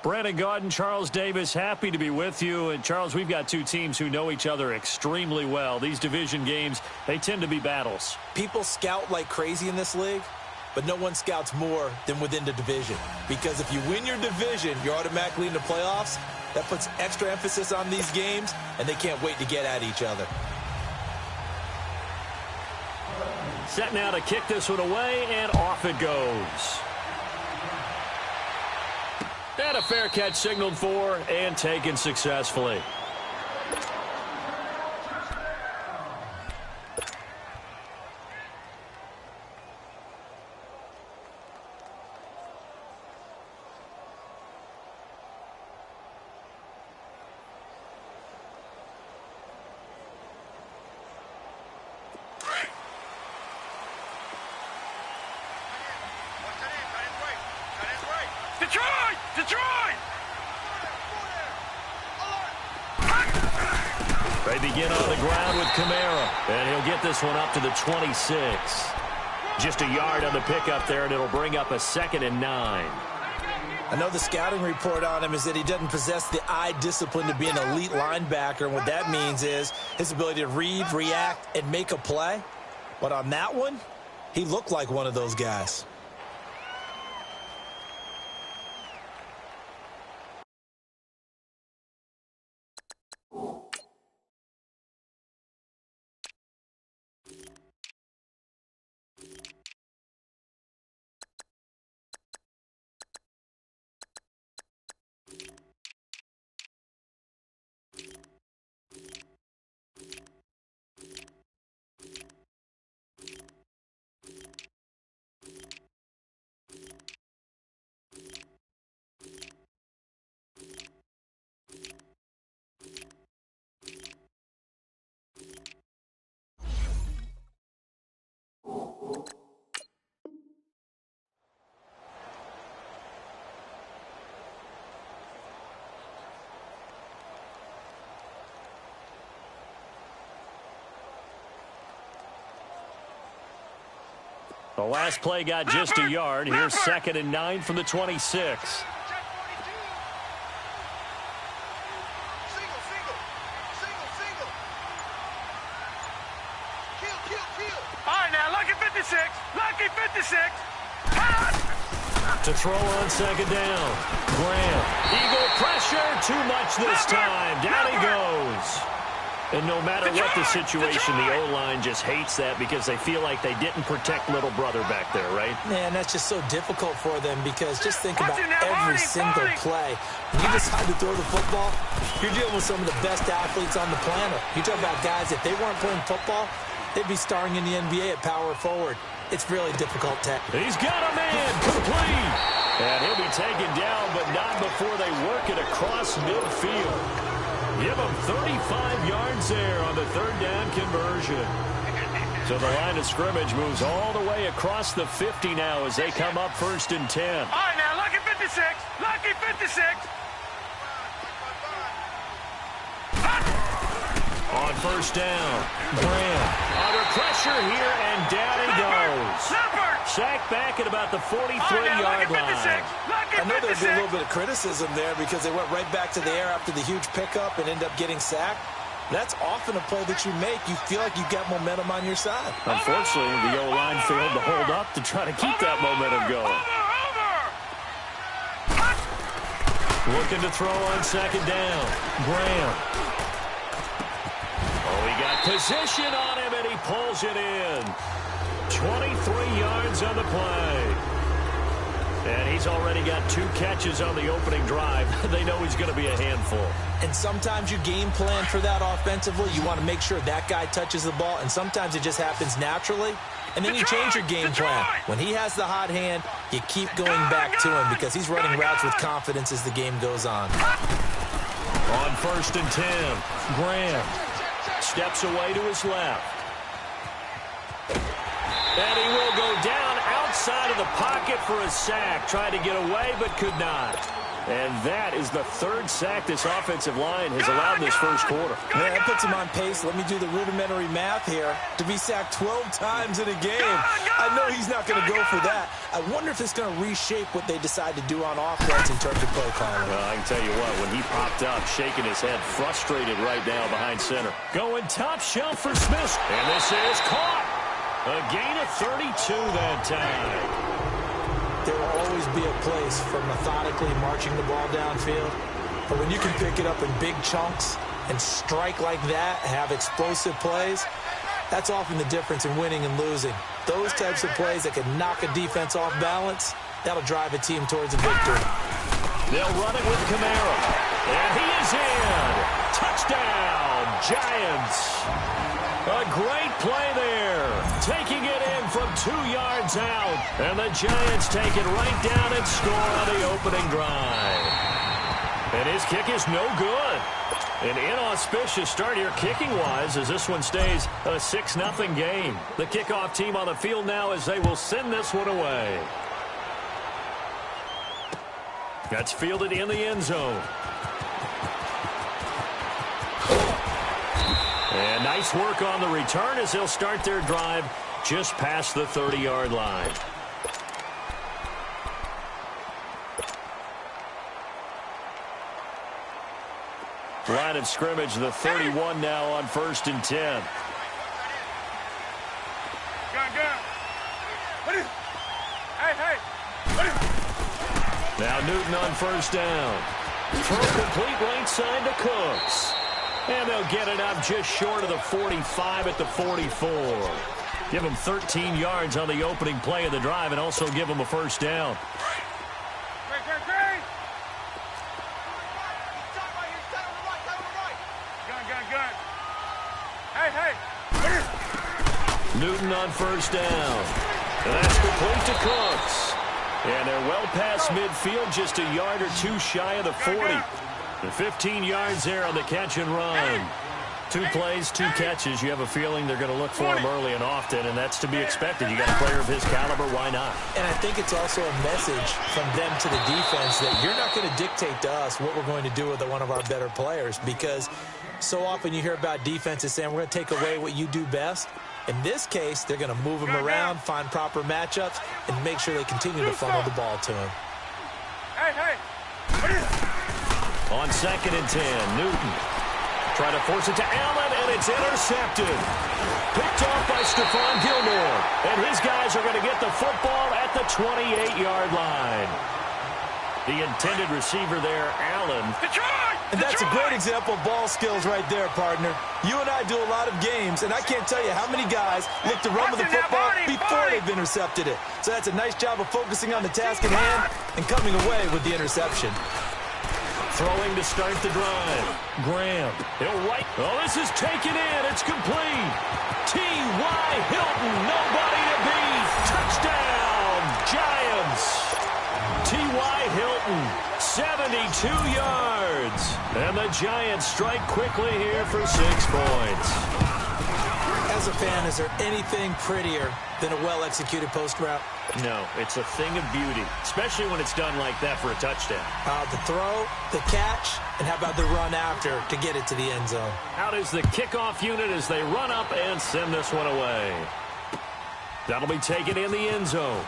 Brandon Gaudin, Charles Davis, happy to be with you. And, Charles, we've got 2 teams who know each other extremely well. These division games, they tend to be battles. People scout like crazy in this league, but no one scouts more than within the division. Because if you win your division, you're automatically in the playoffs. That puts extra emphasis on these games, and they can't wait to get at each other. Set now to kick this one away, and off it goes. And a fair catch signaled for and taken successfully. Detroit! Detroit! They begin on the ground with Kamara, and he'll get this one up to the 26. Just a yard on the pickup there, and it'll bring up a 2nd and 9. I know the scouting report on him is that he doesn't possess the eye discipline to be an elite linebacker, and what that means is his ability to read, react, and make a play. But on that one, he looked like one of those guys. The last play got just a yard. Here's 2nd and 9 from the 26. Lucky 56. To throw on 2nd down. Graham. Eagle pressure. Too much this time. Down he goes. And no matter what the situation, the O-line just hates that because they feel like they didn't protect little brother back there, right? Man, that's just so difficult for them because just think about every single play. When you decide to throw the football, you're dealing with some of the best athletes on the planet. You talk about guys, if they weren't playing football, they'd be starring in the NBA at power forward. It's really difficult to... He's got a man complete. And he'll be taken down, but not before they work it across midfield. Give him 35 yards there on the 3rd down conversion. So the line of scrimmage moves all the way across the 50 now as they come up 1st and 10. All right, now, lucky 56. Lucky 56. On 1st down, Graham under pressure here, and down he goes. Sacked back at about the 43-yard line. I know there'd be a little bit of criticism there because they went right back to the air after the huge pickup and end up getting sacked. That's often a play that you make. You feel like you've got momentum on your side. Unfortunately, the O-line failed to hold up to try to keep that momentum going. Looking to throw on 2nd down. Graham. Oh, he got position on him, and he pulls it in. 23 yards on the play. And he's already got 2 catches on the opening drive. They know he's going to be a handful. And sometimes you game plan for that offensively. You want to make sure that guy touches the ball, and sometimes it just happens naturally. And then you change your game plan. When he has the hot hand, you keep going back to him because he's running routes with confidence as the game goes on. On 1st and 10, Graham steps away to his left. And he will go down outside of the pocket for a sack. Tried to get away, but could not. And that is the 3rd sack this offensive line has allowed in this first quarter. Yeah, that puts him on pace. Let me do the rudimentary math here. To be sacked 12 times in a game, I know he's not going to go for that. I wonder if it's going to reshape what they decide to do on offense in terms of play calling. Well, I can tell you what, when he popped up, shaking his head, frustrated right now behind center. Going top shelf for Smith. And this is caught. A gain of 32 that time. There will always be a place for methodically marching the ball downfield. But when you can pick it up in big chunks and strike like that, have explosive plays, that's often the difference in winning and losing. Those types of plays that can knock a defense off balance, that'll drive a team towards a victory. They'll run it with Kamara. And he is in. Touchdown, Giants. A great play there. Taking it in from 2 yards out. And the Giants take it right down and score on the opening drive. And his kick is no good. An inauspicious start here kicking-wise as this one stays a 6-0 game. The kickoff team on the field now as they will send this one away. That's fielded in the end zone. And nice work on the return as they'll start their drive just past the 30-yard line. Line of scrimmage, the 31 now on 1st and 10. Now Newton on 1st down. Throw complete right side to Cooks. And they'll get it up just short of the 45 at the 44. Give them 13 yards on the opening play of the drive and also give them a 1st down. Newton on 1st down. And that's complete to Cooks. And they're well past midfield, just a yard or 2 shy of the 40. The 15 yards there on the catch and run. 2 plays, 2 catches. You have a feeling they're going to look for him early and often, and that's to be expected. You got a player of his caliber, why not? And I think it's also a message from them to the defense that you're not going to dictate to us what we're going to do with one of our better players, because so often you hear about defenses saying we're going to take away what you do best. In this case, they're going to move him around, find proper matchups, and make sure they continue to funnel the ball to him. Hey. On 2nd and 10, Newton. Trying to force it to Allen, and it's intercepted. Picked off by Stephon Gilmore. And his guys are going to get the football at the 28-yard line. The intended receiver there, Allen. And that's a great example of ball skills right there, partner. You and I do a lot of games, and I can't tell you how many guys look to run with the football before they've intercepted it. So that's a nice job of focusing on the task at hand and coming away with the interception. Throwing to start the drive. Graham. He'll right. Oh, this is taken in. It's complete. T.Y. Hilton. Nobody to beat. Touchdown. Giants. T.Y. Hilton. 72 yards. And the Giants strike quickly here for 6 points. As a fan, is there anything prettier than a well-executed post route? No, it's a thing of beauty, especially when it's done like that for a touchdown. The throw, the catch, and how about the run after to get it to the end zone? Out is the kickoff unit as they run up and send this one away. That'll be taken in the end zone.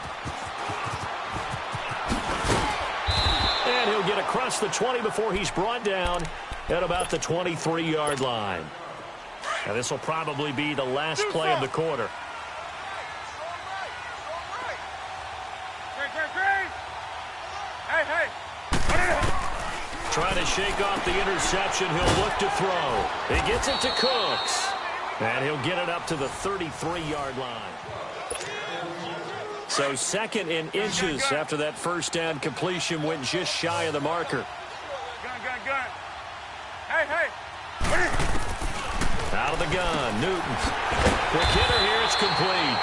And he'll get across the 20 before he's brought down at about the 23-yard line. Now this will probably be the last play of the quarter. Hey. Trying to shake off the interception. He'll look to throw. He gets it to Cooks. And he'll get it up to the 33-yard line. So 2nd in inches after that first down completion went just shy of the marker. Gun. Hey. Out of the gun, Newton. Quick hitter here, it's complete.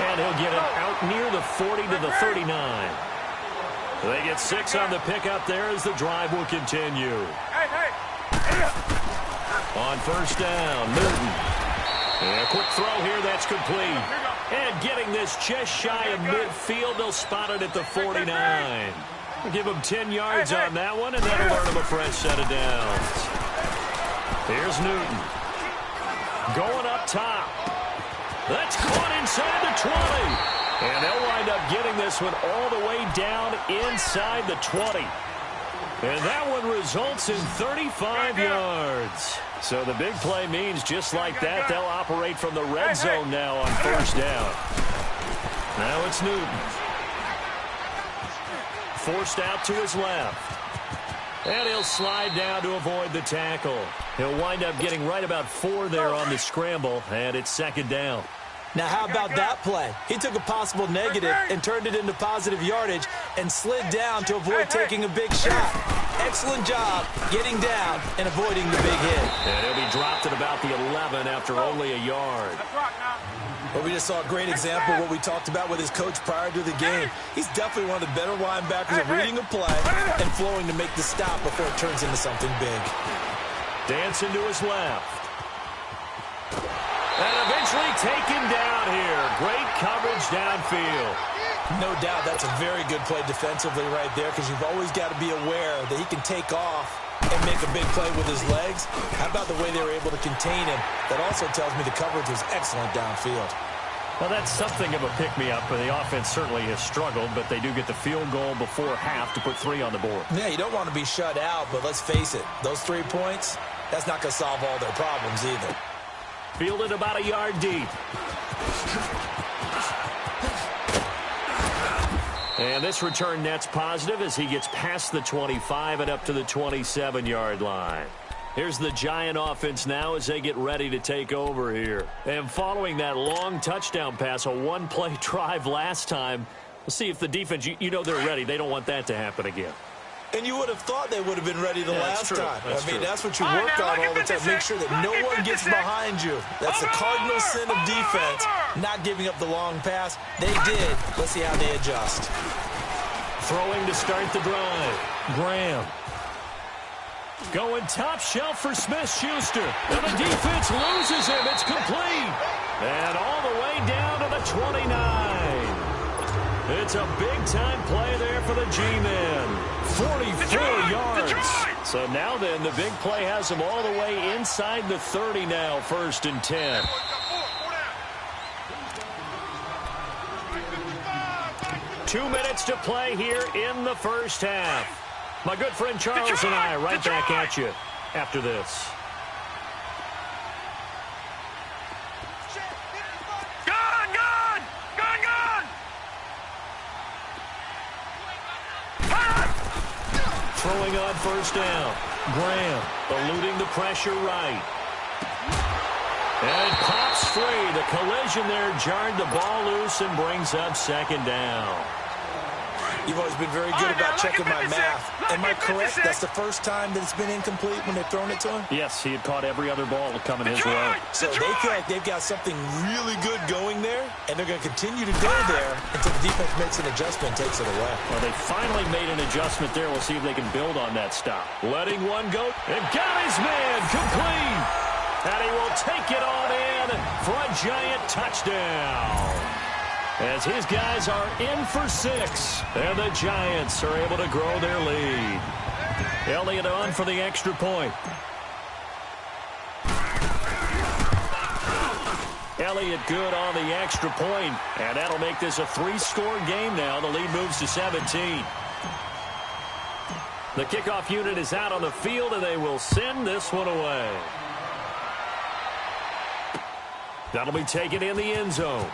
And he'll get it out near the 40 to the 39. They get 6 on the pickup there as the drive will continue. Hey. On first down, Newton. And a quick throw here, that's complete. And getting this just shy of midfield, they'll spot it at the 49. We'll give him 10 yards on that one, and that'll earn him a fresh set of downs. Here's Newton. Going up top. That's caught inside the 20. And they'll wind up getting this one all the way down inside the 20. And that one results in 35 yards. So the big play means just like that, they'll operate from the red zone now on first down. Now it's Newton. Forced out to his left. And he'll slide down to avoid the tackle. He'll wind up getting right about 4 there on the scramble, and it's 2nd down. Now, how about that play? He took a possible negative and turned it into positive yardage and slid down to avoid taking a big shot. Excellent job getting down and avoiding the big hit. And he'll be dropped at about the 11 after only a yard. Well, we just saw a great example of what we talked about with his coach prior to the game. He's definitely one of the better linebackers at reading a play and flowing to make the stop before it turns into something big. Dancing to his left. And eventually taken down here. Great coverage downfield. No doubt that's a very good play defensively right there because you've always got to be aware that he can take off and make a big play with his legs. How about the way they were able to contain him? That also tells me the coverage was excellent downfield. Well, that's something of a pick-me-up. The offense certainly has struggled, but they do get the field goal before half to put 3 on the board. Yeah, you don't want to be shut out, but let's face it. Those 3 points, that's not going to solve all their problems either. Fielded about a yard deep. And this return net's positive as he gets past the 25 and up to the 27-yard line. Here's the Giant offense now as they get ready to take over here. And following that long touchdown pass, a one-play drive last time, we'll see if the defense, you know they're ready. They don't want that to happen again. And you would have thought they would have been ready the last time. That's true. That's what you work on all the time. Make sure that no one gets behind you. That's the cardinal sin of defense, not giving up the long pass. They did. Let's see how they adjust. Throwing to start the drive. Graham. Going top shelf for Smith-Schuster. And the defense loses him. It's complete. And all the way down to the 29. It's a big-time play there for the G-men. 44 yards. So now then, the big play has him all the way inside the 30 now, 1st and 10. 2 minutes to play here in the first half. My good friend Charles and I right back at you after this. Gone, gone! Gone, gone! Throwing on first down. Graham eluding the pressure right. And it pops free. The collision there jarred the ball loose and brings up second down. You've always been very good about checking my math. Am I correct? That's the first time that it's been incomplete when they've thrown it to him? Yes, he had caught every other ball coming his way. So they feel like they've got something really good going there, and they're going to continue to go there until the defense makes an adjustment and takes it away. Well, they finally made an adjustment there. We'll see if they can build on that stop. Letting one go and got his man complete. And he will take it on in for a giant touchdown. As his guys are in for 6. And the Giants are able to grow their lead. Elliott on for the extra point. Elliott good on the extra point. And that'll make this a 3-score game now. The lead moves to 17. The kickoff unit is out on the field, and they will send this one away. That'll be taken in the end zone.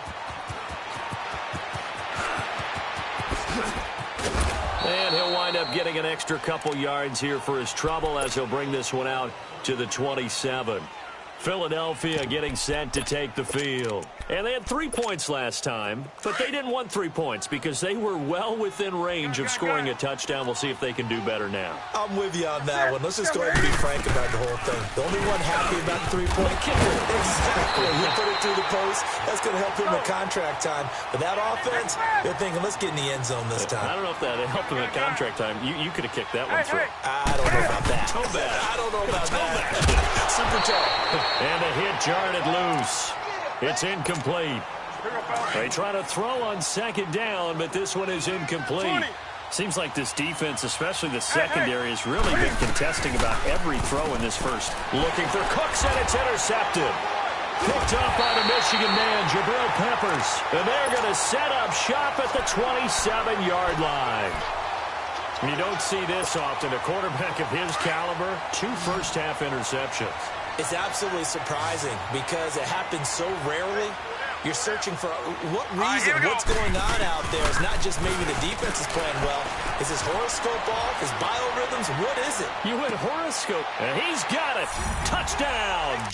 And he'll wind up getting an extra couple yards here for his trouble as he'll bring this one out to the 27. Philadelphia getting set to take the field. And they had 3 points last time, but they didn't want 3 points because they were well within range of scoring a touchdown. We'll see if they can do better now. I'm with you on that one. Let's just go ahead and be frank about the whole thing. The only one happy about the 3-point kicker. Exactly. He put it through the post. That's going to help him in contract time. But that offense, they're thinking, let's get in the end zone this time. I don't know if that helped him in contract time. You could have kicked that one through. I don't know about that. Toe bag. I don't know about that. Super toe. And the hit jarred it loose. It's incomplete. They try to throw on second down, but this one is incomplete. Seems like this defense, especially the secondary, has really been contesting about every throw in this first. Looking for Cooks, and it's intercepted. Picked up by the Michigan man, Jabril Peppers. And they're going to set up shop at the 27-yard line. You don't see this often. A quarterback of his caliber, 2 first-half interceptions. It's absolutely surprising because it happens so rarely. You're searching for what reason, what's going on out there. It's not just maybe the defense is playing well. Is his horoscope off? His biorhythms? What is it? You went horoscope, and he's got it. Touchdown.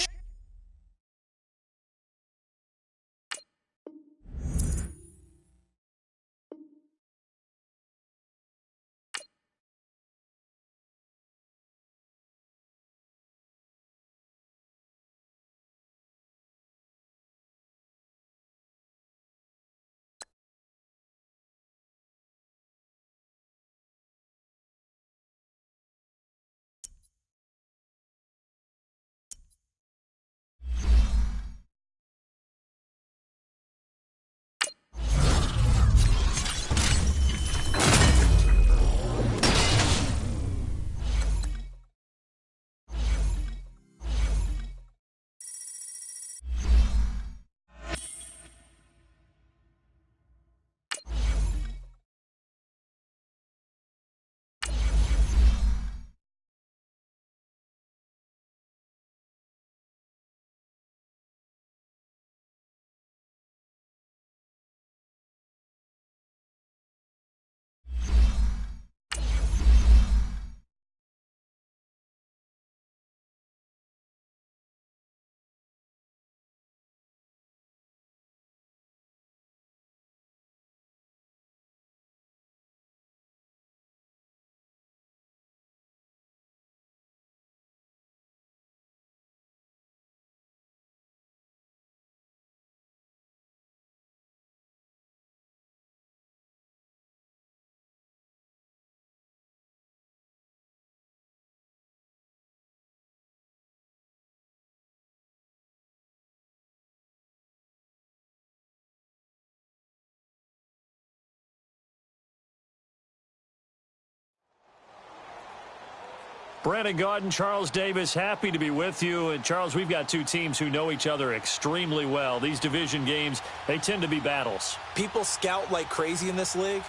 Brandon Gaudin, Charles Davis, happy to be with you. And, Charles, we've got two teams who know each other extremely well. These division games, they tend to be battles. People scout like crazy in this league,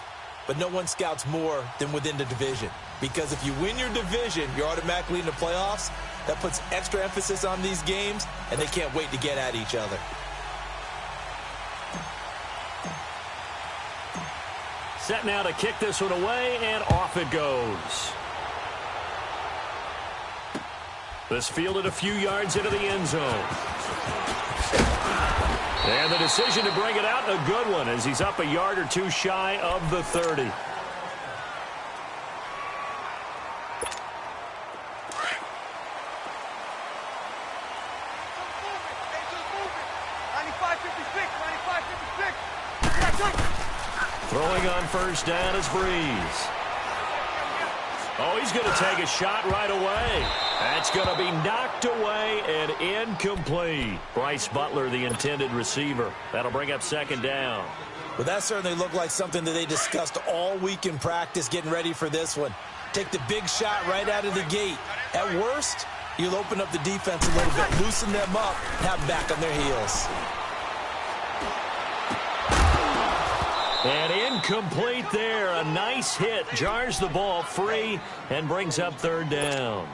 but no one scouts more than within the division. Because if you win your division, you're automatically in the playoffs. That puts extra emphasis on these games, and they can't wait to get at each other. Set now to kick this one away, and off it goes. This fielded a few yards into the end zone. And the decision to bring it out, a good one, as he's up a yard or two shy of the 30. Throwing on first down is Breeze. Oh, he's going to take a shot right away. That's going to be knocked away and incomplete. Bryce Butler, the intended receiver. That'll bring up second down. Well, that certainly looked like something that they discussed all week in practice, getting ready for this one. Take the big shot right out of the gate. At worst, you'll open up the defense a little bit, loosen them up, and have them back on their heels. And incomplete there. A nice hit. Jars the ball free and brings up third down.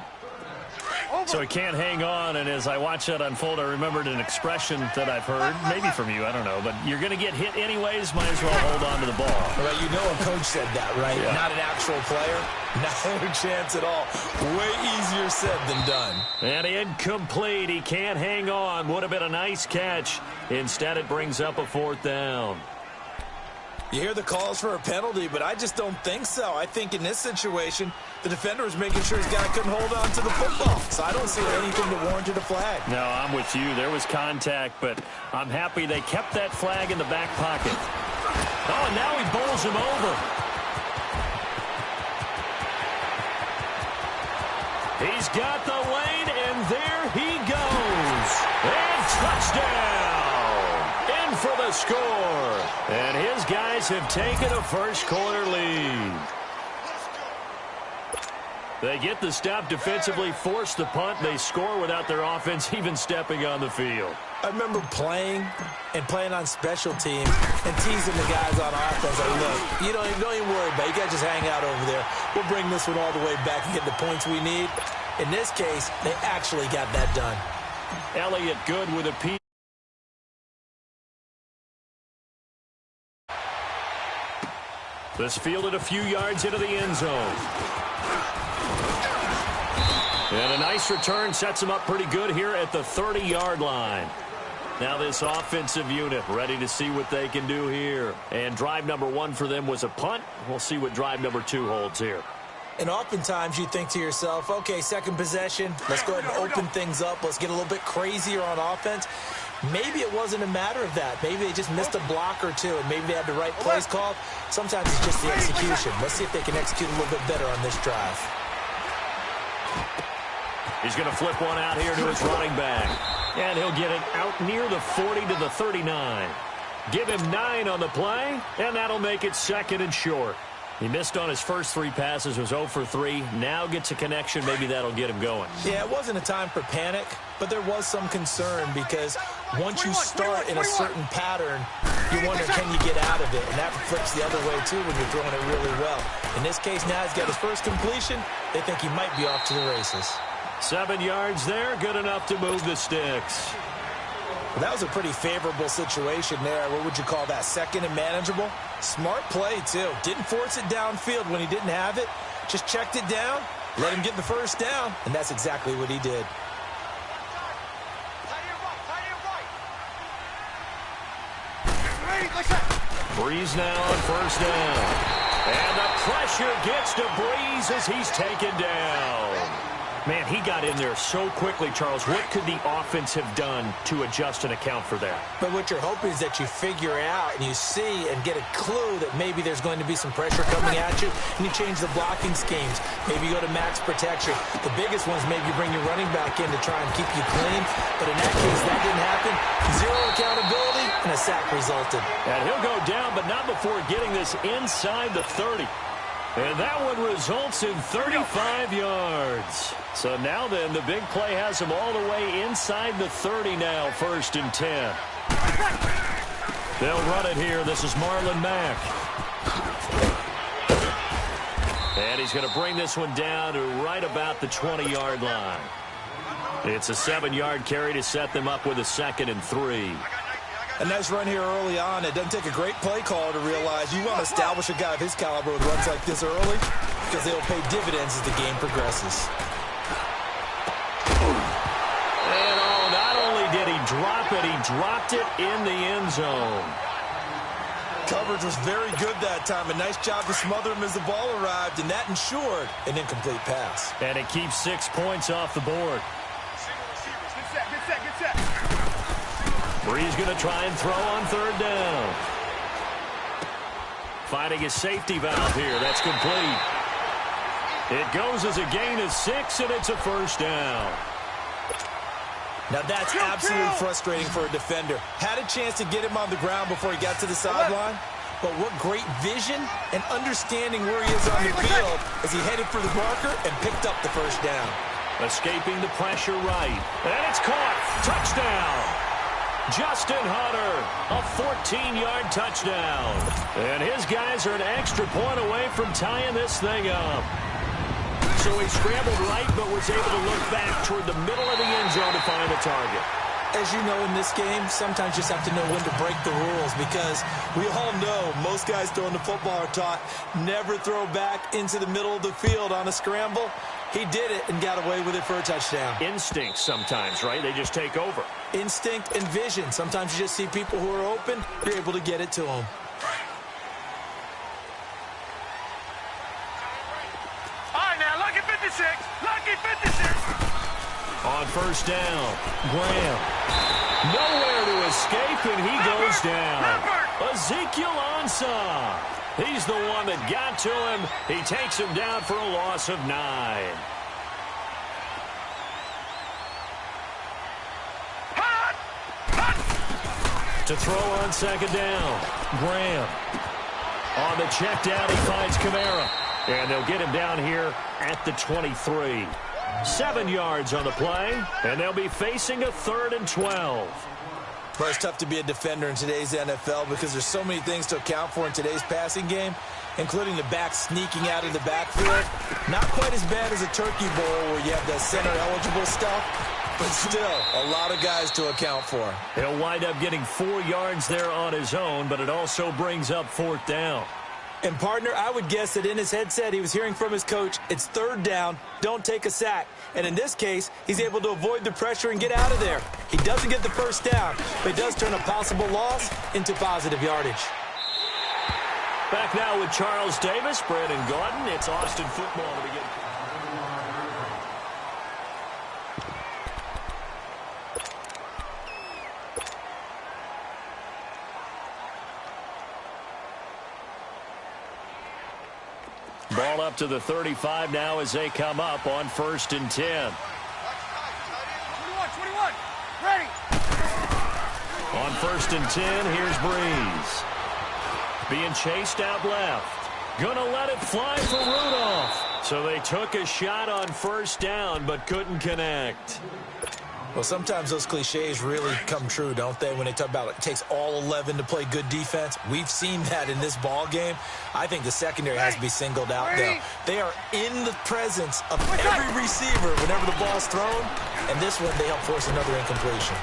So he can't hang on, and as I watch that unfold, I remembered an expression that I've heard, maybe from you, I don't know, but you're going to get hit anyways, might as well hold on to the ball. All right, you know a coach said that, right? Yeah. Not an actual player. Not a chance at all. Way easier said than done. And incomplete. He can't hang on. Would have been a nice catch. Instead, it brings up a fourth down. You hear the calls for a penalty, but I just don't think so. I think in this situation, the defender was making sure his guy couldn't hold on to the football. So I don't see anything that warranted a flag. No, I'm with you. There was contact, but I'm happy they kept that flag in the back pocket. Oh, and now he bowls him over. He's got the lane, and there he goes. And touchdown! In for the score. And his guys have taken a first-quarter lead. They get the stop defensively, force the punt. They score without their offense even stepping on the field. I remember playing on special teams and teasing the guys on offense. Like, look, you don't even worry about it. You guys just hang out over there. We'll bring this one all the way back and get the points we need. In this case, they actually got that done. Elliott good with a piece. This fielded a few yards into the end zone. And a nice return sets them up pretty good here at the 30-yard line. Now this offensive unit ready to see what they can do here. And drive number one for them was a punt. We'll see what drive number two holds here. And oftentimes you think to yourself, okay, second possession, let's go ahead and open things up. Let's get a little bit crazier on offense. Maybe it wasn't a matter of that. Maybe they just missed a block or two, and maybe they had the right plays called. Sometimes it's just the execution. Let's see if they can execute a little bit better on this drive. He's going to flip one out here to his running back. And he'll get it out near the 40 to the 39. Give him 9 on the play, and that'll make it second and short. He missed on his first 3 passes, was 0 for 3. Now gets a connection. Maybe that'll get him going. Yeah, it wasn't a time for panic, but there was some concern because once you start in a certain pattern, you wonder, can you get out of it? And that flips the other way, too, when you're throwing it really well. In this case, now he's got his first completion. They think he might be off to the races. 7 yards there, good enough to move the sticks. Well, that was a pretty favorable situation there. What would you call that? Second and manageable? Smart play, too. Didn't force it downfield when he didn't have it. Just checked it down, let him get the first down, and that's exactly what he did. Breeze now on first down. And the pressure gets to Breeze as he's taken down. Man, he got in there so quickly, Charles. What could the offense have done to adjust and account for that? But what you're hoping is that you figure out and you see and get a clue that maybe there's going to be some pressure coming at you, and you change the blocking schemes. Maybe you go to max protection. The biggest one's maybe you bring your running back in to try and keep you clean. But in that case, that didn't happen. 0 accountability, and a sack resulted. And he'll go down, but not before getting this inside the 30. And that one results in 35 yards. So now then, the big play has them all the way inside the 30 now, 1st and 10. They'll run it here. This is Marlon Mack. And he's going to bring this one down to right about the 20-yard line. It's a 7-yard carry to set them up with a 2nd and 3. A nice run here early on. It doesn't take a great play caller to realize you want to establish a guy of his caliber with runs like this early because they will pay dividends as the game progresses. And not only did he drop it, he dropped it in the end zone. Coverage was very good that time. A nice job to smother him as the ball arrived, and that ensured an incomplete pass. And it keeps 6 points off the board. Get set. Bree's going to try and throw on 3rd down. Finding a safety valve here. That's complete. It goes as a gain of 6, and it's a 1st down. Now that's absolutely frustrating for a defender. Had a chance to get him on the ground before he got to the sideline, but what great vision and understanding where he is on the field as he headed for the marker and picked up the 1st down. Escaping the pressure right. And it's caught. Touchdown. Justin Hunter, a 14-yard touchdown. And his guys are an extra point away from tying this thing up. So he scrambled right, but was able to look back toward the middle of the end zone to find a target. As you know, in this game, sometimes you just have to know when to break the rules because we all know most guys throwing the football are taught never throw back into the middle of the field on a scramble. He did it and got away with it for a touchdown. Instinct sometimes, right? They just take over. Instinct and vision. Sometimes you just see people who are open, you're able to get it to them. All right, now, lucky 56. Lucky 56. On 1st down, Graham. Nowhere to escape, and he goes down. Ezekiel Ansah. He's the one that got to him. He takes him down for a loss of 9. To throw on 2nd down, Graham. On the check down, he finds Kamara. And they'll get him down here at the 23. 7 yards on the play, and they'll be facing a 3rd and 12. Well, it's tough to be a defender in today's NFL because there's so many things to account for in today's passing game, including the back sneaking out of the backfield. Not quite as bad as a turkey bowl where you have the center-eligible stuff, but still a lot of guys to account for. He'll wind up getting 4 yards there on his own, but it also brings up 4th down. And, partner, I would guess that in his headset he was hearing from his coach, it's 3rd down, don't take a sack. And in this case, he's able to avoid the pressure and get out of there. He doesn't get the 1st down, but he does turn a possible loss into positive yardage. Back now with Charles Davis, Brandon Gordon. It's Austin football to begin. Ball up to the 35 now as they come up on 1st and 10. 21. Ready. On 1st and 10, here's Breeze. Being chased out left. Gonna let it fly for Rudolph. So they took a shot on 1st down, but couldn't connect. Well, sometimes those cliches really come true, don't they? When they talk about it takes all 11 to play good defense. We've seen that in this ball game. I think the secondary has to be singled out, though. They are in the presence of every receiver whenever the ball's thrown. And this one, they help force another incompletion.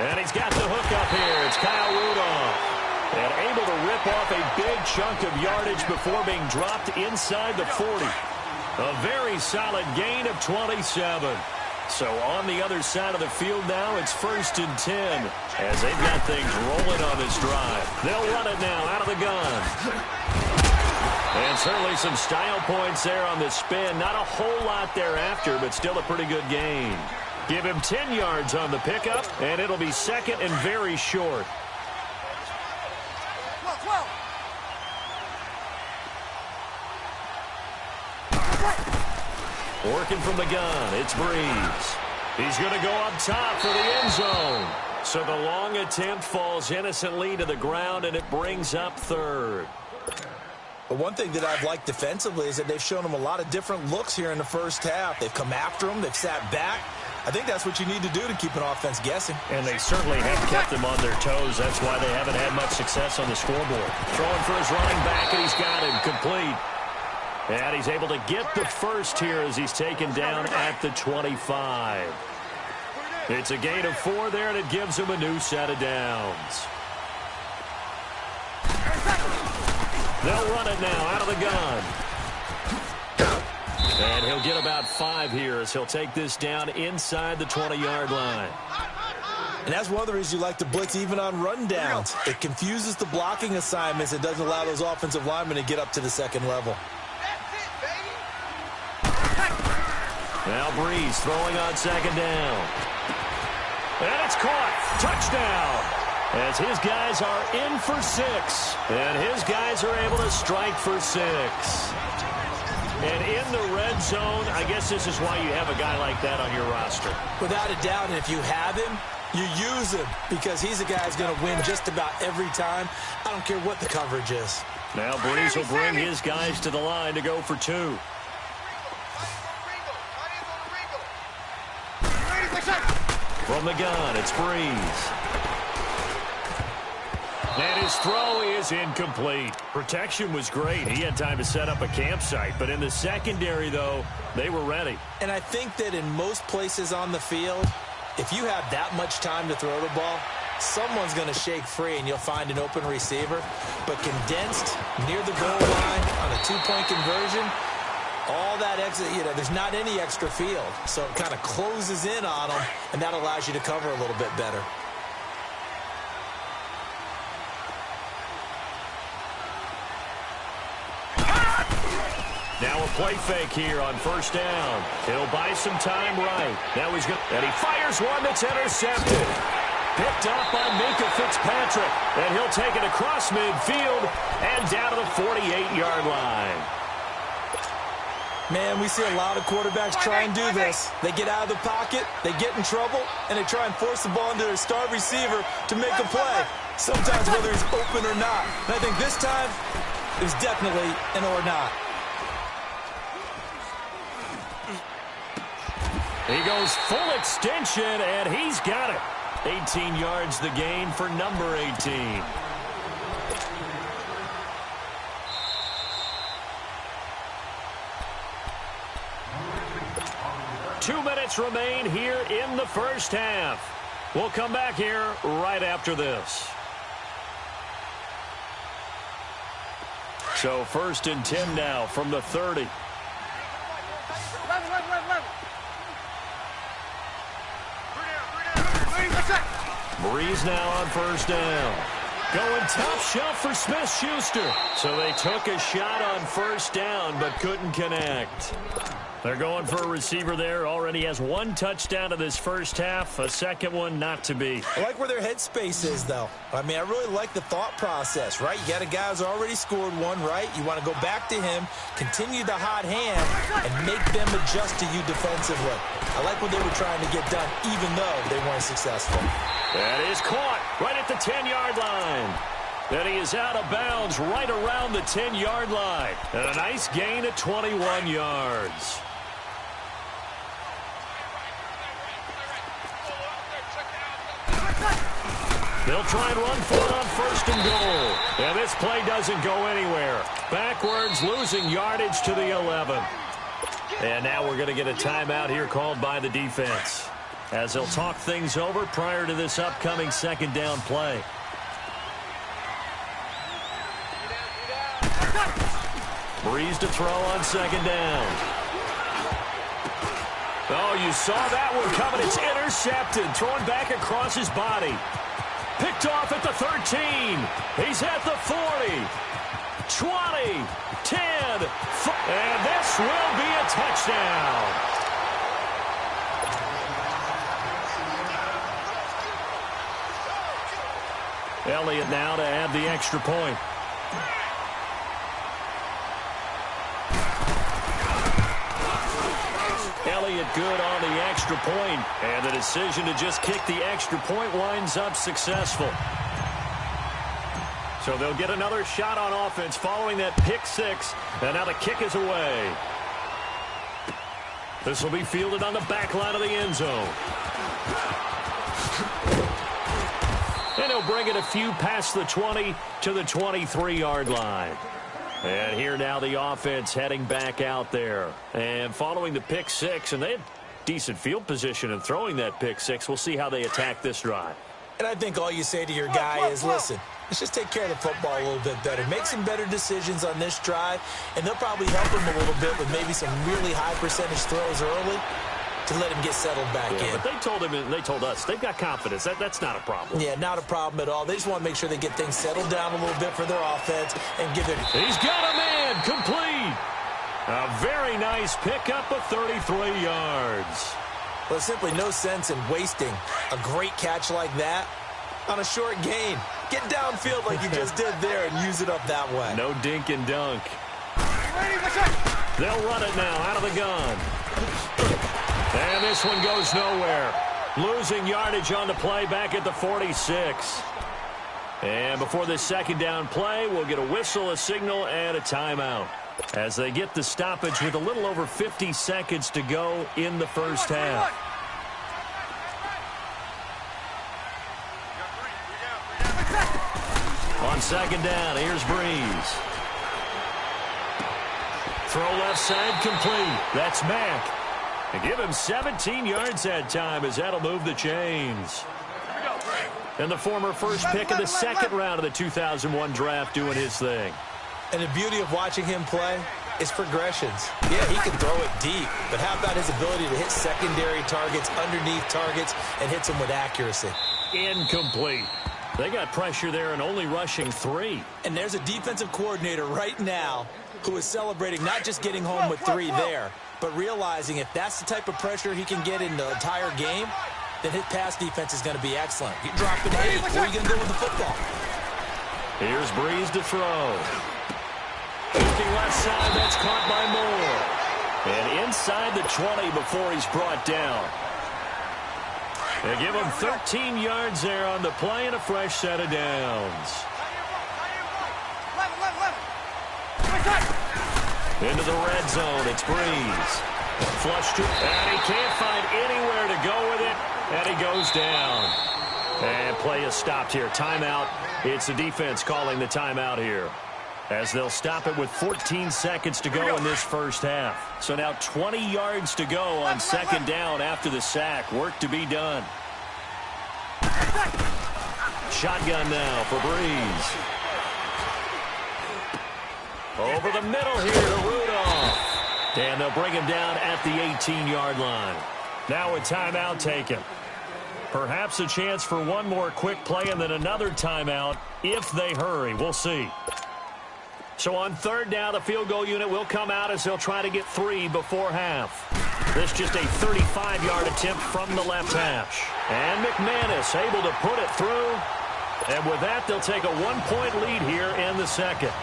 And he's got the hook up here. It's Kyle Rudolph. And able to rip off a big chunk of yardage before being dropped inside the 40. A very solid gain of 27. So on the other side of the field now, it's 1st and 10 as they've got things rolling on this drive. They'll run it now out of the gun. And certainly some style points there on the spin. Not a whole lot thereafter, but still a pretty good gain. Give him 10 yards on the pickup, and it'll be 2nd and very short. 12. Working from the gun, it's Breeze. He's going to go up top for the end zone. So the long attempt falls innocently to the ground, and it brings up third. But one thing that I've liked defensively is that they've shown them a lot of different looks here in the first half. They've come after them. They've sat back. I think that's what you need to do to keep an offense guessing. And they certainly have kept them on their toes. That's why they haven't had much success on the scoreboard. Throwing for his running back, and he's got him complete. And he's able to get the first here as he's taken down at the 25. It's a gain of 4 there, and it gives him a new set of downs. They'll run it now out of the gun. And he'll get about 5 here as he'll take this down inside the 20-yard line. And that's one of the reasons you like to blitz even on run downs. It confuses the blocking assignments. It doesn't allow those offensive linemen to get up to the second level. Now Breeze throwing on second down. And it's caught. Touchdown. As his guys are in for 6. And his guys are able to strike for 6. And in the red zone, I guess this is why you have a guy like that on your roster. Without a doubt, and if you have him, you use him because he's a guy who's going to win just about every time. I don't care what the coverage is. Now Breeze will bring his guys to the line to go for 2. From the gun, it's Breeze. And his throw is incomplete. Protection was great. He had time to set up a campsite. But in the secondary, though, they were ready. And I think that in most places on the field, if you have that much time to throw the ball, someone's going to shake free and you'll find an open receiver. But condensed near the goal line on a 2-point conversion, all that extra, there's not any extra field. So it kind of closes in on them, and that allows you to cover a little bit better. Now a play fake here on first down. He'll buy some time right. Now he's good. And he fires one that's intercepted. Picked up by Minka Fitzpatrick. And he'll take it across midfield and down to the 48-yard line. Man, we see a lot of quarterbacks try and do this. They get out of the pocket, they get in trouble, and they try and force the ball into their star receiver to make a play. Sometimes whether he's open or not. And I think this time, it was definitely an or not. He goes full extension, and he's got it. 18 yards the gain for number 18. Two minutes remain here in the first half. We'll come back here right after this. So 1st and 10 now from the 30. Breeze now on first down. Going top shelf for Smith-Schuster. So they took a shot on first down but couldn't connect. They're going for a receiver there. Already has 1 touchdown in this first half. A second one not to be. I like where their headspace is, though. I mean, I really like the thought process, right? You got a guy who's already scored 1, right? You want to go back to him, continue the hot hand, and make them adjust to you defensively. I like what they were trying to get done, even though they weren't successful. That is caught right at the 10-yard line. And he is out of bounds right around the 10-yard line. And a nice gain at 21 yards. They'll try and run for it on 1st and goal. And this play doesn't go anywhere. Backwards, losing yardage to the 11. And now we're going to get a timeout here called by the defense, as they'll talk things over prior to this upcoming second down play. Breeze to throw on second down. Oh, you saw that one coming. It's intercepted. Thrown back across his body. Picked off at the 13. He's at the 40. 20. 10. And this will be a touchdown. Elliott now to add the extra point. lay it good on the extra point. And the decision to just kick the extra point winds up successful. So they'll get another shot on offense following that pick six. And now the kick is away. This will be fielded on the back line of the end zone. And he'll bring it a few past the 20 to the 23-yard line. And here now the offense heading back out there. And following the pick six, and they had decent field position in throwing that pick six. We'll see how they attack this drive. And I think all you say to your guy is, listen, let's just take care of the football a little bit better. Make some better decisions on this drive, and they'll probably help him a little bit with maybe some really high percentage throws early to let him get settled back in. But they told him, and they told us, they've got confidence. That's not a problem. Yeah, not a problem at all. They just want to make sure they get things settled down a little bit for their offense and give it. He's got a man complete. A very nice pickup of 33 yards. Well, simply no sense in wasting a great catch like that on a short gain. Get downfield like you just did there and use it up that way. No dink and dunk. They'll run it now out of the gun. And this one goes nowhere. Losing yardage on the play back at the 46. And before this second down play, we'll get a whistle, a signal, and a timeout as they get the stoppage with a little over 50 seconds to go in the first half. On second down, here's Breeze. Throw left side complete. That's Mack. And give him 17 yards that time as that'll move the chains. And the former first pick of the second round of the 2001 draft doing his thing. And the beauty of watching him play is progressions. Yeah, he can throw it deep, but how about his ability to hit secondary targets, underneath targets, and hits them with accuracy? Incomplete. They got pressure there and only rushing 3. And there's a defensive coordinator right now who is celebrating not just getting home with 3 there, but realizing if that's the type of pressure he can get in the entire game, then his pass defense is going to be excellent. You're dropping 8. Where are you going to go with the football? Here's Breeze to throw. Looking left side, that's caught by Moore. And inside the 20 before he's brought down. They give him 13 yards there on the play and a fresh set of downs. Into the red zone, it's Breeze. Flush to, and he can't find anywhere to go with it, and he goes down. And play is stopped here. Timeout. It's the defense calling the timeout here, as they'll stop it with 14 seconds to go in this first half. So now 20 yards to go on second down after the sack. Work to be done. Shotgun now for Breeze. Over the middle here to Rudolph. And they'll bring him down at the 18-yard line. Now a timeout taken. Perhaps a chance for one more quick play and then another timeout if they hurry. We'll see. So on third down, the field goal unit will come out as they'll try to get 3 before half. This just a 35-yard attempt from the left hash. And McManus able to put it through. And with that, they'll take a 1-point lead here in the second.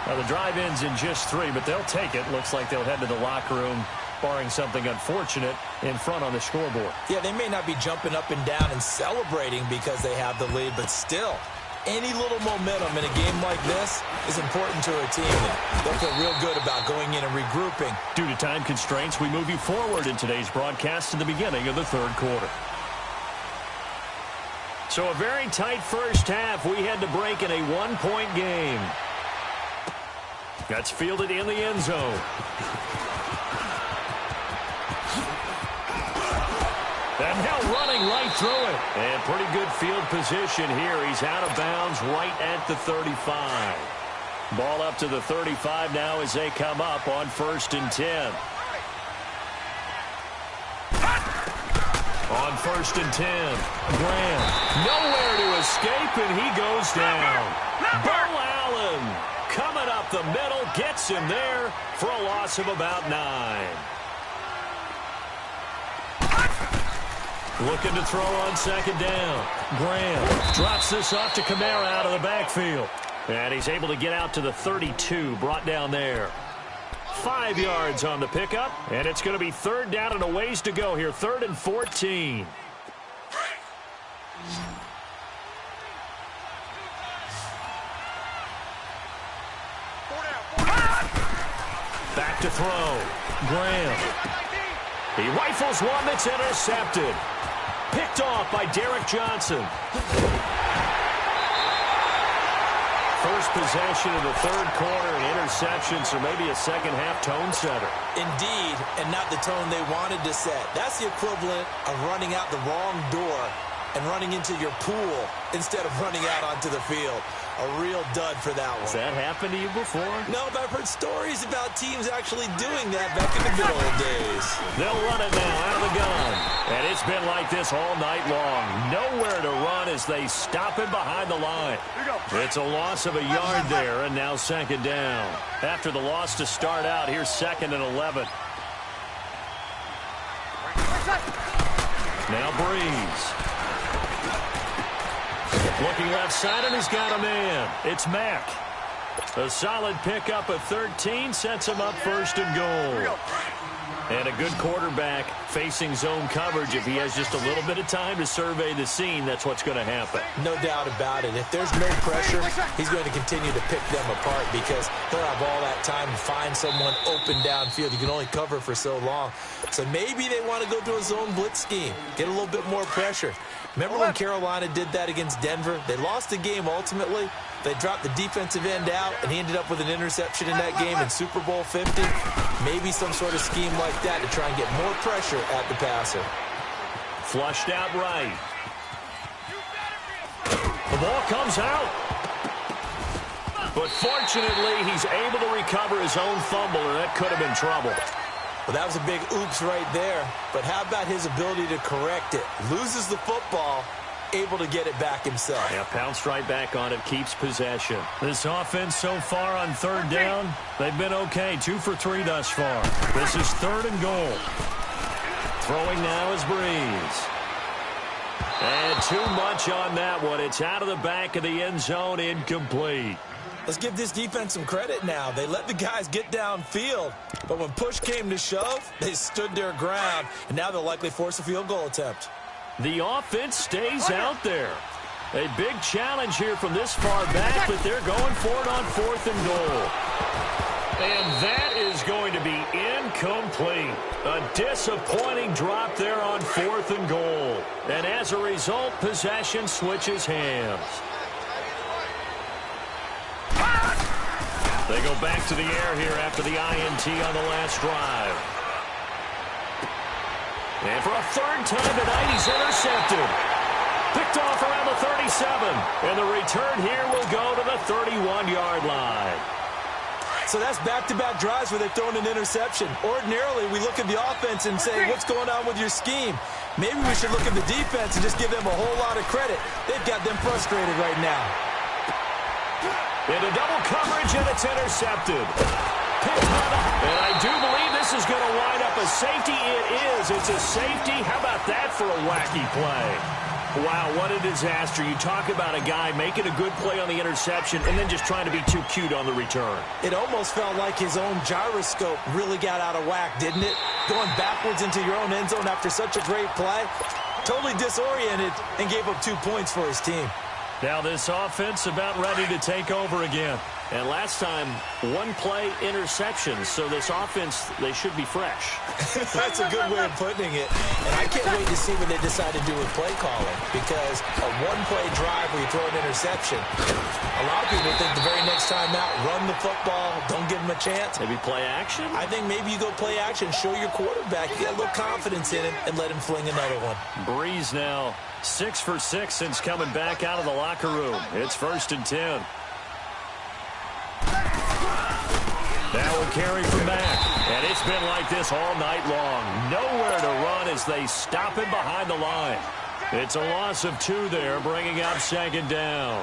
Now, the drive ends in just 3, but they'll take it. Looks like they'll head to the locker room, barring something unfortunate, in front on the scoreboard. Yeah, they may not be jumping up and down and celebrating because they have the lead, but still, any little momentum in a game like this is important to a team. They'll feel real good about going in and regrouping. Due to time constraints, we move you forward in today's broadcast to the beginning of the third quarter. So a very tight first half. We had to break in a 1-point game. That's fielded in the end zone. And now running right through it. And pretty good field position here. He's out of bounds right at the 35. Ball up to the 35 now as they come up on 1st and 10. On 1st and 10, Graham nowhere to escape, and he goes down. Bo Allen coming up the middle, gets him there for a loss of about 9. Looking to throw on second down. Graham drops this off to Kamara out of the backfield. And he's able to get out to the 32, brought down there. 5 yards on the pickup, and it's going to be third down and a ways to go here. 3rd and 14. Back to throw. Graham. He rifles one that's intercepted. Picked off by Derek Johnson. First possession of the 3rd quarter, and interceptions, or maybe a second-half tone setter. Indeed, and not the tone they wanted to set. That's the equivalent of running out the wrong door and running into your pool instead of running out onto the field. A real dud for that one. Has that happened to you before? No, but I've heard stories about teams actually doing that back in the good old days. They'll run it now out of the gun. And it's been like this all night long. Nowhere to run as they stop him behind the line. It's a loss of a yard there, and now 2nd down. After the loss to start out, here's 2nd and 11. Now Breeze. Looking left side, and he's got a man. It's Mack. A solid pickup of 13 sets him up 1st and goal. And a good quarterback facing zone coverage. If he has just a little bit of time to survey the scene, that's what's going to happen. No doubt about it. If there's no pressure, he's going to continue to pick them apart because he'll have all that time to find someone open downfield. You can only cover for so long. So maybe they want to go to a zone blitz scheme, get a little bit more pressure. Remember when Carolina did that against Denver? They lost the game ultimately. They dropped the defensive end out, and he ended up with an interception in that game in Super Bowl 50. Maybe some sort of scheme like that to try and get more pressure at the passer. Flushed out right. The ball comes out. But fortunately, he's able to recover his own fumble, or that could have been trouble. Well, that was a big oops right there. But how about his ability to correct it? Loses the football, able to get it back himself. Yeah, pounced right back on it, keeps possession. This offense so far on 3rd down, they've been okay. 2 for 3 thus far. This is 3rd and goal. Throwing now is Breeze. And too much on that one. It's out of the back of the end zone, incomplete. Let's give this defense some credit now. They let the guys get downfield, but when push came to shove, they stood their ground, and now they'll likely force a field goal attempt. The offense stays out there. A big challenge here from this far back, but they're going for it on 4th and goal. And that is going to be incomplete. A disappointing drop there on 4th and goal. And as a result, possession switches hands. They go back to the air here after the INT on the last drive. And for a 3rd time tonight, he's intercepted. Picked off around the 37. And the return here will go to the 31-yard line. So that's back-to-back drives where they've thrown an interception. Ordinarily, we look at the offense and say, what's going on with your scheme? Maybe we should look at the defense and just give them a whole lot of credit. They've got them frustrated right now. Into double coverage, and it's intercepted. Picked up. And I do believe this is going to wind up a safety. It is. It's a safety. How about that for a wacky play? Wow, what a disaster. You talk about a guy making a good play on the interception and then just trying to be too cute on the return. It almost felt like his own gyroscope really got out of whack, didn't it? Going backwards into your own end zone after such a great play. Totally disoriented and gave up 2 points for his team. Now this offense about ready to take over again. And last time, 1-play interceptions. So this offense, they should be fresh. That's a good way of putting it. And I can't wait to see what they decide to do with play calling. Because a 1-play drive where you throw an interception, a lot of people think the very next time out, run the football, don't give them a chance. Maybe play action? I think maybe you go play action, show your quarterback, you get a little confidence in him, and let him fling another one. Breeze now 6 for 6 since coming back out of the locker room. It's 1st and 10. Now will carry from back. And it's been like this all night long. Nowhere to run as they stop him behind the line. It's a loss of 2 there, bringing up 2nd down.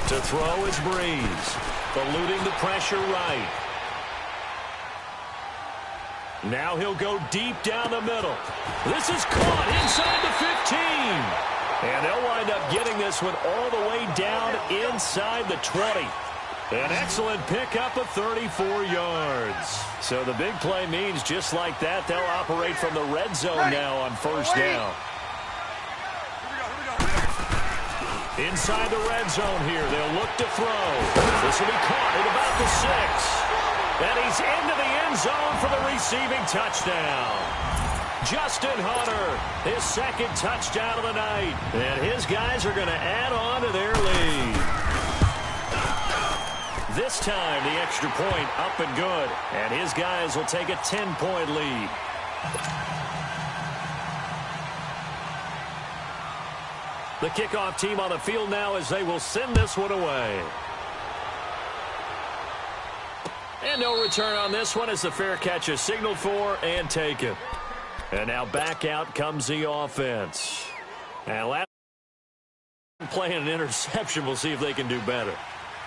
To throw is Breeze. Eluding the pressure right. Now he'll go deep down the middle. This is caught inside the 15. And they'll wind up getting this one all the way down inside the 20. An excellent pickup of 34 yards. So the big play means just like that, they'll operate from the red zone now on first down. Inside the red zone here, they'll look to throw. This will be caught at about the 6. And he's into the end zone for the receiving touchdown. Justin Hunter, his second touchdown of the night. And his guys are going to add on to their lead. This time, the extra point up and good. And his guys will take a 10-point lead. The kickoff team on the field now as they will send this one away. And no return on this one as the fair catch is signaled for and taken. And now back out comes the offense. And last playing an interception, we'll see if they can do better.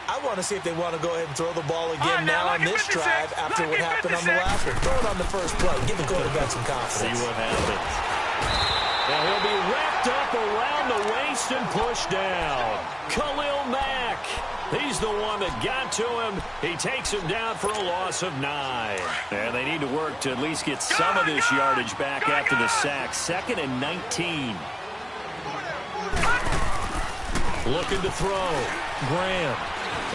I want to see if they want to go ahead and throw the ball again now on this drive after what happened on the last one. Throw it on the first play. Give the quarterback some confidence. See what happens. Now he'll be wrapped up around the waist and pushed down. Khalil Mack. He's the one that got to him. He takes him down for a loss of 9. And they need to work to at least get some of this yardage back after the sack. 2nd and 19. Looking to throw. Graham.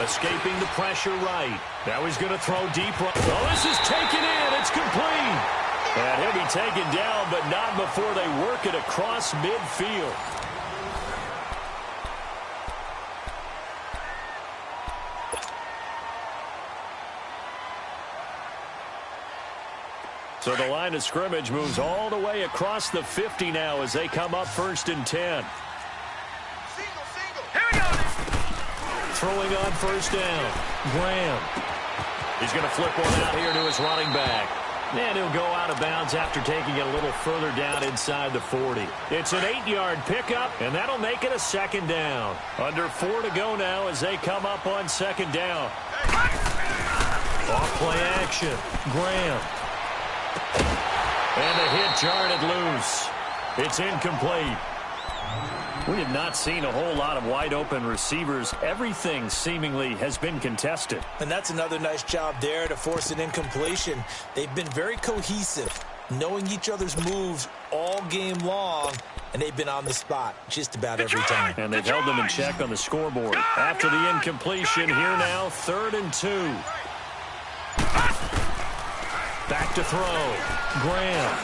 Escaping the pressure right. Now he's going to throw deep right. Oh, this is taken in. It's complete. And he'll be taken down, but not before they work it across midfield. So the line of scrimmage moves all the way across the 50 now as they come up 1st and 10. Throwing on first down. Graham. He's going to flip one out here to his running back. And he'll go out of bounds after taking it a little further down inside the 40. It's an 8-yard pickup, and that'll make it a 2nd down. Under 4 to go now as they come up on 2nd down. Off play action. Graham. And the hit jarred loose. It's incomplete. We have not seen a whole lot of wide-open receivers. Everything seemingly has been contested. And that's another nice job there to force an incompletion. They've been very cohesive, knowing each other's moves all game long, and they've been on the spot just about every time. And they've held them in check on the scoreboard. After the incompletion, here now, 3rd and 2. Back to throw. Graham.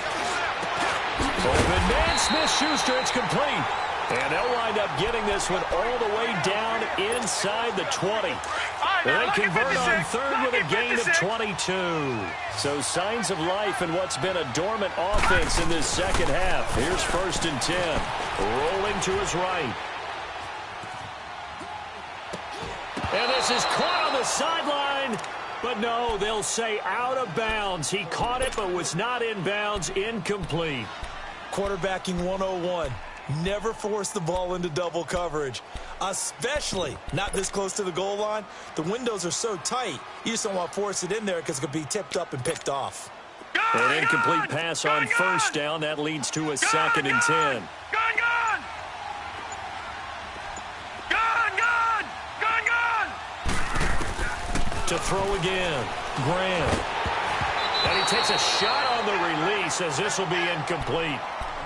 Open man, Smith-Schuster, it's complete. And they'll wind up getting this one all the way down inside the 20. They convert on 3rd with a gain of 22. So signs of life in what's been a dormant offense in this second half. Here's 1st and 10. Rolling to his right. And this is caught on the sideline. But no, they'll say out of bounds. He caught it but was not in bounds. Incomplete. Quarterbacking 101. Never force the ball into double coverage, especially not this close to the goal line. The windows are so tight, you just don't want to force it in there because it could be tipped up and picked off. An incomplete pass on first down. That leads to a 2nd and 10. To throw again. Graham. And he takes a shot on the release as this will be incomplete.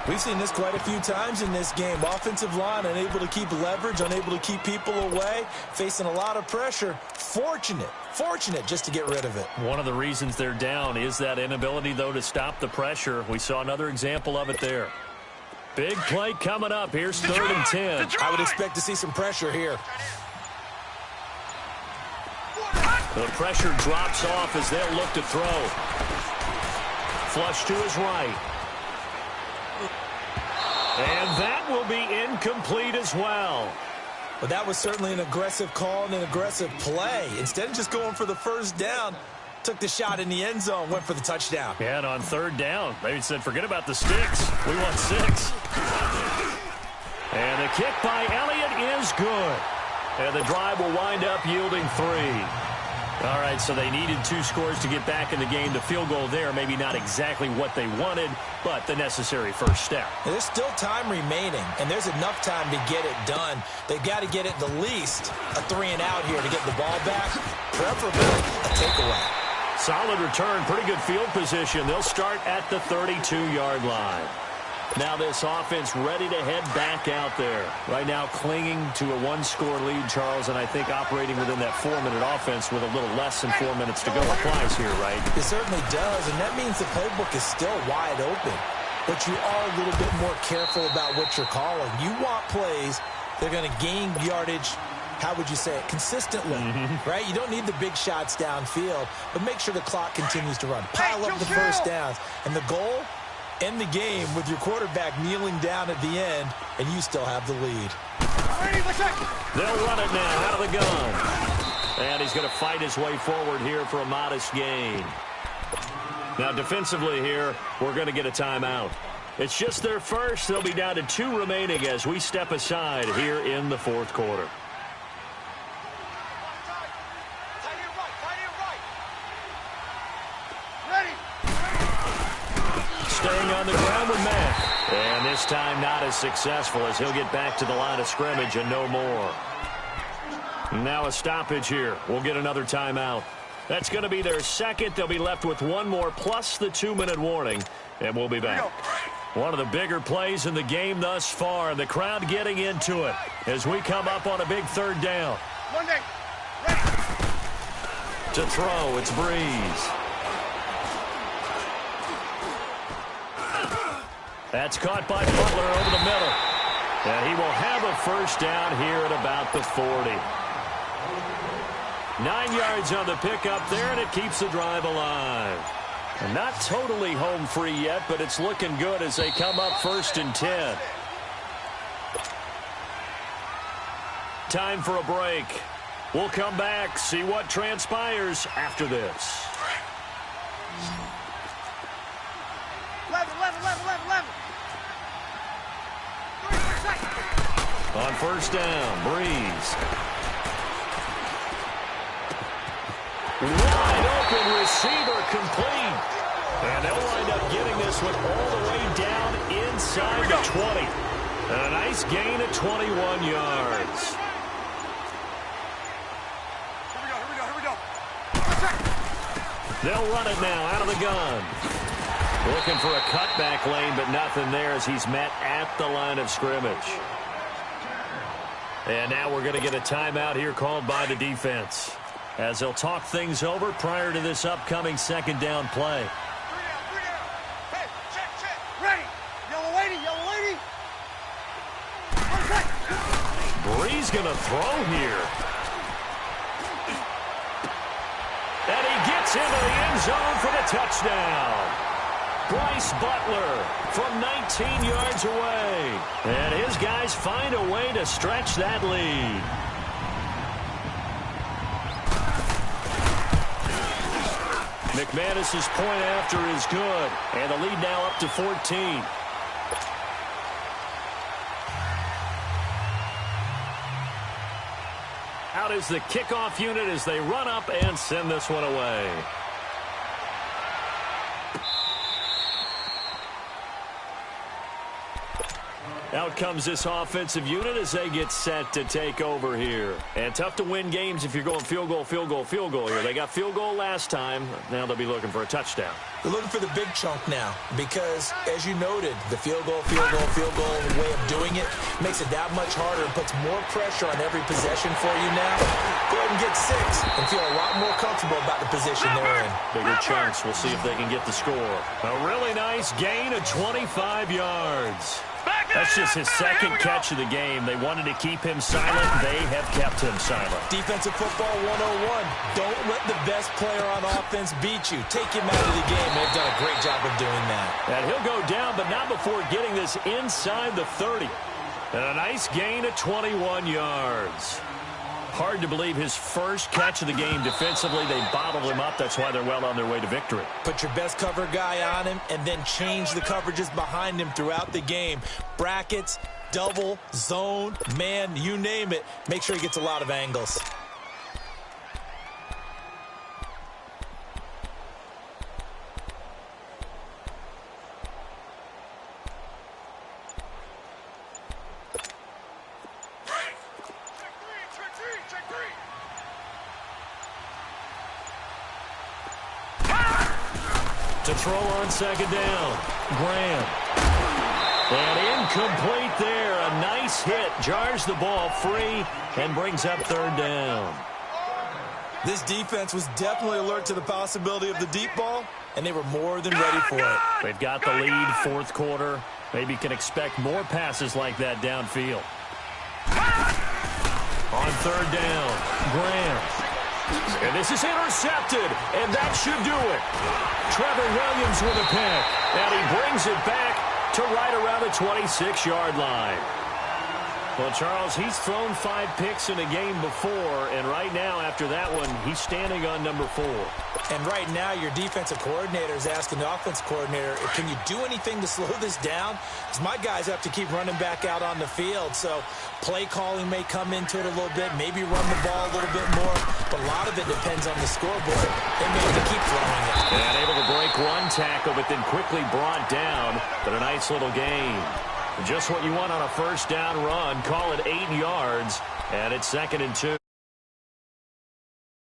We've seen this quite a few times in this game. Offensive line unable to keep leverage, unable to keep people away, facing a lot of pressure. Fortunate just to get rid of it. One of the reasons they're down is that inability, though, to stop the pressure. We saw another example of it there. Big play coming up. Here's 3rd and 10. I would expect to see some pressure here. The pressure drops off as they'll look to throw. Flush to his right. And that will be incomplete as well. But that was certainly an aggressive call and an aggressive play. Instead of just going for the first down, took the shot in the end zone, went for the touchdown. Yeah, and on 3rd down, they said, forget about the sticks. We want 6. And the kick by Elliott is good. And the drive will wind up yielding 3. All right, so they needed 2 scores to get back in the game. The field goal there, maybe not exactly what they wanted, but the necessary first step. There's still time remaining, and there's enough time to get it done. They've got to get it the least a 3-and-out here to get the ball back, preferably a takeaway. Solid return, pretty good field position. They'll start at the 32-yard line. Now this offense ready to head back out there. Right now clinging to a 1-score lead, Charles, and I think operating within that 4-minute offense with a little less than 4 minutes to go applies here, right? It certainly does, and that means the playbook is still wide open. But you are a little bit more careful about what you're calling. You want plays that are going to gain yardage, how would you say it, consistently, right? You don't need the big shots downfield, but make sure the clock continues to run. Pile up the first downs. And the goal? End the game with your quarterback kneeling down at the end, and you still have the lead. They'll run it now out of the gun. And he's going to fight his way forward here for a modest gain. Now defensively here, we're going to get a timeout. It's just their first. They'll be down to 2 remaining as we step aside here in the 4th quarter. Staying on the ground with Matt. And this time not as successful as he'll get back to the line of scrimmage and no more. Now a stoppage here. We'll get another timeout. That's going to be their second. They'll be left with 1 more plus the 2-minute warning. And we'll be back. One of the bigger plays in the game thus far. And the crowd getting into it as we come up on a big 3rd down. To throw, it's Breeze. That's caught by Butler over the middle. And he will have a first down here at about the 40. 9 yards on the pickup there, and it keeps the drive alive. And not totally home free yet, but it's looking good as they come up 1st and 10. Time for a break. We'll come back, see what transpires after this. 11. On first down, Breeze. Wide open receiver complete. And they'll wind up getting this one all the way down inside the 20. And a nice gain of 21 yards. Here we go. They'll run it now out of the gun. Looking for a cutback lane, but nothing there as he's met at the line of scrimmage. And now we're going to get a timeout here called by the defense as they'll talk things over prior to this upcoming 2nd down play. 3 down. Hey, check. Ready. Yellow lady. Breeze going to throw here. And he gets into the end zone for the touchdown. Bryce Butler from 19 yards away. And his guys find a way to stretch that lead. McManus's point after is good. And the lead now up to 14. Out is the kickoff unit as they run up and send this one away. Out comes this offensive unit as they get set to take over here. And tough to win games if you're going field goal here. They got field goal last time. Now they'll be looking for a touchdown. They're looking for the big chunk now because, as you noted, the field goal way of doing it makes it that much harder and puts more pressure on every possession for you now. Go ahead and get 6 and feel a lot more comfortable about the position they're in. Bigger chunks. We'll see if they can get the score. A really nice gain of 25 yards. That's just his second catch of the game. They wanted to keep him silent. They have kept him silent. Defensive football 101. Don't let the best player on offense beat you. Take him out of the game. They've done a great job of doing that. And he'll go down, but not before getting this inside the 30. And a nice gain of 21 yards. Hard to believe his first catch of the game defensively. They bottled him up. That's why they're well on their way to victory. Put your best cover guy on him and then change the coverages behind him throughout the game. Brackets, double, zone, man, you name it. Make sure he gets a lot of angles. To throw on second down. Graham. And incomplete there. A nice hit. Jars the ball free and brings up third down. This defense was definitely alert to the possibility of the deep ball, and they were more than ready for it. They've got the lead, fourth quarter. Maybe can expect more passes like that downfield. On third down, Graham. And this is intercepted, and that should do it. Trevor Williams with a pick, and he brings it back to right around the 26-yard line. Well, Charles, he's thrown 5 picks in a game before, and right now, after that one, he's standing on number 4. And right now, your defensive coordinator is asking the offensive coordinator, can you do anything to slow this down? Because my guys have to keep running back out on the field. So play calling may come into it a little bit, maybe run the ball a little bit more, but a lot of it depends on the scoreboard. They may have to keep throwing it. And able to break one tackle, but then quickly brought down. But a nice little gain. Just what you want on a first down run. Call it 8 yards, and it's 2nd and 2.